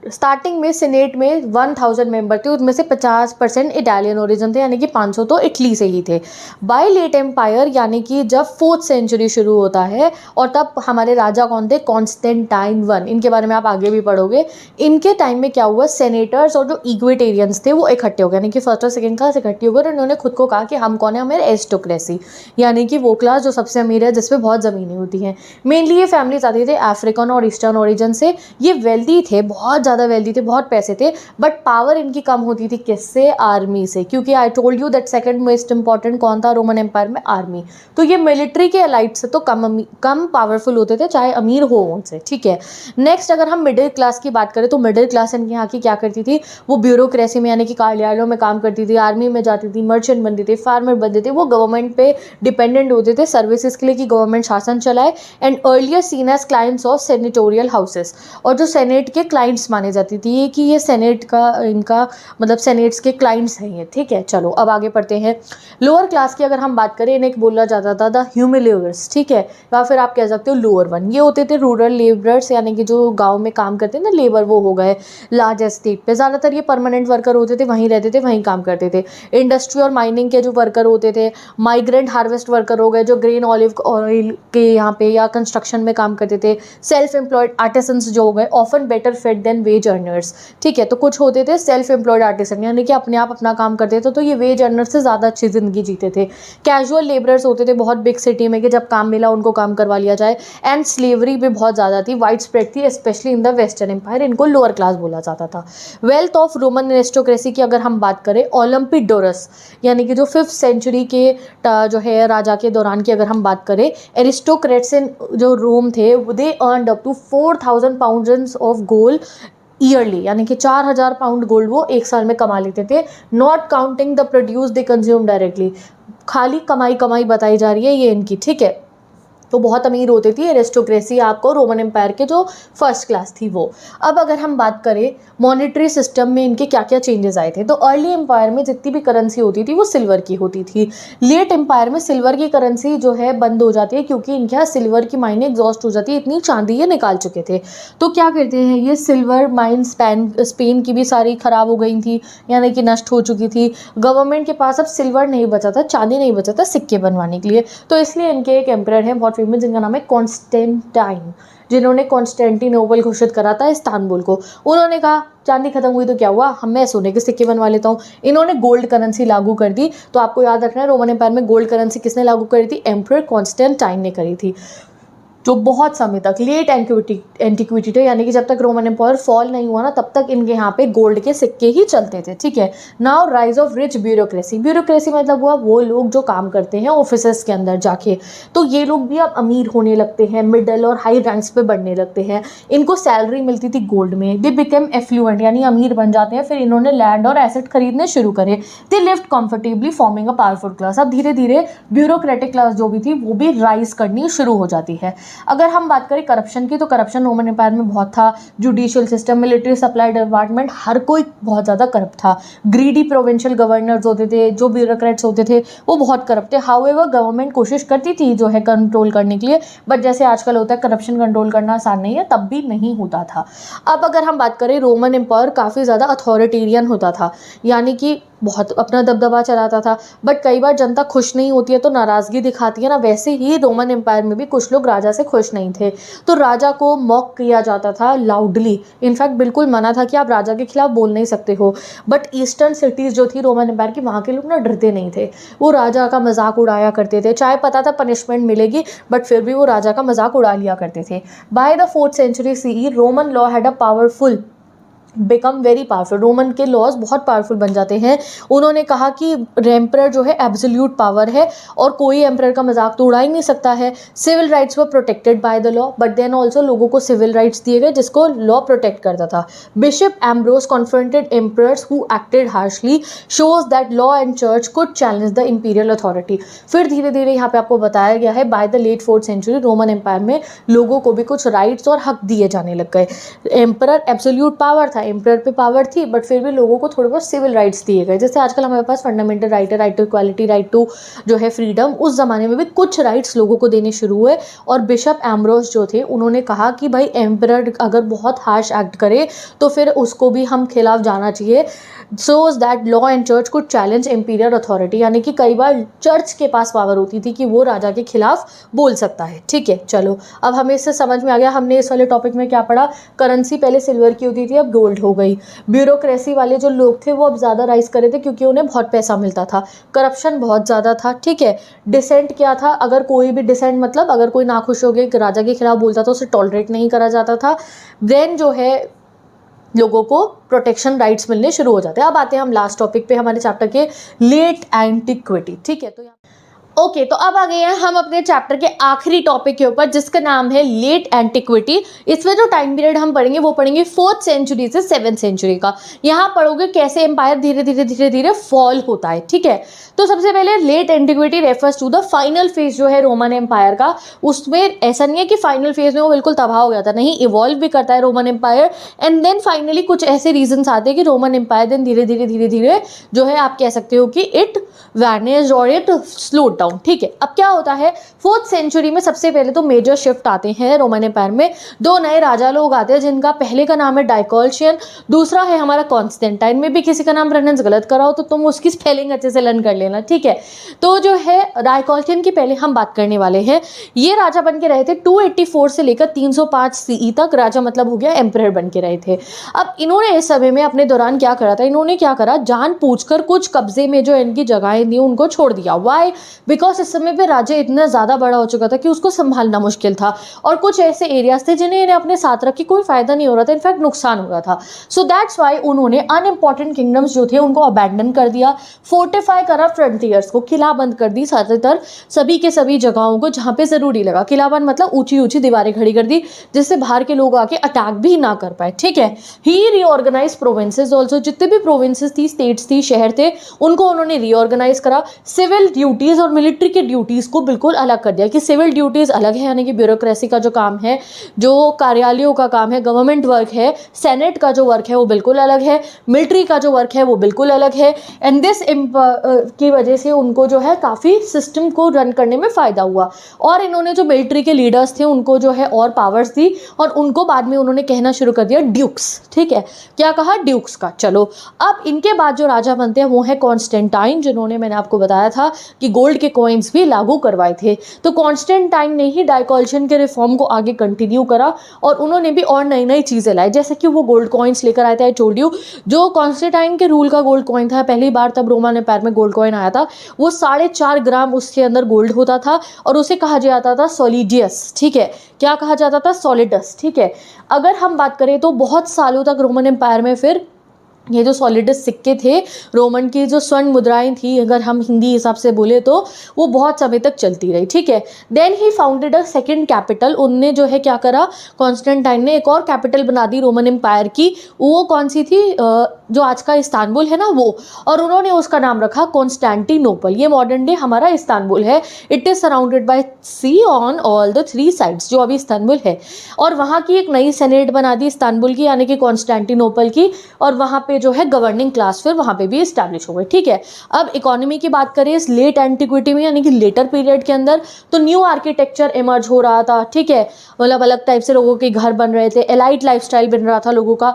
स्टार्टिंग में सीनेट में 1000 मेंबर थे, उसमें से 50% इटालियन ओरिजिन थे, यानी कि 500 तो इटली से ही थे। बाय लेट एम्पायर यानी कि जब 4th सेंचुरी शुरू होता है, और तब हमारे राजा कौन थे, कॉन्स्टेंटाइन वन, इनके बारे में आप आगे भी पढ़ोगे। इनके टाइम में क्या हुआ, सेनेटर्स और जो इक्विटेरियंस थे वो इकट्ठे हो गए, यानी कि फर्स्ट और सेकंड क्लास इकट्ठे हो गए और उन्होंने खुद को कहा कि हम कौन है, हमें एरिस्टोक्रेसी, यानी कि वो क्लास जो सबसे अमीर है, जिसपे बहुत ज़मीनें होती हैं। मेनली ये फैमिलीज आती थे अफ्रीकन और ईस्टर्न ओरिजिन से। ये वेल्दी थे, बहुत ज़्यादा वेल्दी थे, बहुत पैसे थे, बट पावर इनकी कम होती थी किससे, आर्मी से, क्योंकि I told you that second most important कौन था रोमन एम्पायर में, आर्मी। तो ये मिलिट्री के अलाइट से तो कम पावरफुल होते थे, चाहे अमीर हो उनसे, ठीक है। नेक्स्ट अगर हम मिडिल क्लास की बात करें तो मिडिल क्लास इनके यहाँ की क्या करती थी, वो ब्यूरोक्रेसी में यानी कि कार्यालयों में काम करती थी, आर्मी में जाती थी, मर्चेंट बनती थी, फार्मर बनते थे, वो गवर्नमेंट पे डिपेंडेंट होते थे सर्विसेज के लिए कि गवर्नमेंट शासन चलाए। And earlier seen as clients of senatorial houses, और जो सेनेट के क्लाइंट्स माने जाती थी कि ये सेनेट का इनका मतलब सेनेट्स के क्लाइंट्स हैं ये, ठीक है। चलो अब आगे पढ़ते हैं। लोअर क्लास की अगर हम बात करें, इन्हें बोला जाता था द ह्यूमिलियर्स, ठीक है, या फिर आप कह सकते हो लोअर वन। ये होते थे रूरल लेबरर्स, यानी कि जो गांव में काम करते हैं ना लेबर, वो हो गए लार्ज एस्टेट पे। ज़्यादातर ये परमानेंट वर्कर होते थे, वहीं रहते थे, वहीं काम करते थे। इंडस्ट्री और माइनिंग के जो वर्कर होते थे, माइग्रेंट हार्वेस्ट वर्कर हो गए जो ग्रेन ऑलिव ऑयल के यहाँ पे या कंस्ट्रक्शन में काम करते थे। सेल्फ एम्प्लॉयड आर्टिसंस जो हो गए, often better fed than wage earners, ठीक है। तो कुछ होते थे सेल्फ एम्प्लॉयड आर्टिसन, यानी कि अपने आप अपना काम करते थे, तो ये वेज अर्नर से ज़्यादा अच्छी ज़िंदगी जीते थे। कैजुअल लेबरर्स होते थे बहुत बिग सिटी में कि जब काम मिला उनको काम करवा लिया जाए। एंड स्लेवरी भी बहुत ज़्यादा थी, वाइड स्प्रेड थी, specially in the western empire. इनको लोअर क्लास बोला जाता था। वेल्थ ऑफ रोमन एरिस्टोक्रेसी की अगर हम बात करें, ओलंपिडोरस यानी कि जो 5th सेंचुरी के जो है राजा के दौरान की अगर हम बात करें, एरिस्टोक्रेट्स इन जो रोम थे they earned up to 4000 pounds of gold yearly, यानी कि 4000 पाउंड गोल्ड वो एक साल में कमा लेते थे। Not counting the produce they consume directly, खाली कमाई बताई जा रही है ये इनकी, ठीक है। तो बहुत अमीर होती थी एरिस्टोक्रेसी आपको रोमन एम्पायर के जो फर्स्ट क्लास थी वो। अब अगर हम बात करें मॉनेटरी सिस्टम में इनके क्या क्या चेंजेस आए थे, तो अर्ली एम्पायर में जितनी भी करेंसी होती थी वो सिल्वर की होती थी। लेट एम्पायर में सिल्वर की करेंसी जो है बंद हो जाती है, क्योंकि इनके यहाँ सिल्वर की माइनें एग्जॉस्ट हो जाती है, इतनी चांदी ये निकाल चुके थे। तो क्या करते हैं ये सिल्वर माइन स्पेन की भी सारी खराब हो गई थी, यानी कि नष्ट हो चुकी थी। गवर्नमेंट के पास अब सिल्वर नहीं बचा था, चांदी नहीं बचा था सिक्के बनवाने के लिए, तो इसलिए इनके एक एम्परर हैं बहुत फेमस जिनका नाम है कॉन्स्टेंटाइन, जिन्होंने कॉन्स्टेंटिनोपल घोषित करा था इस्तांबुल को। उन्होंने कहा चांदी खत्म हुई तो क्या हुआ, मैं सोने के सिक्के बनवा लेता हूँ। इन्होंने गोल्ड करेंसी लागू कर दी। तो आपको याद रखना है रोमन एम्पायर में गोल्ड करेंसी किसने लागू करी थी, एम्परर कॉन्स्टेंटाइन ने करी थी। जो बहुत समय तक लेट एंटिक्विटी थे, यानी कि जब तक रोमन एम्पायर फॉल नहीं हुआ ना तब तक इनके यहाँ पे गोल्ड के सिक्के ही चलते थे, ठीक है। Now rise of rich bureaucracy. Bureaucracy मतलब हुआ वो लोग जो काम करते हैं ऑफिसेस के अंदर जाके, तो ये लोग भी अब अमीर होने लगते हैं, मिडल और हाई रैंक्स पे बढ़ने लगते हैं। इनको सैलरी मिलती थी गोल्ड में। दे बिकम एफ्लुएंट, यानी अमीर बन जाते हैं। फिर इन्होंने लैंड और एसेट खरीदने शुरू करे। They lived comfortably forming a powerful class. अब धीरे धीरे ब्यूरोक्रेटिक क्लास जो भी थी वो भी राइज करनी शुरू हो जाती है। अगर हम बात करें करप्शन की, तो करप्शन रोमन एम्पायर में बहुत था। Judicial system, military supply department, हर कोई बहुत ज़्यादा करप्ट था। ग्रीडी प्रोविंशियल गवर्नर्स होते थे, जो ब्यूरोक्रेट्स होते थे वो बहुत करप्ट थे। हाउएवर गवर्नमेंट कोशिश करती थी जो है कंट्रोल करने के लिए, बट जैसे आजकल होता है करप्शन कंट्रोल करना आसान नहीं है, तब भी नहीं होता था। अब अगर हम बात करें रोमन एम्पायर काफ़ी ज़्यादा अथॉरिटेरियन होता था, यानी कि बहुत अपना दबदबा चलाता था। बट कई बार जनता खुश नहीं होती है तो नाराज़गी दिखाती है ना, वैसे ही रोमन एम्पायर में भी कुछ लोग राजा से खुश नहीं थे, तो राजा को मॉक किया जाता था लाउडली। इनफैक्ट बिल्कुल मना था कि आप राजा के खिलाफ बोल नहीं सकते हो। बट ईस्टर्न सिटीज़ जो थी रोमन एम्पायर की, वहाँ के लोग ना डरते नहीं थे, वो राजा का मजाक उड़ाया करते थे। चाहे पता था पनिशमेंट मिलेगी, बट फिर भी वो राजा का मजाक उड़ा लिया करते थे। By the 4th century CE Roman law had a powerful become very powerful. Roman के लॉज बहुत पावरफुल बन जाते हैं। उन्होंने कहा कि एम्परर जो है एब्सोल्यूट पावर है और कोई एम्परर का मजाक तो उड़ा ही नहीं सकता है। Civil rights were protected by the law, but then also लोगों को सिविल राइट्स दिए गए जिसको लॉ प्रोटेक्ट करता था। Bishop Ambrose confronted emperors who acted harshly, shows that law and church could challenge the imperial authority. फिर धीरे धीरे यहाँ पे आपको बताया गया है by the late 4th century Roman empire में लोगों को भी कुछ राइट्स और हक दिए जाने लग गए। एम्परर एब्सोल्यूट पावर था, एम्परर पे पावर थी, बट फिर भी लोगों को थोड़े बहुत सिविल राइट्स दिए गए। जैसे आजकल हमारे पास फंडामेंटल राइट है, right to equality, right to जो है फ्रीडम, उस ज़माने में भी कुछ राइट्स लोगों को देने शुरू हुए। और बिशप एम्ब्रोस जो थे उन्होंने कहा कि भाई एम्परर अगर बहुत हार्श एक्ट करे तो फिर उसको भी हम खिलाफ जाना चाहिए, so that law and church could challenge Amperian authority. यानी कि कई बार चर्च के पास पावर होती थी कि वो राजा के खिलाफ बोल सकता है। ठीक है, चलो अब हमें इससे समझ में आ गया। हमने इस वाले टॉपिक में क्या पढ़ा, करेंसी पहले सिल्वर की होती थी, अब गोल्ड हो गई। ब्यूरोक्रेसी वाले जो लोग थे वो अब ज़्यादा राइज करे थे क्योंकि उन्हें बहुत पैसा मिलता था। करप्शन बहुत ज़्यादा था। ठीक है, डिसेंट क्या था, अगर कोई भी डिसेंट मतलब अगर कोई नाखुश हो गया राजा के खिलाफ बोलता था उसे टॉलरेट नहीं करा जाता था। देन जो है लोगों को प्रोटेक्शन राइट्स मिलने शुरू हो जाते हैं। अब आते हैं हम लास्ट टॉपिक पे हमारे चैप्टर के, लेट एंटिक्विटी। ठीक है, तो ओके, तो अब आ गए हैं हम अपने चैप्टर के आखिरी टॉपिक के ऊपर जिसका नाम है लेट एंटिक्विटी। इसमें जो टाइम पीरियड हम पढ़ेंगे वो पढ़ेंगे 4th सेंचुरी से 7th सेंचुरी का। यहाँ पढ़ोगे कैसे एम्पायर धीरे धीरे फॉल होता है। ठीक है, तो सबसे पहले late antiquity refers to the final phase जो है रोमन एम्पायर का। उसमें ऐसा नहीं है कि फाइनल फेज में वो बिल्कुल तबाह हो गया था, नहीं, इवॉल्व भी करता है Roman empire. And then finally कुछ ऐसे रीजंस आते हैं कि रोमन एम्पायर देन धीरे धीरे जो है आप कह सकते हो कि इट वैनिश्ड और इट स्लोड डाउन। ठीक है, अब क्या होता है 4th सेंचुरी में सबसे पहले तो मेजर शिफ्ट आते हैं रोमन एम्पायर में। 2 नए राजा लोग आते हैं जिनका पहले का नाम है डायकोल्शियन, दूसरा है हमारा कॉन्स्टेंटाइन। में भी किसी का नाम प्रोनाउंस गलत कराओ तो तुम उसकी स्पेलिंग अच्छे से लर्न कर लेना। ठीक है, तो जो है डायकोल्शियन की पहले हम बात करने वाले हैं। ये राजा बन के रहे थे 284 से लेकर 305 सीई तक। राजा मतलब हो गया एम्परर बन के रहे थे। अब इन्होंने इस समय में अपने दौरान क्या करा था, इन्होंने क्या करा, जान पूछकर कुछ कब्जे में जो इनकी जगहें थी उनको छोड़ दिया। वाई? बिकॉज इस समय पे राज्य इतना ज़्यादा बड़ा हो चुका था कि उसको संभालना मुश्किल था और कुछ ऐसे एरियाज थे जिन्हें इन्हें अपने साथ रख के कोई फायदा नहीं हो रहा था, इनफैक्ट नुकसान हो रहा था। सो दैट्स वाई उन्होंने अनइम्पॉर्टेंट किंगडम्स जो थे उनको अबैंडन कर दिया, फोर्टिफाई करा फ्रंटियर्स को, किलाबंद कर दी ज़्यादातर सभी के सभी जगहों को जहाँ पे ज़रूरी लगा। किलाबंद मतलब ऊंची ऊंची दीवारें खड़ी कर दी जिससे बाहर के लोग आके अटैक भी ना कर पाए। ठीक है, ही रीऑर्गेनाइज प्रोविंसेस ऑल्सो, जितने भी प्रोविंसेस थी, स्टेट्स थी, शहर थे, उनको उन्होंने रीऑर्गेनाइज करा। सिविल ड्यूटीज और मिलिट्री की ड्यूटीज को बिल्कुल अलग कर दिया कि सिविल ड्यूटीज अलग है, यानी कि ब्यूरोक्रेसी का जो काम है, जो कार्यालयों का काम है, गवर्नमेंट वर्क है, सेनेट का जो वर्क है वो बिल्कुल अलग है, मिलिट्री का जो वर्क है वो बिल्कुल अलग है। एंड दिस की वजह से उनको जो है काफ़ी सिस्टम को रन करने में फ़ायदा हुआ। और इन्होंने जो मिलिट्री के लीडर्स थे उनको जो है और पावर्स दी और उनको बाद में उन्होंने कहना शुरू कर दिया ड्यूक्स। ठीक है, क्या कहा, ड्यूक्स का। चलो अब इनके बाद जो राजा बनते हैं वो है कॉन्स्टेंटाइन, जिन्होंने मैंने आपको बताया था कि गोल्ड के कॉइन्स भी लागू करवाए थे। तो कॉन्स्टेंटाइन ने ही डायकोल्शियन के रिफॉर्म को आगे कंटिन्यू करा और उन्होंने भी और नई नई चीज़ें लाई, जैसे कि वो गोल्ड कॉइन्स लेकर आए थे। आई टोल्ड यू, जो कॉन्स्टेंटाइन के रूल का गोल्ड कॉइन था, पहली बार तब रोमन एम्पायर में गोल्ड कॉइन आया था, वो 4.5 ग्राम उसके अंदर गोल्ड होता था और उसे कहा जाता था सॉलिडियस। ठीक है, क्या कहा जाता था, सॉलिडस। ठीक है, अगर हम बात करें तो बहुत सालों तक रोमन एम्पायर में फिर ये जो सॉलिडस सिक्के थे, रोमन की जो स्वर्ण मुद्राएं थी, अगर हम हिंदी हिसाब से बोले तो वो बहुत समय तक चलती रही। ठीक है, then he founded a second capital. उनने जो है क्या करा, कॉन्स्टेंटाइन ने एक और कैपिटल बना दी रोमन एम्पायर की। वो कौन सी थी, जो आज का इस्तांबुल है ना वो, और उन्होंने उसका नाम रखा कॉन्स्टेंटिनोपल। ये मॉडर्न डे हमारा इस्तांबुल है। It is surrounded by sea on all the 3 sides, जो अभी इस्तांबुल है। और वहाँ की एक नई सेनेट बना दी इस्तांबुल की, यानी कि कॉन्स्टेंटिनोपल की, और वहाँ पे जो है गवर्निंग क्लास फिर वहाँ पे भी इस्टेब्लिश हो गई। ठीक है, अब इकोनॉमी की बात करें इस लेट एंटिक्विटी में, यानी कि लेटर पीरियड के अंदर, तो न्यू आर्किटेक्चर इमर्ज हो रहा था। ठीक है, मतलब अलग टाइप से लोगों के घर बन रहे थे, एलाइट लाइफस्टाइल बन रहा था लोगों का,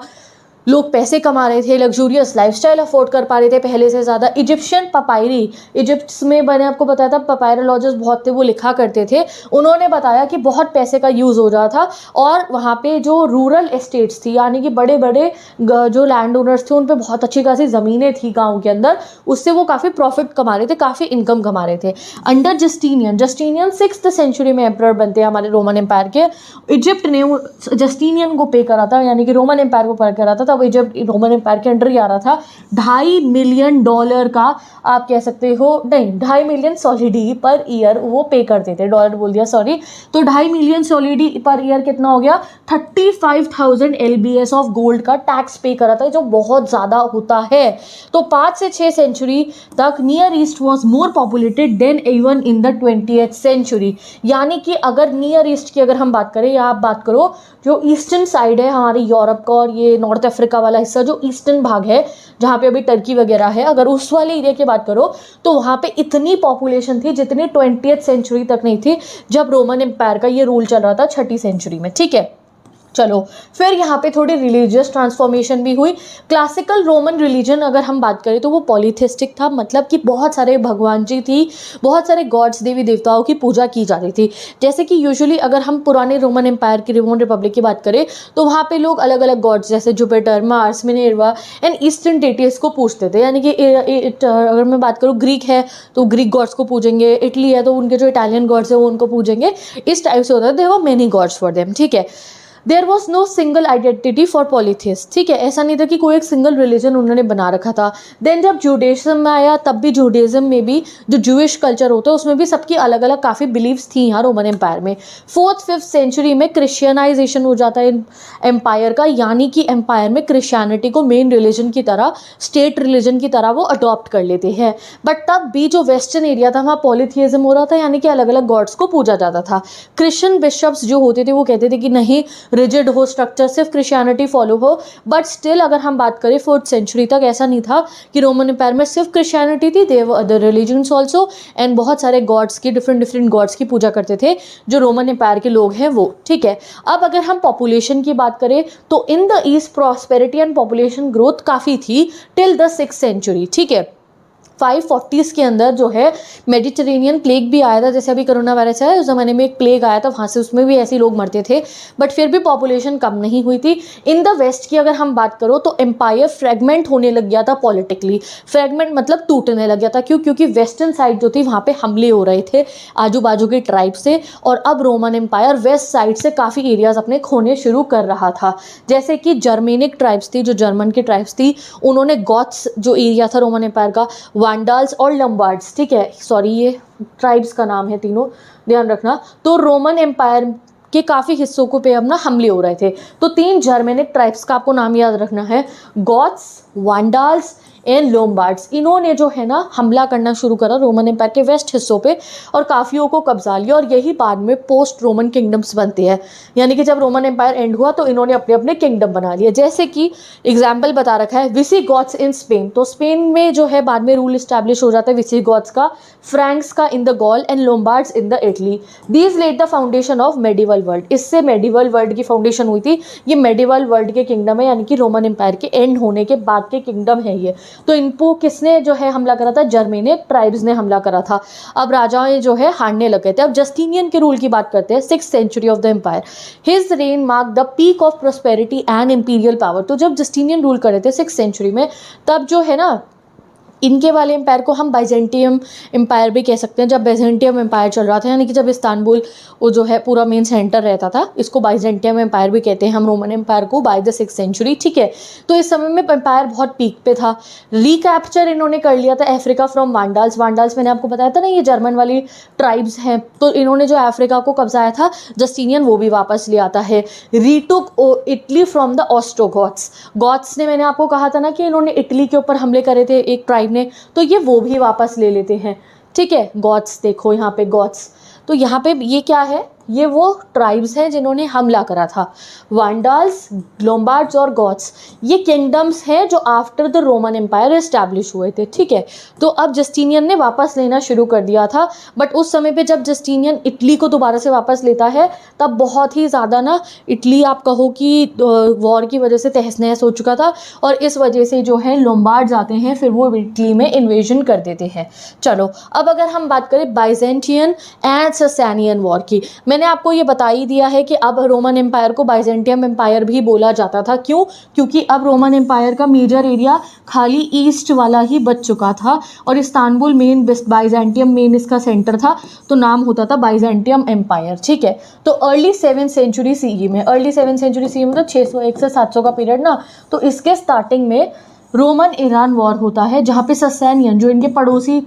लोग पैसे कमा रहे थे, लग्जूरियस लाइफस्टाइल अफोर्ड कर पा रहे थे पहले से ज़्यादा। इजिप्शियन पपायरी, इजिप्ट में मैंने आपको बताया था पायरोलॉजिस्ट बहुत थे, वो लिखा करते थे, उन्होंने बताया कि बहुत पैसे का यूज़ हो रहा था और वहाँ पे जो रूरल एस्टेट्स थी, यानी कि बड़े बड़े जो लैंड ओनर्स थे उन पे बहुत अच्छी खासी ज़मीनें थी गाँव के अंदर, उससे वो काफ़ी प्रॉफिट कमा रहे थे, काफ़ी इनकम कमा रहे थे। अंडर जस्टिनियन 6th सेंचुरी में एम्परर बनते हैं हमारे रोमन एम्पायर के। इजिप्ट ने जस्टिनियन को पे करा था, यानी कि रोमन एम्पायर को पे करा था, तब जब रोमन एम्पायर के अंडर ही आ रहा था। $2.5 मिलियन का आप कह सकते हो, नहीं, 2.5 मिलियन सॉलिडी पर ईयर वो पे करते थे, डॉलर बोल दिया सॉरी। तो 2.5 मिलियन सॉलिडी पर ईयर कितना हो गया, 35,000 LBS ऑफ गोल्ड का टैक्स पे करा था, जो बहुत ज़्यादा होता है। तो 5 से 6 सेंचुरी तक Near East was more populated than even in the 20th century. यानी कि अगर नियर ईस्ट की अगर हम बात करें या आप बात करो जो ईस्टर्न साइड है हमारे यूरोप का और ये नॉर्थ अफ्रीका वाला हिस्सा जो ईस्टर्न भाग है जहाँ पे अभी टर्की वगैरह है, अगर उस वाले एरिया की बात करो तो वहाँ पे इतनी पॉपुलेशन थी जितनी 20th सेंचुरी तक नहीं थी जब रोमन एम्पायर का ये रूल चल रहा था 6ठी सेंचुरी में। ठीक है, चलो फिर यहाँ पे थोड़ी रिलीजियस ट्रांसफॉर्मेशन भी हुई। क्लासिकल रोमन रिलीजन अगर हम बात करें तो वो पॉलीथिस्टिक था, मतलब कि बहुत सारे भगवान जी थी, बहुत सारे गॉड्स देवी देवताओं की पूजा की जाती थी। जैसे कि यूजुअली अगर हम पुराने रोमन एम्पायर की रोमन रिपब्लिक की बात करें तो वहाँ पे लोग अलग अलग गॉड्स जैसे Jupiter, Mars, Minerva and eastern deities को पूजते थे। यानी कि अगर मैं बात करूँ ग्रीक है तो ग्रीक गॉड्स को पूजेंगे, इटली है तो उनके जो इटालियन गॉड्स है वो उनको पूजेंगे, इस टाइप से होता है। There were many gods for them. ठीक है, there was no single identity for polytheist. ठीक है, ऐसा नहीं था कि कोई एक सिंगल रिलीजन उन्होंने बना रखा था। देन जब जूडाइज्म में आया तब भी जूडाइज्म में भी जो जूइश कल्चर होता है उसमें भी सबकी अलग अलग काफ़ी बिलीव्स थी यहाँ रोमन एम्पायर में। 4th-5th सेंचुरी में क्रिश्चियनाइजेशन हो जाता है एम्पायर का, यानी कि एम्पायर में क्रिश्चियनिटी को मेन रिलीजन की तरह, स्टेट रिलीजन की तरह वो अडॉप्ट कर लेते हैं। बट तब भी जो वेस्टर्न एरिया था वहाँ पॉलीथियज्म हो रहा था, यानी कि अलग अलग गॉड्स को पूजा जाता था। क्रिश्चियन बिशप्स जो होते थे वो कहते थे कि नहीं, रिजिड हो स्ट्रक्चर, सिर्फ क्रिश्चियनिटी फॉलो हो। बट स्टिल अगर हम बात करें 4th सेंचुरी तक ऐसा नहीं था कि रोमन एम्पायर में सिर्फ क्रिश्चियनिटी थी, there were other religions also and बहुत सारे गॉड्स की डिफरेंट गॉड्स की पूजा करते थे जो रोमन एम्पायर के लोग हैं वो। ठीक है, अब अगर हम पॉपुलेशन की बात करें तो इन the east prosperity and population growth काफ़ी थी टिल द 6th सेंचुरी। ठीक है, 540s के अंदर जो है मेडिटेरेनियन प्लेग भी आया था, जैसे अभी कोरोना वायरस है, उस ज़माने में एक प्लेग आया था वहाँ से, उसमें भी ऐसे लोग मरते थे बट फिर भी पॉपुलेशन कम नहीं हुई थी। इन द वेस्ट की अगर हम बात करो तो एम्पायर फ्रेगमेंट होने लग गया था पॉलिटिकली। फ्रेगमेंट मतलब टूटने लग गया था, क्यों? क्योंकि वेस्टर्न साइड जो थी वहाँ पे हमले हो रहे थे आजू बाजू के ट्राइब से, और अब रोमन एम्पायर वेस्ट साइड से काफ़ी एरियाज अपने खोने शुरू कर रहा था। जैसे कि जर्मेनिक ट्राइब्स थी, जो जर्मन की ट्राइब्स थी, उन्होंने गॉथ्स जो एरिया था रोमन एम्पायर का, वांडाल्स और लंबार्ड्स, ठीक है, सॉरी ये ट्राइब्स का नाम है तीनों, ध्यान रखना, तो रोमन एम्पायर के काफ़ी हिस्सों को पे अब ना हमले हो रहे थे। तो 3 जर्मेनिक ट्राइब्स का आपको नाम याद रखना है, गॉथ्स, वांडाल्स एंड लोम्बार्ड्स। इन्होंने जो है ना हमला करना शुरू करा रोमन एम्पायर के वेस्ट हिस्सों पे और काफ़ियों को कब्जा लिया, और यही बाद में पोस्ट रोमन किंगडम्स बनते हैं। यानी कि जब रोमन एम्पायर एंड हुआ तो इन्होंने अपने अपने किंगडम बना लिए। जैसे कि एग्जाम्पल बता रखा है विसिगॉथ्स इन स्पेन, तो स्पेन में जो है बाद में रूल इस्टेब्लिश हो जाता है विसिगॉथ्स का, फ्रैंक्स का in the Gaul and Lombards in the Italy. These led the foundation of medieval world. इससे मेडिवल वर्ल्ड की फाउंडेशन हुई थी। ये मेडिवल वर्ल्ड के किंगडम है, यानी कि रोमन एम्पायर के एंड होने के बाद के किंगडम है ये। तो इनको किसने जो है हमला करा था? जर्मेनिक ट्राइब्स ने हमला करा था। अब राजाएं जो है हारने लगे थे। अब जस्टिनियन के रूल की बात करते हैं, 6th century of the empire. His reign mark the peak of prosperity and imperial power. तो जब जस्टिनियन रूल कर रहे थे 6th सेंचुरी में, तब जो है ना इनके वाले एम्पायर को हम बाइजेंटियम एम्पायर भी कह सकते हैं। जब बाइजेंटियम एम्पायर चल रहा था, यानी कि जब इस्तांबुल वो जो है पूरा मेन सेंटर रहता था, इसको बाइजेंटियम एम्पायर भी कहते हैं हम रोमन एम्पायर को, बाय द 6th सेंचुरी। ठीक है, तो इस समय में एम्पायर बहुत पीक पे था। रिकैप्चर इन्होंने कर लिया था अफ्रीका फ्रॉम वांडाल्स। वांडाल्स मैंने आपको बताया था ना, ये जर्मन वाली ट्राइब्स हैं, तो इन्होंने जो अफ्रीका को कब्जाया था जस्टिनियन, वो भी वापस ले आता है। रीटुक इटली फ्रॉम द ऑस्ट्रोगॉथ्स। गॉथ्स ने मैंने आपको कहा था ना कि इन्होंने इटली के ऊपर हमले करे थे एक ट्राइब ने, तो ये वो भी वापस ले लेते हैं। ठीक है, गॉथ्स देखो यहाँ पे गॉथ्स, तो यहाँ पे ये क्या है? ये वो ट्राइब्स हैं जिन्होंने हमला करा था। वांडाल्स, लोम्बार्ड्स और गॉथ्स ये किंगडम्स हैं जो after the Roman empire establish हुए थे। ठीक है, तो अब जस्टिनियन ने वापस लेना शुरू कर दिया था, बट उस समय पे जब जस्टिनियन इटली को दोबारा से वापस लेता है तब बहुत ही ज़्यादा ना इटली आप कहो कि वॉर की वजह से तहस नहस हो चुका था, और इस वजह से जो है लोम्बार्ड्स आते हैं, फिर वो इटली में इन्वेजन कर देते हैं। चलो अब अगर हम बात करें बाइजेंटियन एंड ससानियन वॉर की, मैंने आपको ये बता ही दिया है कि अब रोमन एम्पायर को बाइजेंटियम एम्पायर भी बोला जाता था। क्यों? क्योंकि अब रोमन एम्पायर का मेजर एरिया खाली ईस्ट वाला ही बच चुका था, और इस्तांबुल मेन बाइजेंटियम मेन इसका सेंटर था, तो नाम होता था बाइजेंटियम एम्पायर। ठीक है, तो अर्ली 7th सेंचुरी सीई में, अर्ली 7th सेंचुरी सीई मतलब 601 से 700 का पीरियड ना, तो इसके स्टार्टिंग में रोमन ईरान वॉर होता है, जहाँ पे ससानियन जो इनके पड़ोसी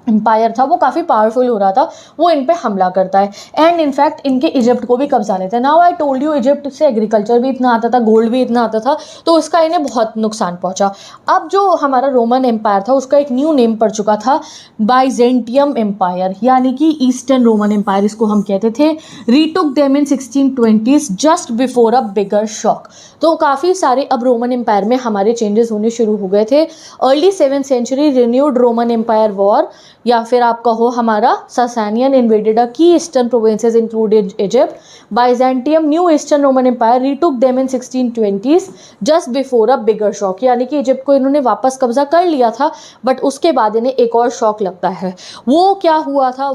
एम्पायर था वो काफ़ी पावरफुल हो रहा था, वो इन पे हमला करता है एंड इनफैक्ट इनके इजिप्ट को भी कब्जा लेता है। Now I told you Egypt से एग्रीकल्चर भी इतना आता था, गोल्ड भी इतना आता था, तो उसका इन्हें बहुत नुकसान पहुंचा। अब जो हमारा रोमन एम्पायर था उसका एक न्यू नेम पड़ चुका था, बाइजेंटियम एम्पायर, यानी कि ईस्टर्न रोमन एम्पायर इसको हम कहते थे। Retook them in 1620s just before a bigger shock. तो काफ़ी सारे अब रोमन एम्पायर में हमारे चेंजेस होने शुरू हो गए थे। Early 7th century renewed Roman empire war, या फिर आप कहो हमारा ससानियन इन्वेडेड अ की eastern provinces included Egypt. Byzantium new eastern Roman empire retook them in 1620s just before a bigger shock, यानी कि इजिप्ट को इन्होंने वापस कब्जा कर लिया था बट उसके बाद इन्हें एक और शॉक लगता है। वो क्या हुआ था?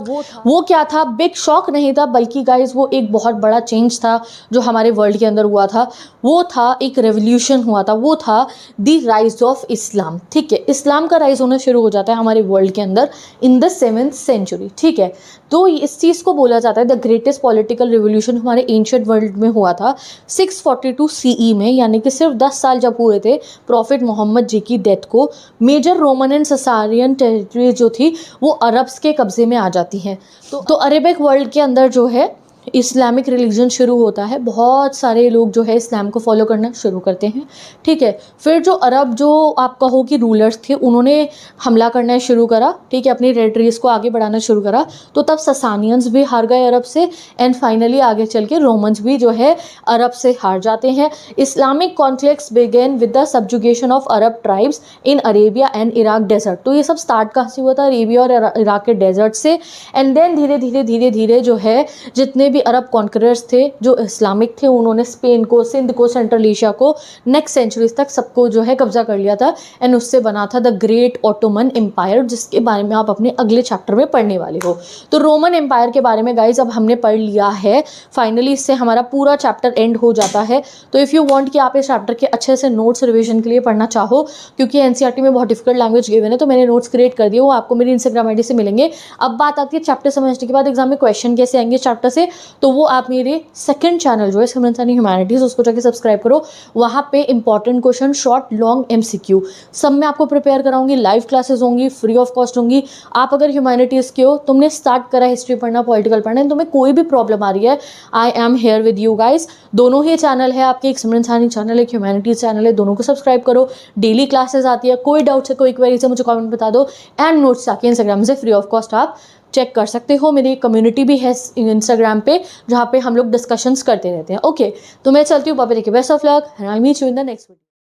वो क्या था? बिग शॉक नहीं था, बल्कि गाइज वो एक बहुत बड़ा चेंज था जो हमारे वर्ल्ड के अंदर हुआ था। वो था एक रेवोल्यूशन हुआ था, वो था द राइज ऑफ इस्लाम। ठीक है, इस्लाम का राइज होना शुरू हो जाता है हमारे वर्ल्ड के अंदर इन द 7th सेंचुरी। ठीक है, तो इस चीज़ को बोला जाता है द ग्रेटेस्ट पॉलिटिकल रिवोल्यूशन हमारे एंशिएंट वर्ल्ड में हुआ था 642 CE में, यानी कि सिर्फ 10 साल जब हुए थे प्रॉफिट मोहम्मद जी की डेथ को, मेजर रोमन एंड ससारियन टेरिटरी जो थी वो अरब्स के कब्जे में आ जाती हैं। तो अरेबिक वर्ल्ड के अंदर जो है इस्लामिक रिलीजन शुरू होता है, बहुत सारे लोग जो है इस्लाम को फॉलो करना शुरू करते हैं। ठीक है, फिर जो अरब जो आप कहो कि रूलर्स थे उन्होंने हमला करना शुरू करा, ठीक है, अपनी टेरिटरीज को आगे बढ़ाना शुरू करा, तो तब ससानियंस भी हार गए अरब से एंड फाइनली आगे चल के रोमन्स भी जो है अरब से हार जाते हैं। Islamic conflicts begin with the subjugation of Arab tribes in Arabia and Iraq desert. तो ये सब स्टार्ट कहाँ से हुआ था? अरेबिया और इराक के डेजर्ट से। एंड देन धीरे धीरे जो है जितने अरब कॉन्करर्स थे जो इस्लामिक थे उन्होंने स्पेन को, सिंध को, सेंट्रल एशिया को नेक्स्ट सेंचुरीज तक सबको जो है कब्जा कर लिया था एंड उससे बना था द ग्रेट ऑटोमन एम्पायर, जिसके बारे में आप अपने अगले चैप्टर में पढ़ने वाले हो। तो रोमन एम्पायर के बारे में गाइज अब हमने पढ़ लिया है फाइनली, इससे हमारा पूरा चैप्टर एंड हो जाता है। तो इफ़ यू वांट कि आप इस चैप्टर के अच्छे से नोट्स रिविजन के लिए पढ़ना चाहो, क्योंकि एनसीईआरटी में बहुत डिफिकल्ट लैंग्वेज गिवन है, तो मैंने नोट्स क्रिएट कर दिए, वो आपको मेरी इंस्टाग्राम आईडी से मिलेंगे। अब बात आती है चैप्टर समझने के बाद एग्जाम में क्वेश्चन कैसे आएंगे चैप्टर से, तो वो आप मेरे सेकंड चैनल जो है सिमरन सैनी ह्यूमैनिटीज उसको जाके सब्सक्राइब करो। वहाँ पे important question, short, long, MCQ सब मैं आपको प्रिपेयर कराऊंगी। लाइव क्लासेस होंगी, फ्री ऑफ कॉस्ट होंगी। आप अगर ह्यूमैनिटीज़ के हो, तुमने स्टार्ट करा हिस्ट्री पढ़ना, पॉलिटिकल पढ़ना, तुम्हें कोई भी प्रॉब्लम आ रही है, I am here with you guys. दोनों ही चैनल है आपके, एक सिमरन सैनी चैनल, एक ह्यूमैनिटीज चैनल है, दोनों को सब्सक्राइब करो। डेली क्लासेस आती है, कोई डाउट है, कोई क्वेरी से मुझे कॉमेंट बता दो एंड नोट्स आके इंस्टाग्राम से फ्री ऑफ कॉस्ट आप चेक कर सकते हो। मेरी कम्युनिटी भी है इंस्टाग्राम पे जहाँ पे हम लोग डिस्कशंस करते रहते हैं। ओके, तो मैं चलती हूँ, bye, best of luck and I meet you in the next video.